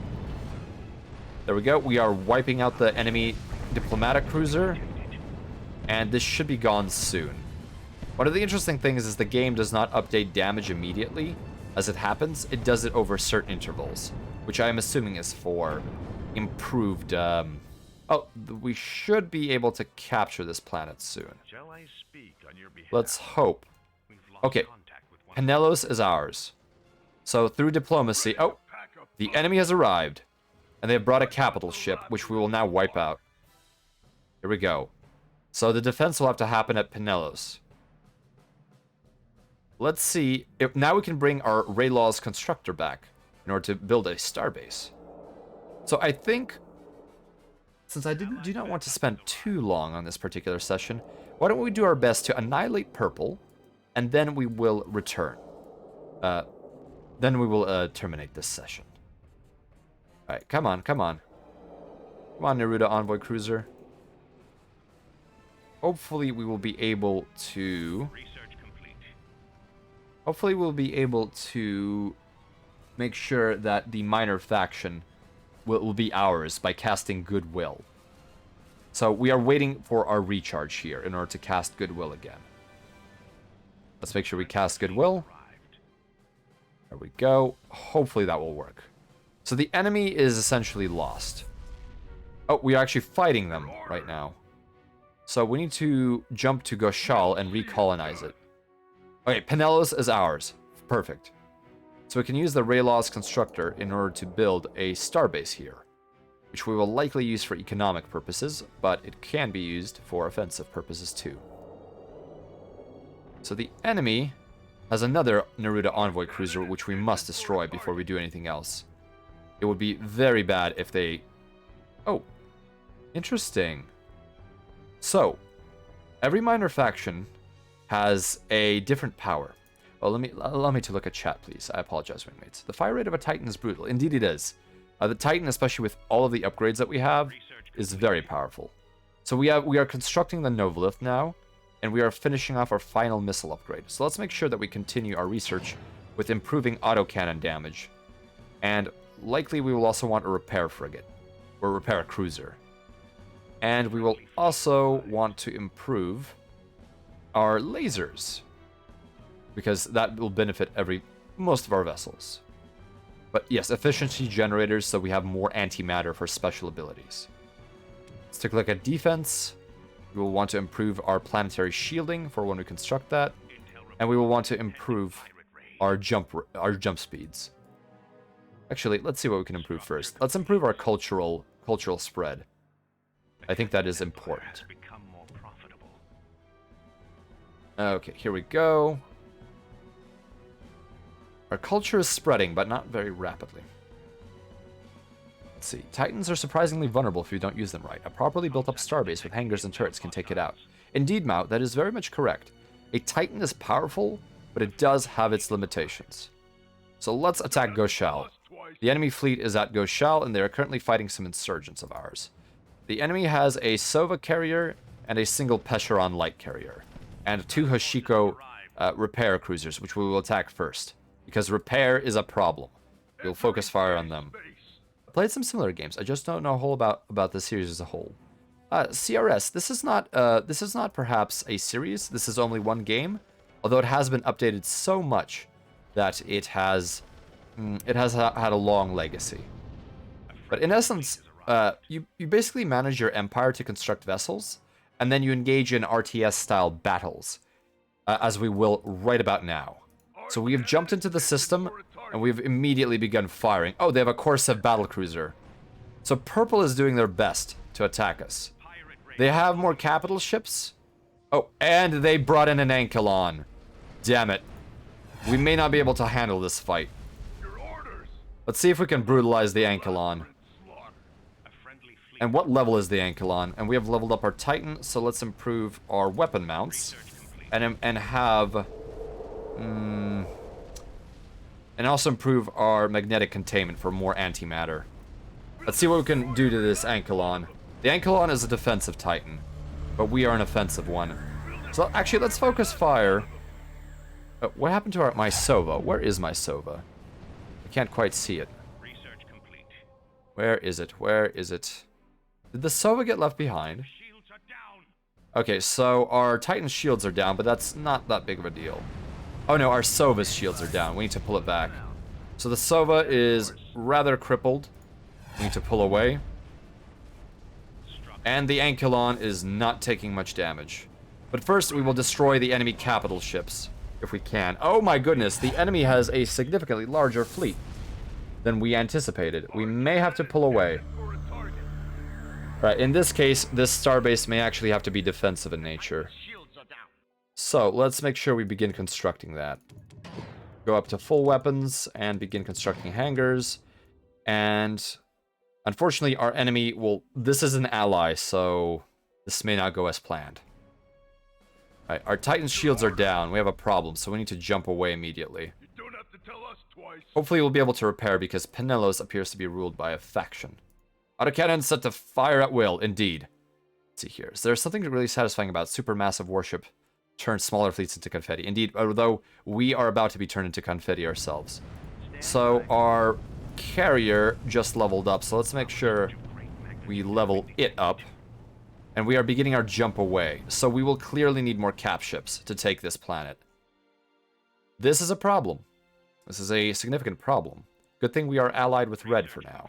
There we go. We are wiping out the enemy diplomatic cruiser. And this should be gone soon. One of the interesting things is the game does not update damage immediately. As it happens, it does it over certain intervals. Which I am assuming is for improved... Oh, we should be able to capture this planet soon. Shall I speak on your behalf? Let's hope. We've lost Okay, contact with one Pinellas is ours. So through diplomacy... Oh, the enemy has arrived. And they have brought a capital ship, which we will now wipe out. Here we go. So the defense will have to happen at Pinellas. Let's see. If now we can bring our Raylaw's constructor back in order to build a starbase. So I think... Since I do not want to spend too long on this particular session, why don't we do our best to annihilate purple, and then we will return. Then we will terminate this session. Alright, come on, come on. Come on, Neruda Envoy Cruiser. Hopefully we will be able to... research complete. Hopefully we'll be able to make sure that the minor faction will be ours by casting Goodwill. So we are waiting for our recharge here in order to cast Goodwill again. Let's make sure we cast Goodwill. There we go. Hopefully that will work. So the enemy is essentially lost. Oh, we are actually fighting them right now. So we need to jump to Goshal and recolonize it. Okay, Pinellas is ours. Perfect. So we can use the Raylaw's constructor in order to build a starbase here, which we will likely use for economic purposes, but it can be used for offensive purposes too. So the enemy has another Neruda Envoy cruiser, which we must destroy before we do anything else. It would be very bad if they... Oh, interesting. So, every minor faction has a different power. Well, allow me to look at chat, please. I apologize, wingmates. The fire rate of a Titan is brutal. Indeed it is. The Titan, especially with all of the upgrades that we have, is very powerful. So we are constructing the Novolith now, and we are finishing off our final missile upgrade. So let's make sure that we continue our research with improving autocannon damage. And likely we will also want a repair frigate, or repair cruiser. And we will also want to improve our lasers, because that will benefit most of our vessels. But yes, efficiency generators, so we have more antimatter for special abilities. Let's take a look at defense. We will want to improve our planetary shielding for when we construct that, and we will want to improve our jump speeds. Actually, let's see what we can improve first. Let's improve our cultural spread. I think that is important. Become more profitable. Okay, here we go. Our culture is spreading, but not very rapidly. Let's see. Titans are surprisingly vulnerable if you don't use them right. A properly built up starbase with hangars and turrets can take it out. Indeed, Mao, that is very much correct. A Titan is powerful, but it does have its limitations. So let's attack Goshal. The enemy fleet is at Goshal, and they are currently fighting some insurgents of ours. The enemy has a Sova carrier and a single Pesheron light carrier, and 2 Hoshiko repair cruisers, which we will attack first, because repair is a problem. We'll focus fire on them. I played some similar games. I just don't know a whole about the series as a whole. CRS. This is not perhaps a series. This is only one game, although it has been updated so much that it has had a long legacy. But in essence, you basically manage your empire to construct vessels, and then you engage in RTS-style battles, as we will right about now. So we have jumped into the system, and we've immediately begun firing. Oh, they have a Corsair battlecruiser. So purple is doing their best to attack us. They have more capital ships. Oh, and they brought in an Ankylon. Damn it. We may not be able to handle this fight. Your orders. Let's see if we can brutalize the Ankylon. A friendly fleet And what level is the Ankylon? And we have leveled up our Titan, so let's improve our weapon mounts. And have... and also improve our magnetic containment for more antimatter. Let's see what we can do to this Ankylon. The Ankylon is a defensive Titan, but we are an offensive one. So actually, let's focus fire. What happened to my Sova? Where is my Sova? I can't quite see it. Research complete. Where is it? Where is it? Did the Sova get left behind? Shields are down. Okay, so our Titan shields are down, but that's not that big of a deal. Oh no, our Sova's shields are down. We need to pull it back. So the Sova is rather crippled. We need to pull away. And the Ankylon is not taking much damage. But first, we will destroy the enemy capital ships, if we can. Oh my goodness, the enemy has a significantly larger fleet than we anticipated. We may have to pull away. Right, in this case, this starbase may actually have to be defensive in nature. So, let's make sure we begin constructing that. Go up to full weapons and begin constructing hangars. And unfortunately, our enemy will... This is an ally, so this may not go as planned. Alright, our Titan shields are down. We have a problem, so we need to jump away immediately. You don't have to tell us twice. Hopefully we'll be able to repair because Penellos appears to be ruled by a faction. Autocannon set to fire at will, indeed. Let's see here. Is there something really satisfying about supermassive warship turn smaller fleets into confetti? Indeed, although we are about to be turned into confetti ourselves. So our carrier just leveled up, so let's make sure we level it up. And we are beginning our jump away, so we will clearly need more cap ships to take this planet. This is a problem. This is a significant problem. Good thing we are allied with Red for now.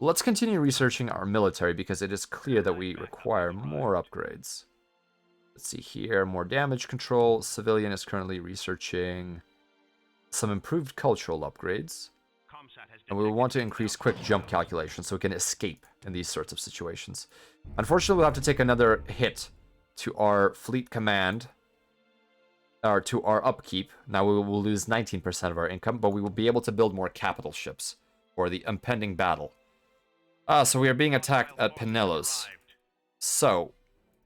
Let's continue researching our military because it is clear that we require more upgrades. Let's see here, more damage control. Civilian is currently researching some improved cultural upgrades. And we will want to increase quick jump calculation so we can escape in these sorts of situations. Unfortunately, we'll have to take another hit to our fleet command, or to our upkeep. Now we will lose 19% of our income, but we will be able to build more capital ships for the impending battle. So we are being attacked at Penellos. So,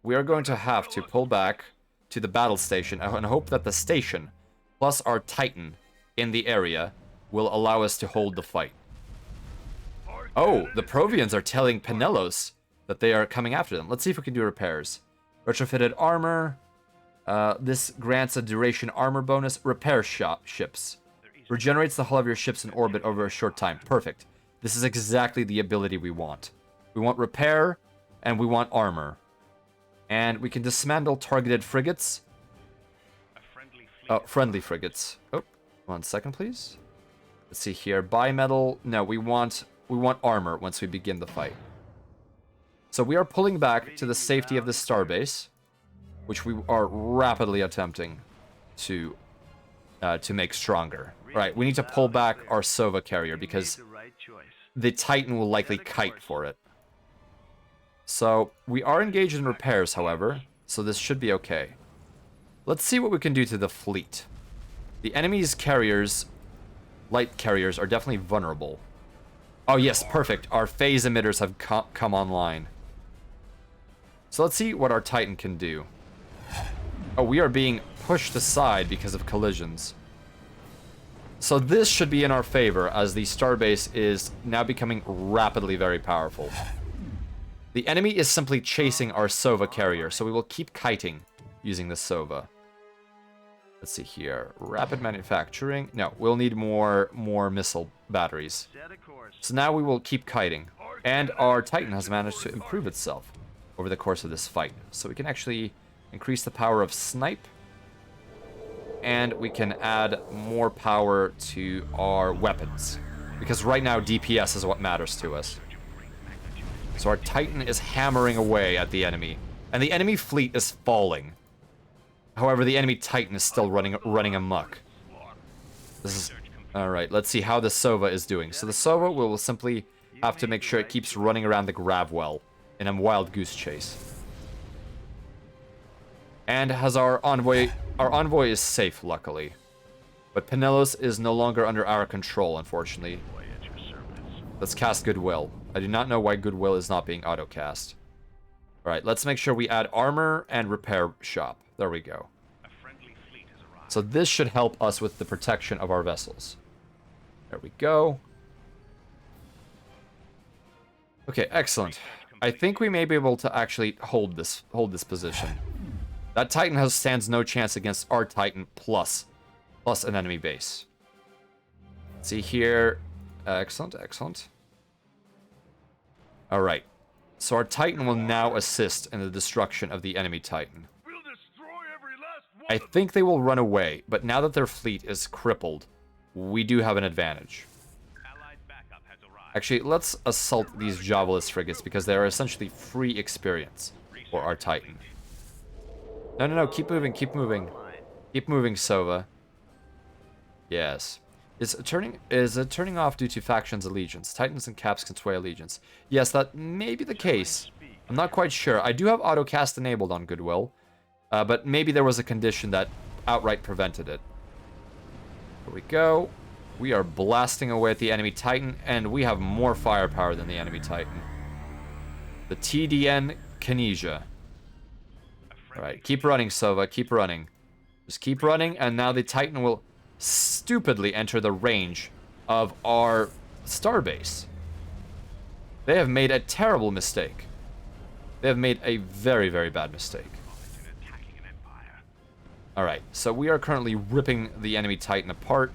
we are going to have to pull back to the battle station and hope that the station, plus our Titan in the area, will allow us to hold the fight. Oh, the Provians are telling Penellos that they are coming after them. Let's see if we can do repairs. Retrofitted armor. This grants a duration armor bonus. Repair ships. Regenerates the hull of your ships in orbit over a short time. Perfect. This is exactly the ability we want. We want repair, and we want armor. And we can dismantle targeted frigates. Friendly frigates. Oh, 1 second, please. Let's see here. Bimetal. No, we want armor once we begin the fight. So we are pulling back to the safety of the starbase, which we are rapidly attempting to make stronger. Right, we need to pull back our Sova carrier because the Titan will likely kite for it. So we are engaged in repairs, however, so this should be okay. Let's see what we can do to the fleet. The enemy's carriers, light carriers, are definitely vulnerable. Oh yes, perfect. Our phase emitters have come online. So let's see what our Titan can do. Oh, we are being pushed aside because of collisions. So this should be in our favor, as the starbase is now becoming rapidly very powerful. The enemy is simply chasing our Sova carrier, so we will keep kiting using the Sova. Let's see here. Rapid manufacturing. No, we'll need more missile batteries. So now we will keep kiting. And our Titan has managed to improve itself over the course of this fight. So we can actually increase the power of snipe. And we can add more power to our weapons. Because right now DPS is what matters to us. So our Titan is hammering away at the enemy. And the enemy fleet is falling. However, the enemy Titan is still running amok. This is... Alright, let's see how the Sova is doing. So the Sova will simply have to make sure it keeps running around the grav well in a wild goose chase. And has our envoy is safe, luckily. But Penellos is no longer under our control, unfortunately. Let's cast Goodwill. I do not know why Goodwill is not being autocast. Alright, let's make sure we add armor and repair shop. There we go. A friendly fleet has arrived. So this should help us with the protection of our vessels. There we go. Okay, excellent. I think we may be able to actually hold this position. That Titan stands no chance against our Titan plus an enemy base. See here. Excellent, excellent. Alright. So our Titan will now assist in the destruction of the enemy Titan. We'll destroy every last one I of them. think they will run away, but now that their fleet is crippled, we do have an advantage. Allied backup has arrived. Actually, let's assault these Javelin frigates because they are essentially free experience for our Titan. No, no, no, keep moving, keep moving. Keep moving, Sova. Yes. Is it turning off due to factions allegiance? Titans and Caps can sway allegiance. Yes, that may be the case. I'm not quite sure. I do have autocast enabled on Goodwill, but maybe there was a condition that outright prevented it. Here we go. We are blasting away at the enemy Titan, and we have more firepower than the enemy Titan. The TDN Kinesia. Alright, keep running, Sova, keep running. Just keep running, and now the Titan will stupidly enter the range of our starbase. They have made a terrible mistake. They have made a very, very bad mistake. In attacking an empire. Alright, so we are currently ripping the enemy Titan apart,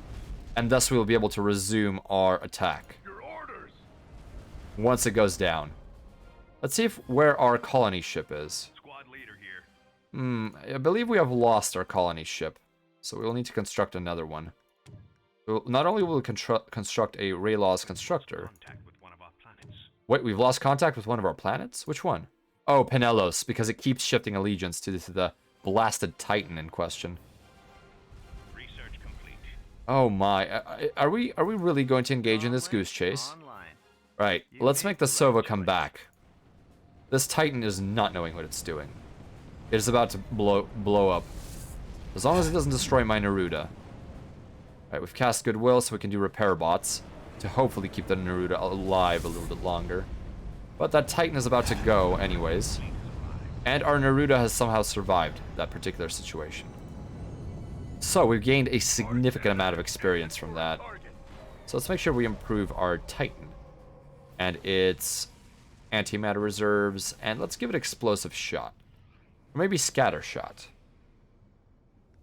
and thus we will be able to resume our attack Your orders. once it goes down. Let's see where our colony ship is. Squad leader here. I believe we have lost our colony ship, so we will need to construct another one. Not only will we construct a Raylaw's constructor. Contact with one of our planets. Wait, we've lost contact with one of our planets? Which one? Oh, Penelos, because it keeps shifting allegiance to the blasted Titan in question. Research complete. Oh my, are we really going to engage in this goose chase? Right, let's make the Sova come back. This Titan is not knowing what it's doing. It is about to blow up. As long as it doesn't destroy my Neruda. Alright, we've cast Goodwill so we can do repair bots to hopefully keep the Neruda alive a little bit longer. But that Titan is about to go anyways. And our Neruda has somehow survived that particular situation. So we've gained a significant amount of experience from that. So let's make sure we improve our Titan. And its antimatter reserves. And let's give it explosive shot. Or maybe scatter shot.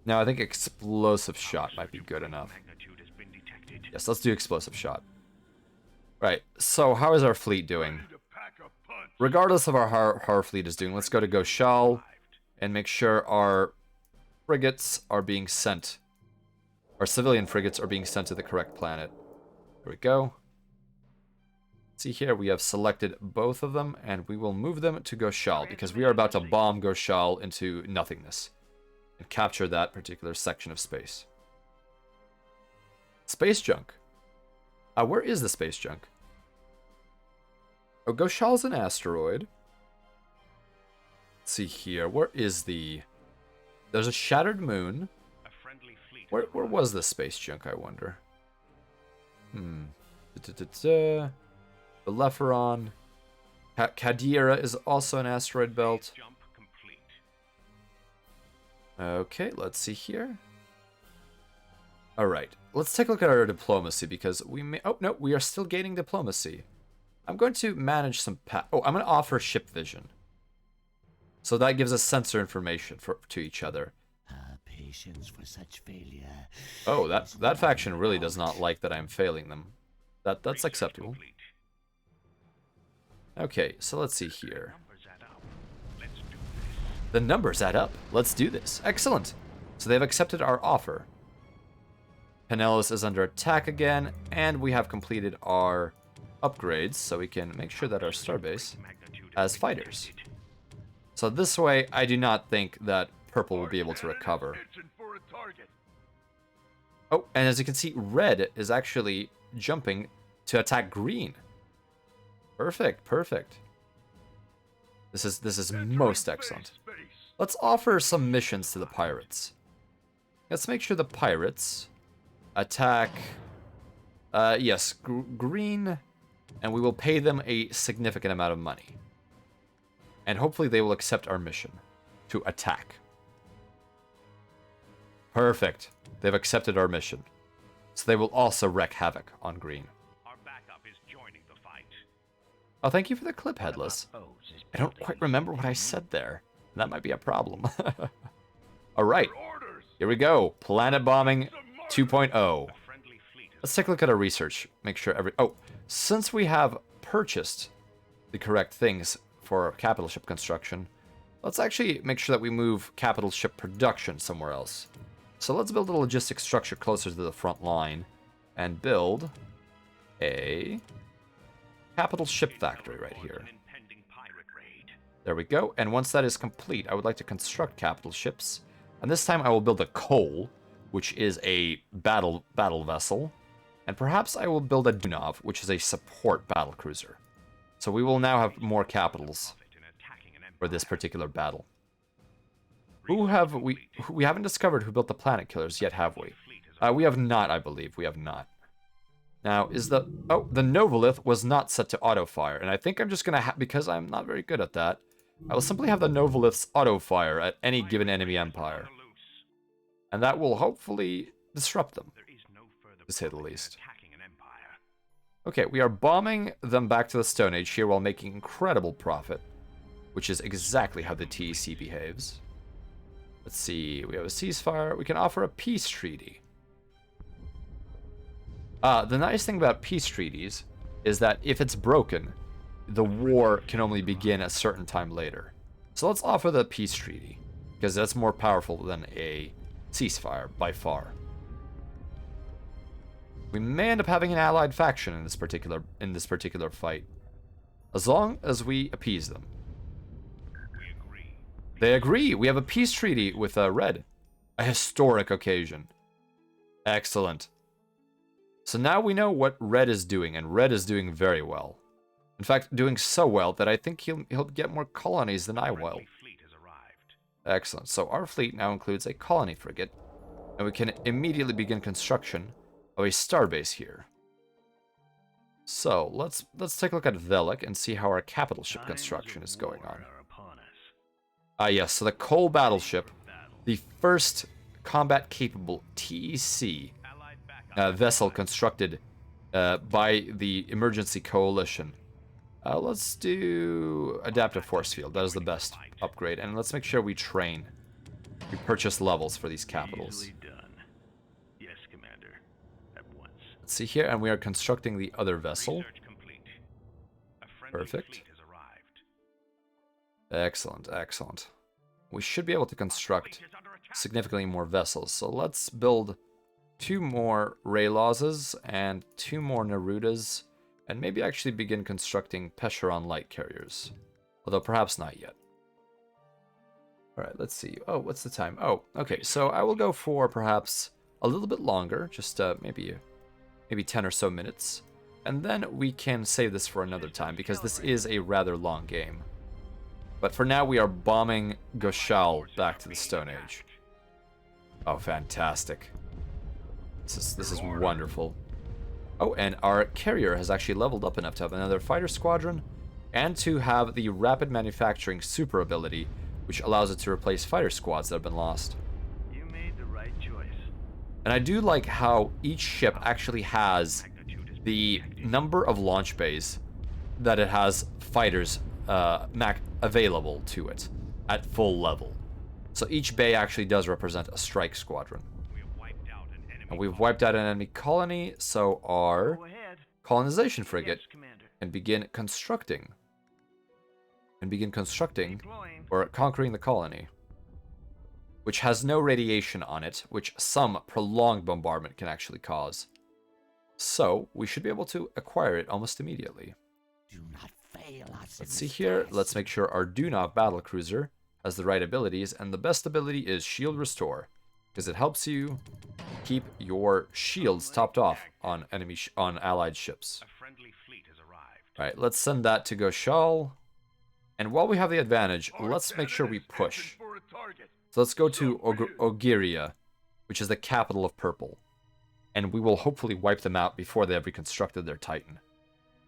No, I think explosive shot might be good enough. Magnitude has been detected. Yes, let's do explosive shot. Right, so how is our fleet doing? To pack a punch. Regardless of how our fleet is doing, let's go to Goshal and make sure our frigates are being sent. Our civilian frigates are being sent to the correct planet. There we go. See here, we have selected both of them, and we will move them to Goshal, because we are about to bomb Goshal into nothingness. And capture that particular section of space. Space junk. Where is the space junk? Oh, Goshal's an asteroid. Let's see here. Where is the... There's a shattered moon. A friendly fleet. Where was the space junk, I wonder? Belepharon. Kadira is also an asteroid belt. Jump complete. Okay, let's see here. Alright, let's take a look at our diplomacy because we may... Oh, no, we are still gaining diplomacy. I'm going to manage some... I'm going to offer ship vision. So that gives us sensor information to each other. Patience for such failure. Oh, that faction really does not like that I'm failing them. That's Research acceptable. complete. Okay, so let's see here. Numbers add up. Let's do this. The numbers add up. Let's do this. Excellent. So they've accepted our offer. Penelos is under attack again, and we have completed our upgrades, so we can make sure that our starbase Magnitude has fighters. So this way, I do not think that purple will be able to recover. Attention for a target. Oh, and as you can see, red is actually jumping to attack green. Perfect, perfect. This is most excellent. Space. Let's offer some missions to the pirates. Let's make sure the pirates attack... yes, green and we will pay them a significant amount of money. And hopefully they will accept our mission to attack. Perfect. They've accepted our mission. So they will also wreak havoc on green. Our backup is joining the fight. Oh, thank you for the clip, Headless. I don't quite remember what I said there. That might be a problem. Alright, Orders. here we go. Planet Bombing 2.0. A friendly fleet is Let's take a look at our research. Make sure Oh, since we have purchased the correct things for capital ship construction, let's actually make sure that we move capital ship production somewhere else. So let's build a logistics structure closer to the front line and build a capital ship factory right here. an impending pirate raid. There we go. And once that is complete, I would like to construct capital ships. And this time I will build a coal, which is a battle vessel. And perhaps I will build a Dunov, which is a support battle cruiser. So we will now have more capitals In attacking an for this empire. particular battle. We haven't discovered who built the planet killers yet, have we? We have not, I believe. We have not. Now, the Novolith was not set to auto-fire, and I think I'm just going to because I'm not very good at that, I will simply have the Novoliths auto-fire at any given enemy empire. And that will hopefully disrupt them, There is no further to say the point in least. attacking an empire. Okay, we are bombing them back to the Stone Age here while making incredible profit, which is exactly how the TEC behaves. Let's see, we have a ceasefire. We can offer a peace treaty. The nice thing about peace treaties is that if it's broken, the war can only begin a certain time later. So let's offer the peace treaty, because that's more powerful than a ceasefire by far. We may end up having an allied faction in this particular fight, as long as we appease them. We agree. They agree. We have a peace treaty with Red. A historic occasion. Excellent. So now we know what Red is doing, and Red is doing very well. In fact, doing so well that I think he'll get more colonies than I will. Friendly fleet has arrived. Excellent. So our fleet now includes a colony frigate, and we can immediately begin construction of a starbase here. So let's take a look at Velik and see how our capital ship construction is going on. Yes, so the Coal Battleship, the first combat-capable TEC vessel constructed by the Emergency Coalition. Let's do Adaptive Force Field. That is the best upgrade. And let's make sure we train. We purchase levels for these capitals. Easily done. Yes, Commander. At once. Let's see here, and we are constructing the other vessel. Research complete. A friendly Perfect. fleet has arrived. Excellent, excellent. We should be able to construct Fleet is under attack. significantly more vessels. So let's build 2 more Raylazes and 2 more Nerudas, and maybe actually begin constructing Pesheron light carriers. Although perhaps not yet. Alright, let's see. Oh, what's the time? Oh, okay, so I will go for perhaps a little bit longer, just maybe 10 or so minutes. And then we can save this for another time, because this is a rather long game. But for now, we are bombing Goshal back to the Stone Age. Oh, fantastic. This is wonderful. Oh, and our carrier has actually leveled up enough to have another fighter squadron, and to have the rapid manufacturing super ability, which allows it to replace fighter squads that have been lost. You made the right choice. And I do like how each ship actually has the number of launch bays that it has fighters available to it at full level. So each bay actually does represent a strike squadron. We have wiped out an enemy. And we've wiped out an enemy colony, so our Go ahead. colonization frigate Yes, Commander. can begin constructing. Deploying. Or conquering the colony, which has no radiation on it, which some prolonged bombardment can actually cause. So we should be able to acquire it almost immediately. Do not fail us. Let's see here. Let's make sure our Dunov battlecruiser has the right abilities, and the best ability is Shield Restore, because it helps you keep your shields topped off on on allied ships. A friendly fleet has arrived. All right, let's send that to Goshal. And while we have the advantage, let's make sure we push. For a target. So let's go to Ogiria, which is the capital of Purple. And we will hopefully wipe them out before they have reconstructed their Titan.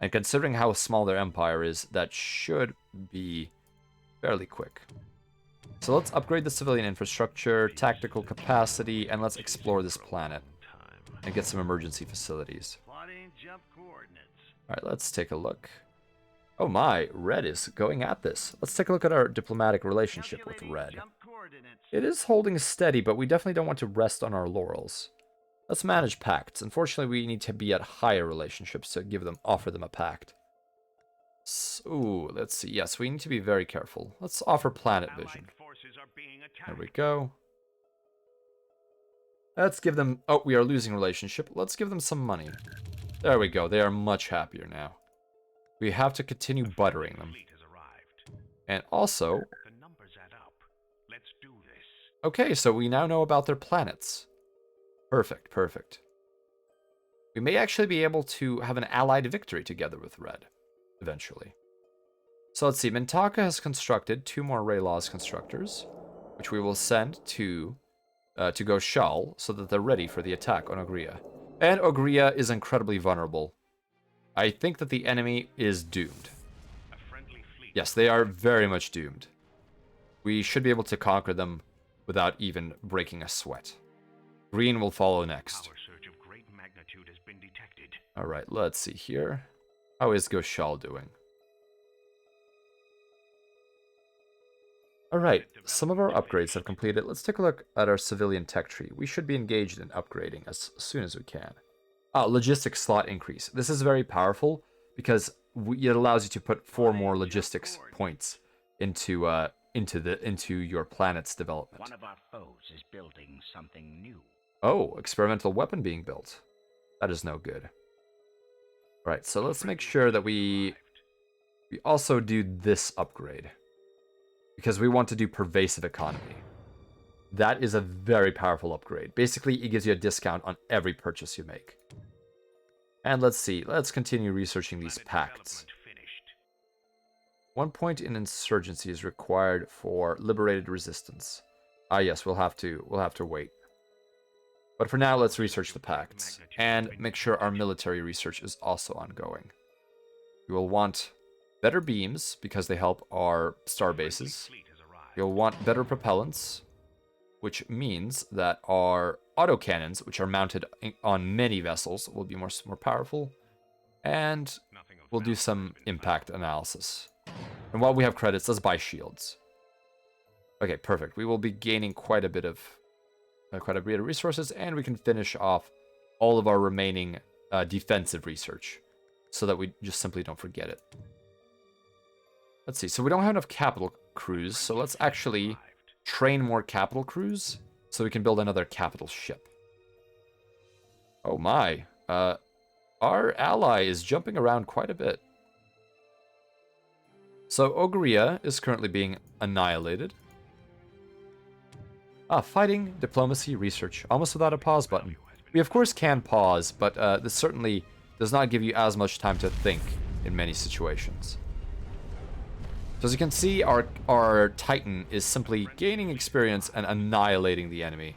And considering how small their empire is, that should be fairly quick. So let's upgrade the civilian infrastructure, tactical capacity, and let's explore this planet and get some emergency facilities. Plotting jump coordinates. Alright, let's take a look. Oh my, Red is going at this. Let's take a look at our diplomatic relationship with Calculating Red. jump coordinates. It is holding steady, but we definitely don't want to rest on our laurels. Let's manage pacts. Unfortunately, we need to be at higher relationships to offer them a pact. Ooh, let's see. Yes, we need to be very careful. Let's offer planet vision. Allied forces are being attacked. There we go. Let's give them... Oh, we are losing relationship. Let's give them some money. There we go. They are much happier now. We have to continue buttering them. Fleet has arrived. And also... The numbers add up. Let's do this. Okay, so we now know about their planets. Perfect, perfect. We may actually be able to have an allied victory together with Red, eventually. So let's see, Mintaka has constructed 2 more Raylaws constructors, which we will send to go Shal, so that they're ready for the attack on Ogria. And Ogria is incredibly vulnerable. I think that the enemy is doomed. A friendly fleet. Yes, they are very much doomed. We should be able to conquer them without even breaking a sweat. Green will follow next. Power surge of great magnitude has been detected. Alright, let's see here. How is Goshal doing? Alright, some of our upgrades have completed. Let's take a look at our civilian tech tree. We should be engaged in upgrading as soon as we can. Logistics slot increase. This is very powerful because it allows you to put 4 more logistics points into your planet's development. One of our foes is building something new. Oh, experimental weapon being built. That is no good. Right, so let's make sure that we also do this upgrade. Because we want to do pervasive economy. That is a very powerful upgrade. Basically, it gives you a discount on every purchase you make. And let's see, let's continue researching these pacts. 1 point in insurgency is required for liberated resistance. Ah yes, we'll have to wait. But for now, let's research the pacts and make sure our military research is also ongoing. We will want better beams because they help our star bases. You'll want better propellants, which means that our autocannons, which are mounted on many vessels, will be more powerful. And we'll do some impact analysis. And while we have credits, let's buy shields. Okay, perfect. We will be gaining quite a bit of resources, and we can finish off all of our remaining defensive research, so that we just simply don't forget it. Let's see. So we don't have enough capital crews, so let's actually train more capital crews, so we can build another capital ship. Oh my. Our ally is jumping around quite a bit. So Ogria is currently being annihilated. Fighting, diplomacy, research. Almost without a pause button. We of course can pause, but this certainly does not give you as much time to think in many situations. So as you can see, our Titan is simply gaining experience and annihilating the enemy.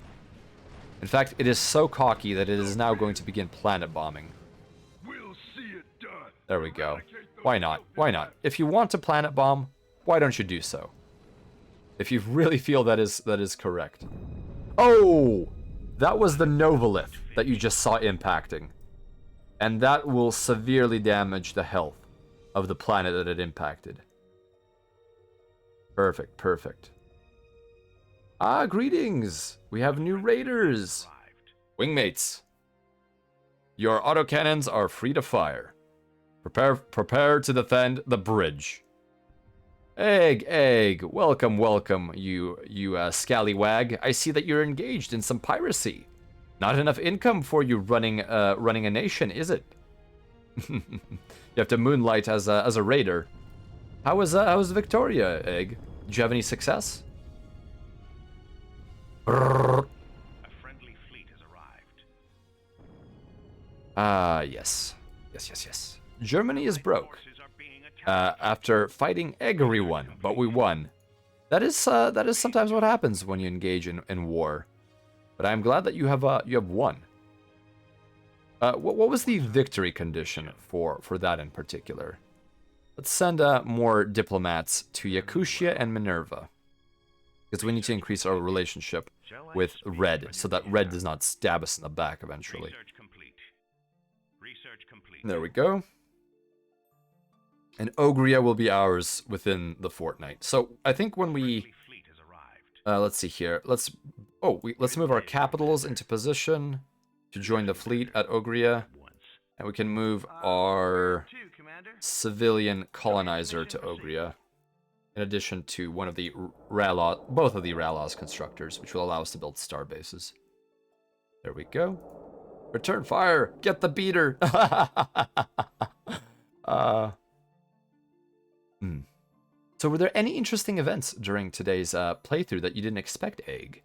In fact, it is so cocky that it is now going to begin planet bombing. We'll see it done. There we go. Why not? Why not? If you want to planet bomb, why don't you do so? If you really feel that is correct. Oh! That was the Novolith that you just saw impacting. And that will severely damage the health of the planet that it impacted. Perfect, perfect. Greetings! We have new raiders! Wingmates! Your autocannons are free to fire. Prepare to defend the bridge. Egg, welcome, you scallywag. I see that you're engaged in some piracy. Not enough income for you running a nation, is it? You have to moonlight as a raider. How was Victoria, Egg? Did you have any success? A friendly fleet has arrived. Yes. Yes. Germany is broke. After fighting everyone, but we won. That is sometimes what happens when you engage in war. But I'm glad that you have won. What was the victory condition for that in particular? Let's send more diplomats to Yakutia and Minerva. Because we need to increase our relationship with Red, so that Red does not stab us in the back eventually. Research complete. Research complete. There we go. And Ogria will be ours within the fortnight. So I think when we... Fleet has arrived. let's see here. Let's move our capitals into position to join the fleet at Ogria. And we can move our civilian colonizer to Ogria. In addition to one of the both of the Ralos constructors, which will allow us to build star bases. There we go. Return fire! Get the beater! So were there any interesting events during today's playthrough that you didn't expect, Egg?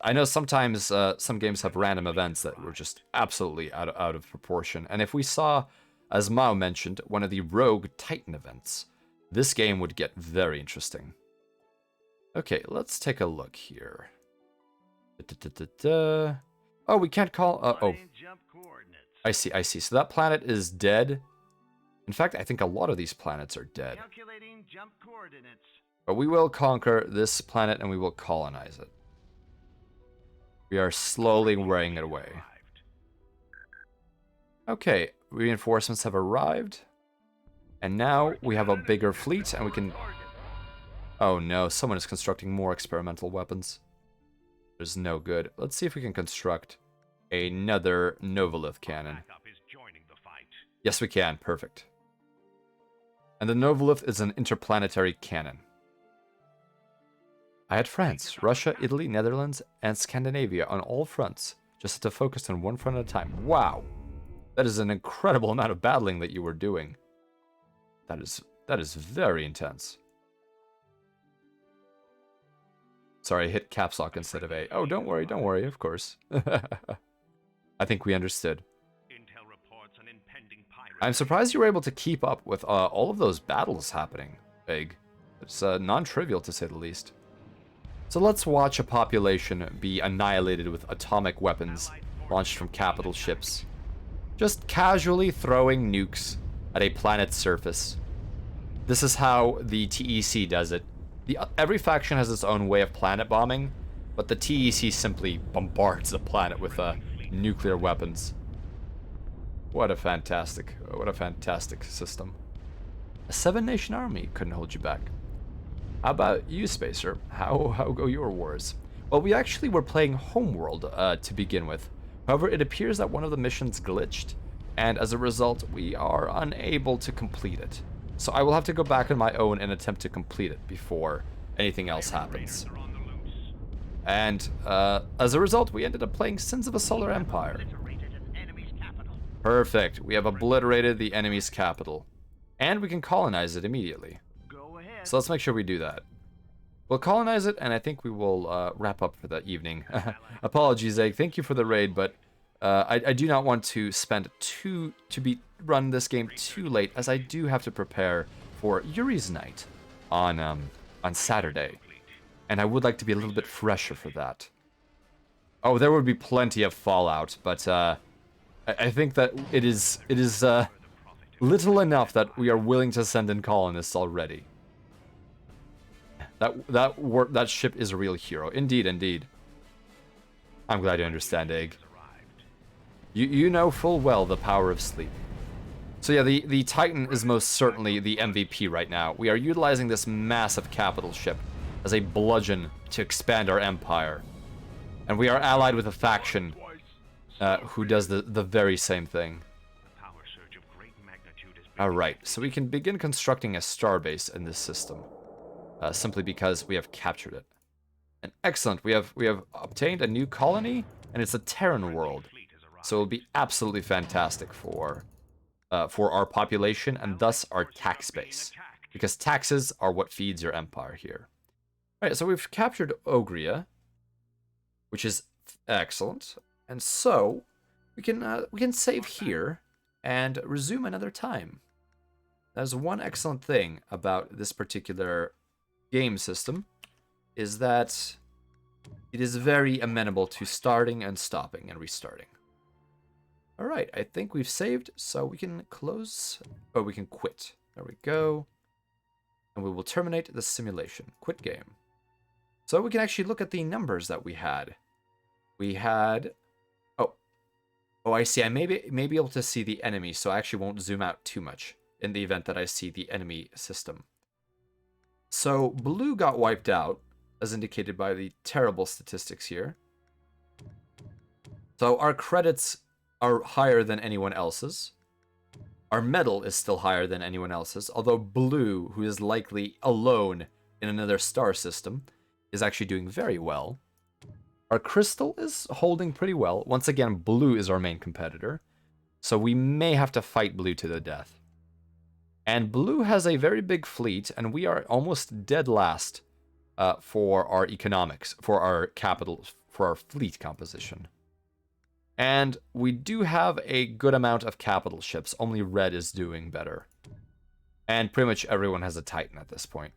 I know sometimes some games have random events that were just absolutely out of proportion. And if we saw, as Mao mentioned, one of the Rogue Titan events, this game would get very interesting. Okay, let's take a look here. Oh, we can't call... oh, I see. So that planet is dead. In fact, I think a lot of these planets are dead. Calculating jump coordinates. But we will conquer this planet and we will colonize it. We are slowly wearing it away. Okay, reinforcements have arrived. And now we have a bigger fleet and we can... Oh no, someone is constructing more experimental weapons. There's no good. Let's see if we can construct another Novolith cannon. Yes, we can. Perfect. And the Novolith is an interplanetary cannon. I had France, Russia, Italy, Netherlands, and Scandinavia on all fronts, just to focus on one front at a time. Wow! That is an incredible amount of battling that you were doing. That is very intense. Sorry, I hit caps lock instead of A. Oh, don't worry, of course. I think we understood. Intel reports an impending pirate. I'm surprised you were able to keep up with all of those battles happening, Egg. It's non-trivial to say the least. So let's watch a population be annihilated with atomic weapons launched from capital ships. Just casually throwing nukes at a planet's surface. This is how the TEC does it. Every faction has its own way of planet bombing, but the TEC simply bombards the planet with nuclear weapons. What a fantastic system. A 7-nation army couldn't hold you back. How about you, Spacer? How go your wars? Well, we actually were playing Homeworld to begin with. However, it appears that one of the missions glitched, and as a result, we are unable to complete it. So I will have to go back on my own and attempt to complete it before anything else happens. And as a result, we ended up playing Sins of a Solar Empire. Perfect. We have obliterated the enemy's capital. And we can colonize it immediately. So let's make sure we do that. We'll colonize it, and I think we will wrap up for the evening. Apologies, Egg. Thank you for the raid, but I do not want to run this game too late, as I do have to prepare for Yuri's Night on Saturday, and I would like to be a little bit fresher for that. Oh, there would be plenty of Fallout, but I think that it is little enough that we are willing to send in colonists already. That ship is a real hero. Indeed, indeed. I'm glad you understand, Egg. You know full well the power of sleep. So yeah, the Titan is most certainly the MVP right now. We are utilizing this massive capital ship as a bludgeon to expand our empire. And we are allied with a faction who does the very same thing. Alright, so we can begin constructing a starbase in this system. Simply because we have captured it. And excellent, we have obtained a new colony, and it's a Terran world. So it'll be absolutely fantastic for our population and thus our tax base, because taxes are what feeds your empire here. All right, so we've captured Ogria, which is excellent, and so we can save here and resume another time. There's one excellent thing about this particular game system, is that it is very amenable to starting and stopping and restarting. All right, I think we've saved, so we can close, or we can quit. There we go. And we will terminate the simulation. Quit game. So we can actually look at the numbers that we had. We had, oh, I see. I may be able to see the enemy, so I actually won't zoom out too much in the event that I see the enemy system. So blue got wiped out, as indicated by the terrible statistics here. So our credits are higher than anyone else's. Our metal is still higher than anyone else's, although blue, who is likely alone in another star system, is actually doing very well. Our crystal is holding pretty well. Once again, blue is our main competitor, so we may have to fight blue to the death. And blue has a very big fleet, and we are almost dead last for our economics, for our capital, for our fleet composition. And we do have a good amount of capital ships. Only red is doing better. And pretty much everyone has a Titan at this point.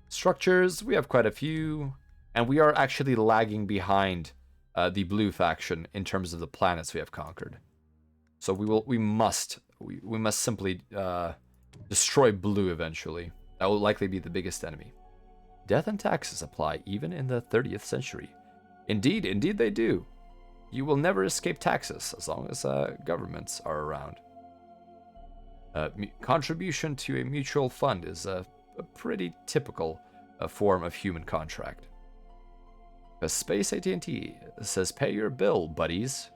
Structures, we have quite a few. And we are actually lagging behind the blue faction in terms of the planets we have conquered. So we must simply destroy blue eventually. That will likely be the biggest enemy. Death and taxes apply even in the 30th century. Indeed they do. You will never escape taxes as long as governments are around. Contribution to a mutual fund is a pretty typical form of human contract. Space AT&T says, "Pay your bill, buddies."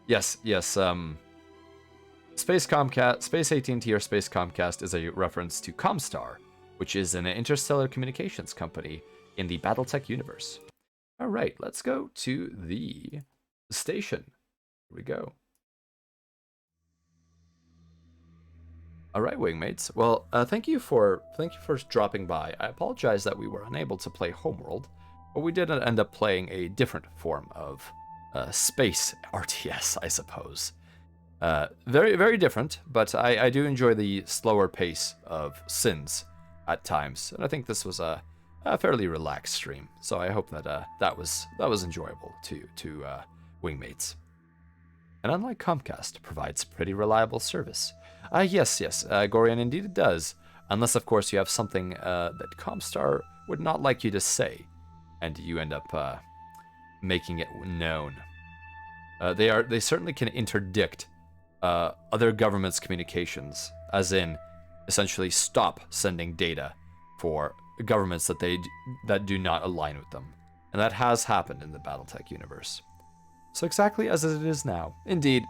Yes. Space AT&T or Space Comcast is a reference to Comstar, which is an interstellar communications company in the BattleTech universe. All right, let's go to the station. Here we go. All right, wingmates. Well, thank you for dropping by. I apologize that we were unable to play Homeworld, but we did end up playing a different form of space RTS, I suppose. Very, very different, but I do enjoy the slower pace of Sins at times, and I think this was a fairly relaxed stream. So I hope that that was enjoyable to wingmates. And unlike Comcast, provides pretty reliable service. Yes, Gorian, indeed it does. Unless, of course, you have something that Comstar would not like you to say, and you end up making it known. They certainly can interdict other governments' communications, as in, essentially stop sending data for governments that do not align with them. And that has happened in the BattleTech universe. So exactly as it is now. Indeed.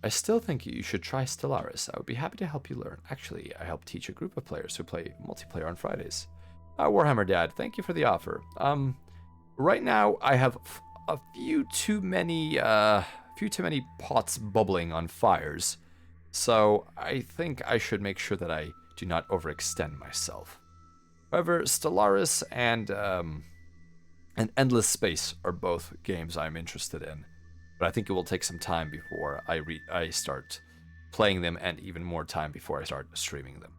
I still think you should try Stellaris. I would be happy to help you learn. Actually, I help teach a group of players who play multiplayer on Fridays. Warhammer Dad, thank you for the offer. Right now, I have a few too many pots bubbling on fires. So I think I should make sure that I do not overextend myself. However, Stellaris and Endless Space are both games I'm interested in, but I think it will take some time before I start playing them, and even more time before I start streaming them.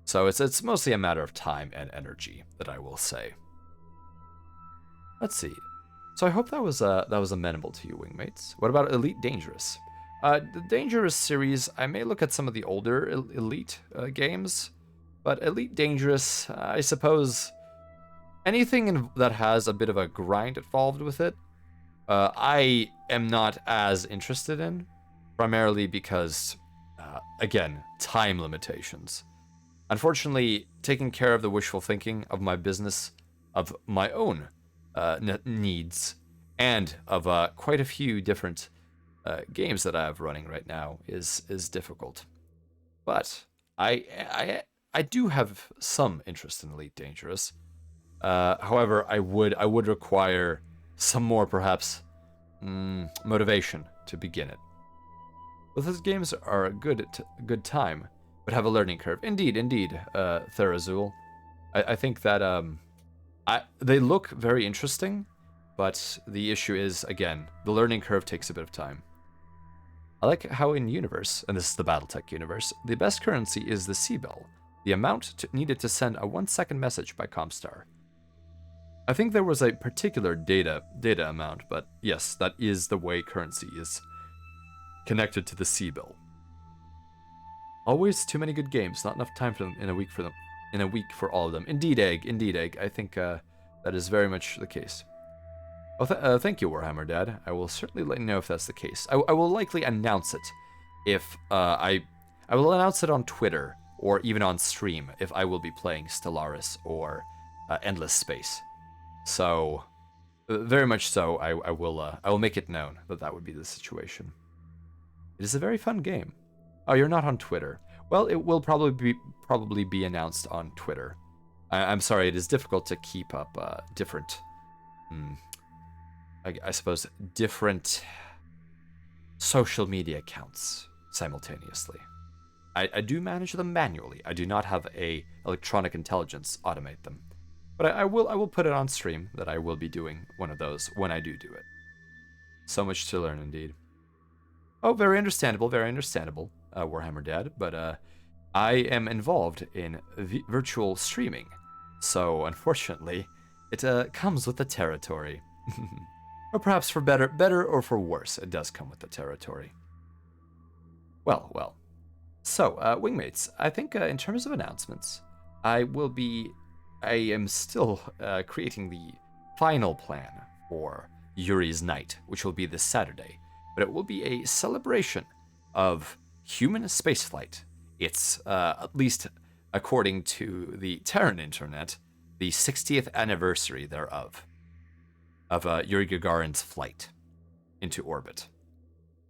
So it's mostly a matter of time and energy, that I will say. Let's see. So I hope that was amenable to you, wingmates. What about Elite Dangerous? The Dangerous series, I may look at some of the older Elite games, but Elite Dangerous, I suppose, anything that has a bit of a grind involved with it, I am not as interested in, primarily because, again, time limitations. Unfortunately, taking care of the wishful thinking of my business, of my own needs, and of quite a few different games that I have running right now is difficult. But I do have some interest in Elite Dangerous. However, I would require some more, perhaps, motivation to begin it. But those games are a good time, but have a learning curve. Indeed, Therazul. I think that they look very interesting, but the issue is, again, the learning curve takes a bit of time. I like how in universe, and this is the BattleTech universe, the best currency is the C-Bell, the amount needed to send a 1-second message by Comstar. I think there was a particular data amount, but yes, that is the way currency is connected to the C-bill. Always too many good games, not enough time for them in a week for all of them. Indeed, egg. I think that is very much the case. Well, thank you, Warhammer Dad. I will certainly let you know if that's the case. I will likely announce it if I will announce it on Twitter or even on stream if I will be playing Stellaris or Endless Space. So, very much so, I will make it known that that would be the situation. It is a very fun game. Oh, you're not on Twitter. Well, it will probably be announced on Twitter. I'm sorry, it is difficult to keep up different. I suppose different social media accounts simultaneously. I do manage them manually. I do not have a electronic intelligence automate them. But I will put it on stream that I will be doing one of those when I do it. So much to learn indeed. Oh, very understandable, Warhammer Dad. But I am involved in virtual streaming. So unfortunately, it comes with the territory. Or perhaps for better or for worse, it does come with the territory. Well. So, Wingmates, I think in terms of announcements, I am still creating the final plan for Yuri's Night, which will be this Saturday. But it will be a celebration of human spaceflight. It's, at least according to the Terran internet, the 60th anniversary thereof, of Yuri Gagarin's flight into orbit.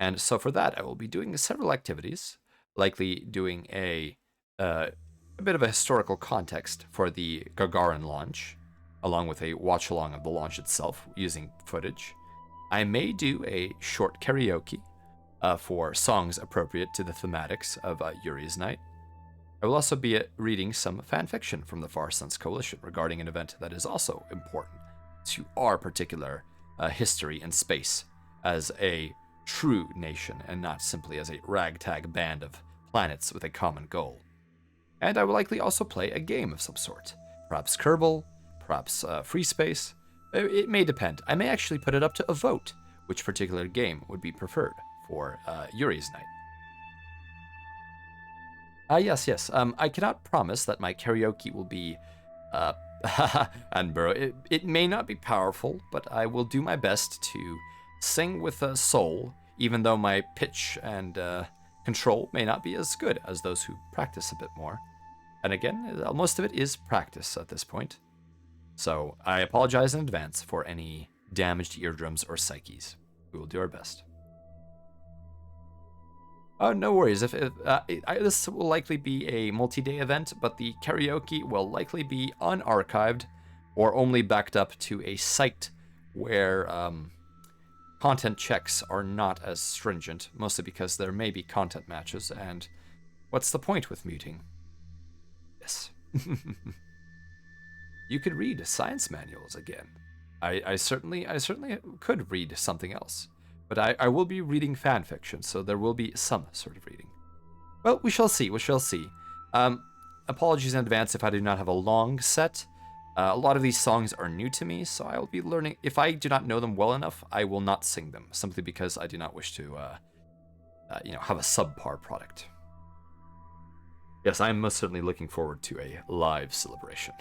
And so for that, I will be doing several activities, likely doing a bit of a historical context for the Gagarin launch, along with a watch-along of the launch itself, using footage. I may do a short karaoke for songs appropriate to the thematics of Yuri's Night. I will also be reading some fan fiction from the Far Suns Coalition regarding an event that is also important to our particular history and space as a true nation and not simply as a ragtag band of planets with a common goal. And I will likely also play a game of some sort. Perhaps Kerbal, perhaps Free Space. It may depend. I may actually put it up to a vote which particular game would be preferred for Yuri's Night. Yes. I cannot promise that my karaoke will be Edinburgh. It may not be powerful, but I will do my best to sing with a soul, even though my pitch and control may not be as good as those who practice a bit more. And again, most of it is practice at this point. So I apologize in advance for any damaged eardrums or psyches. We will do our best. Oh, no worries. This will likely be a multi-day event, but the karaoke will likely be unarchived or only backed up to a site where content checks are not as stringent, mostly because there may be content matches, and what's the point with muting? Yes. You could read science manuals again. I certainly could read something else. But I will be reading fan fiction, so there will be some sort of reading. Well, we shall see. Apologies in advance if I do not have a long set. A lot of these songs are new to me, so I will be learning. If I do not know them well enough, I will not sing them, simply because I do not wish to, have a subpar product. Yes, I am most certainly looking forward to a live celebration.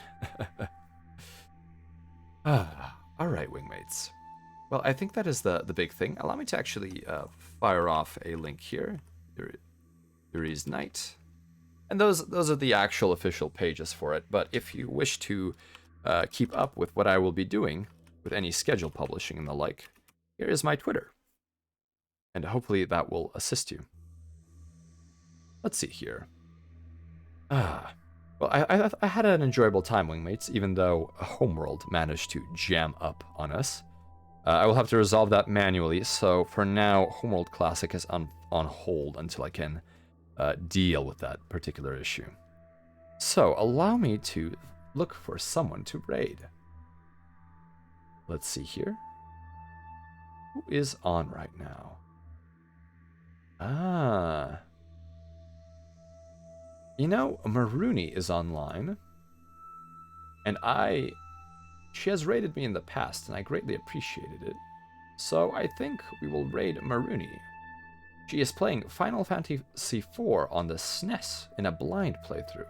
All right, Wingmates. Well, I think that is the big thing. Allow me to actually fire off a link here. Yuri's Night. And those are the actual official pages for it. But if you wish to keep up with what I will be doing with any schedule publishing and the like, here is my Twitter. And hopefully that will assist you. Let's see here. Well, I had an enjoyable time, Wingmates, even though Homeworld managed to jam up on us. I will have to resolve that manually, so for now, Homeworld Classic is on hold until I can deal with that particular issue. So, allow me to look for someone to raid. Let's see here. Who is on right now? Marooney is online. And I She has raided me in the past, and I greatly appreciated it. So I think we will raid Maruni. She is playing Final Fantasy IV on the SNES in a blind playthrough.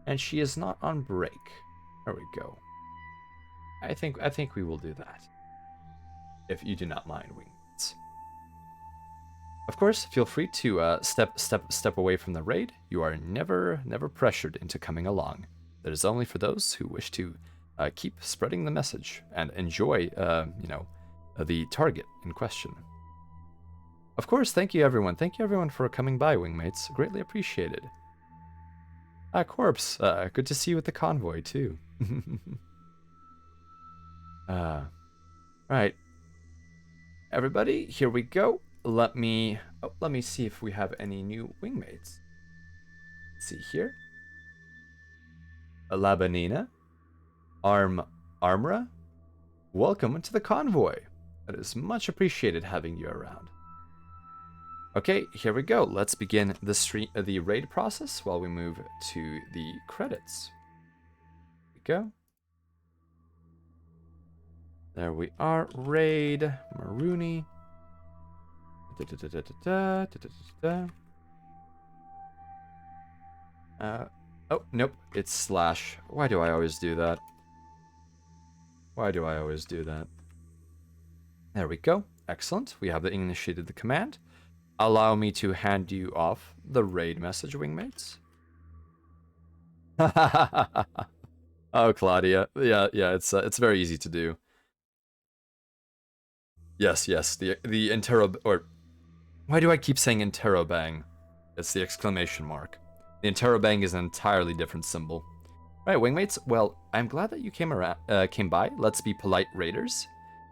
And she is not on break. There we go. I think we will do that. If you do not mind, wingmates. Of course, feel free to step away from the raid. You are never pressured into coming along. That is only for those who wish to keep spreading the message and enjoy, the target in question. Of course, thank you everyone. Thank you everyone for coming by, wingmates. Greatly appreciated. Corpse, good to see you with the convoy too. Right. Everybody, here we go. Let me see if we have any new wingmates. Let's see here. Labanina. Armra. Welcome to the convoy. That is much appreciated having you around. Okay, here we go. Let's begin the raid process while we move to the credits. Here we go. There we are. Raid Maruni. Oh, nope. It's slash. Why do I always do that? Why do I always do that? There we go. Excellent. We have initiated the command. Allow me to hand you off the raid message, wingmates. Oh, Claudia. Yeah, it's very easy to do. Yes, the interro, or why do I keep saying interrobang? It's the exclamation mark. The interrobang is an entirely different symbol. Right, wingmates. Well, I'm glad that you came by. Let's be polite raiders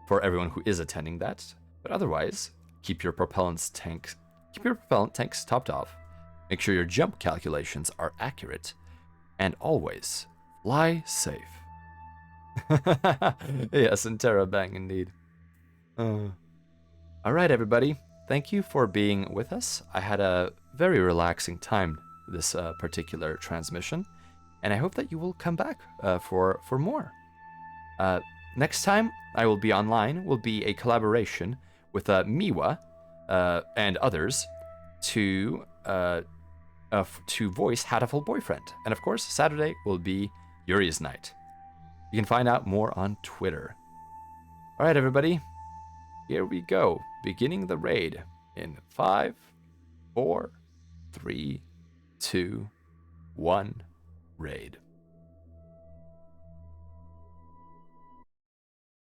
for everyone who is attending that. But otherwise, keep your propellant tanks topped off. Make sure your jump calculations are accurate, and always fly safe. Yes, interrobang indeed. All right, everybody. Thank you for being with us. I had a very relaxing time this particular transmission, and I hope that you will come back for more. Next time I will be online will be a collaboration with Miwa and others to voice Hatful Boyfriend, and of course Saturday will be Yuri's Night. You can find out more on Twitter. All right, everybody. Here we go, beginning the raid in 5, 4, 3, 2, 1, raid.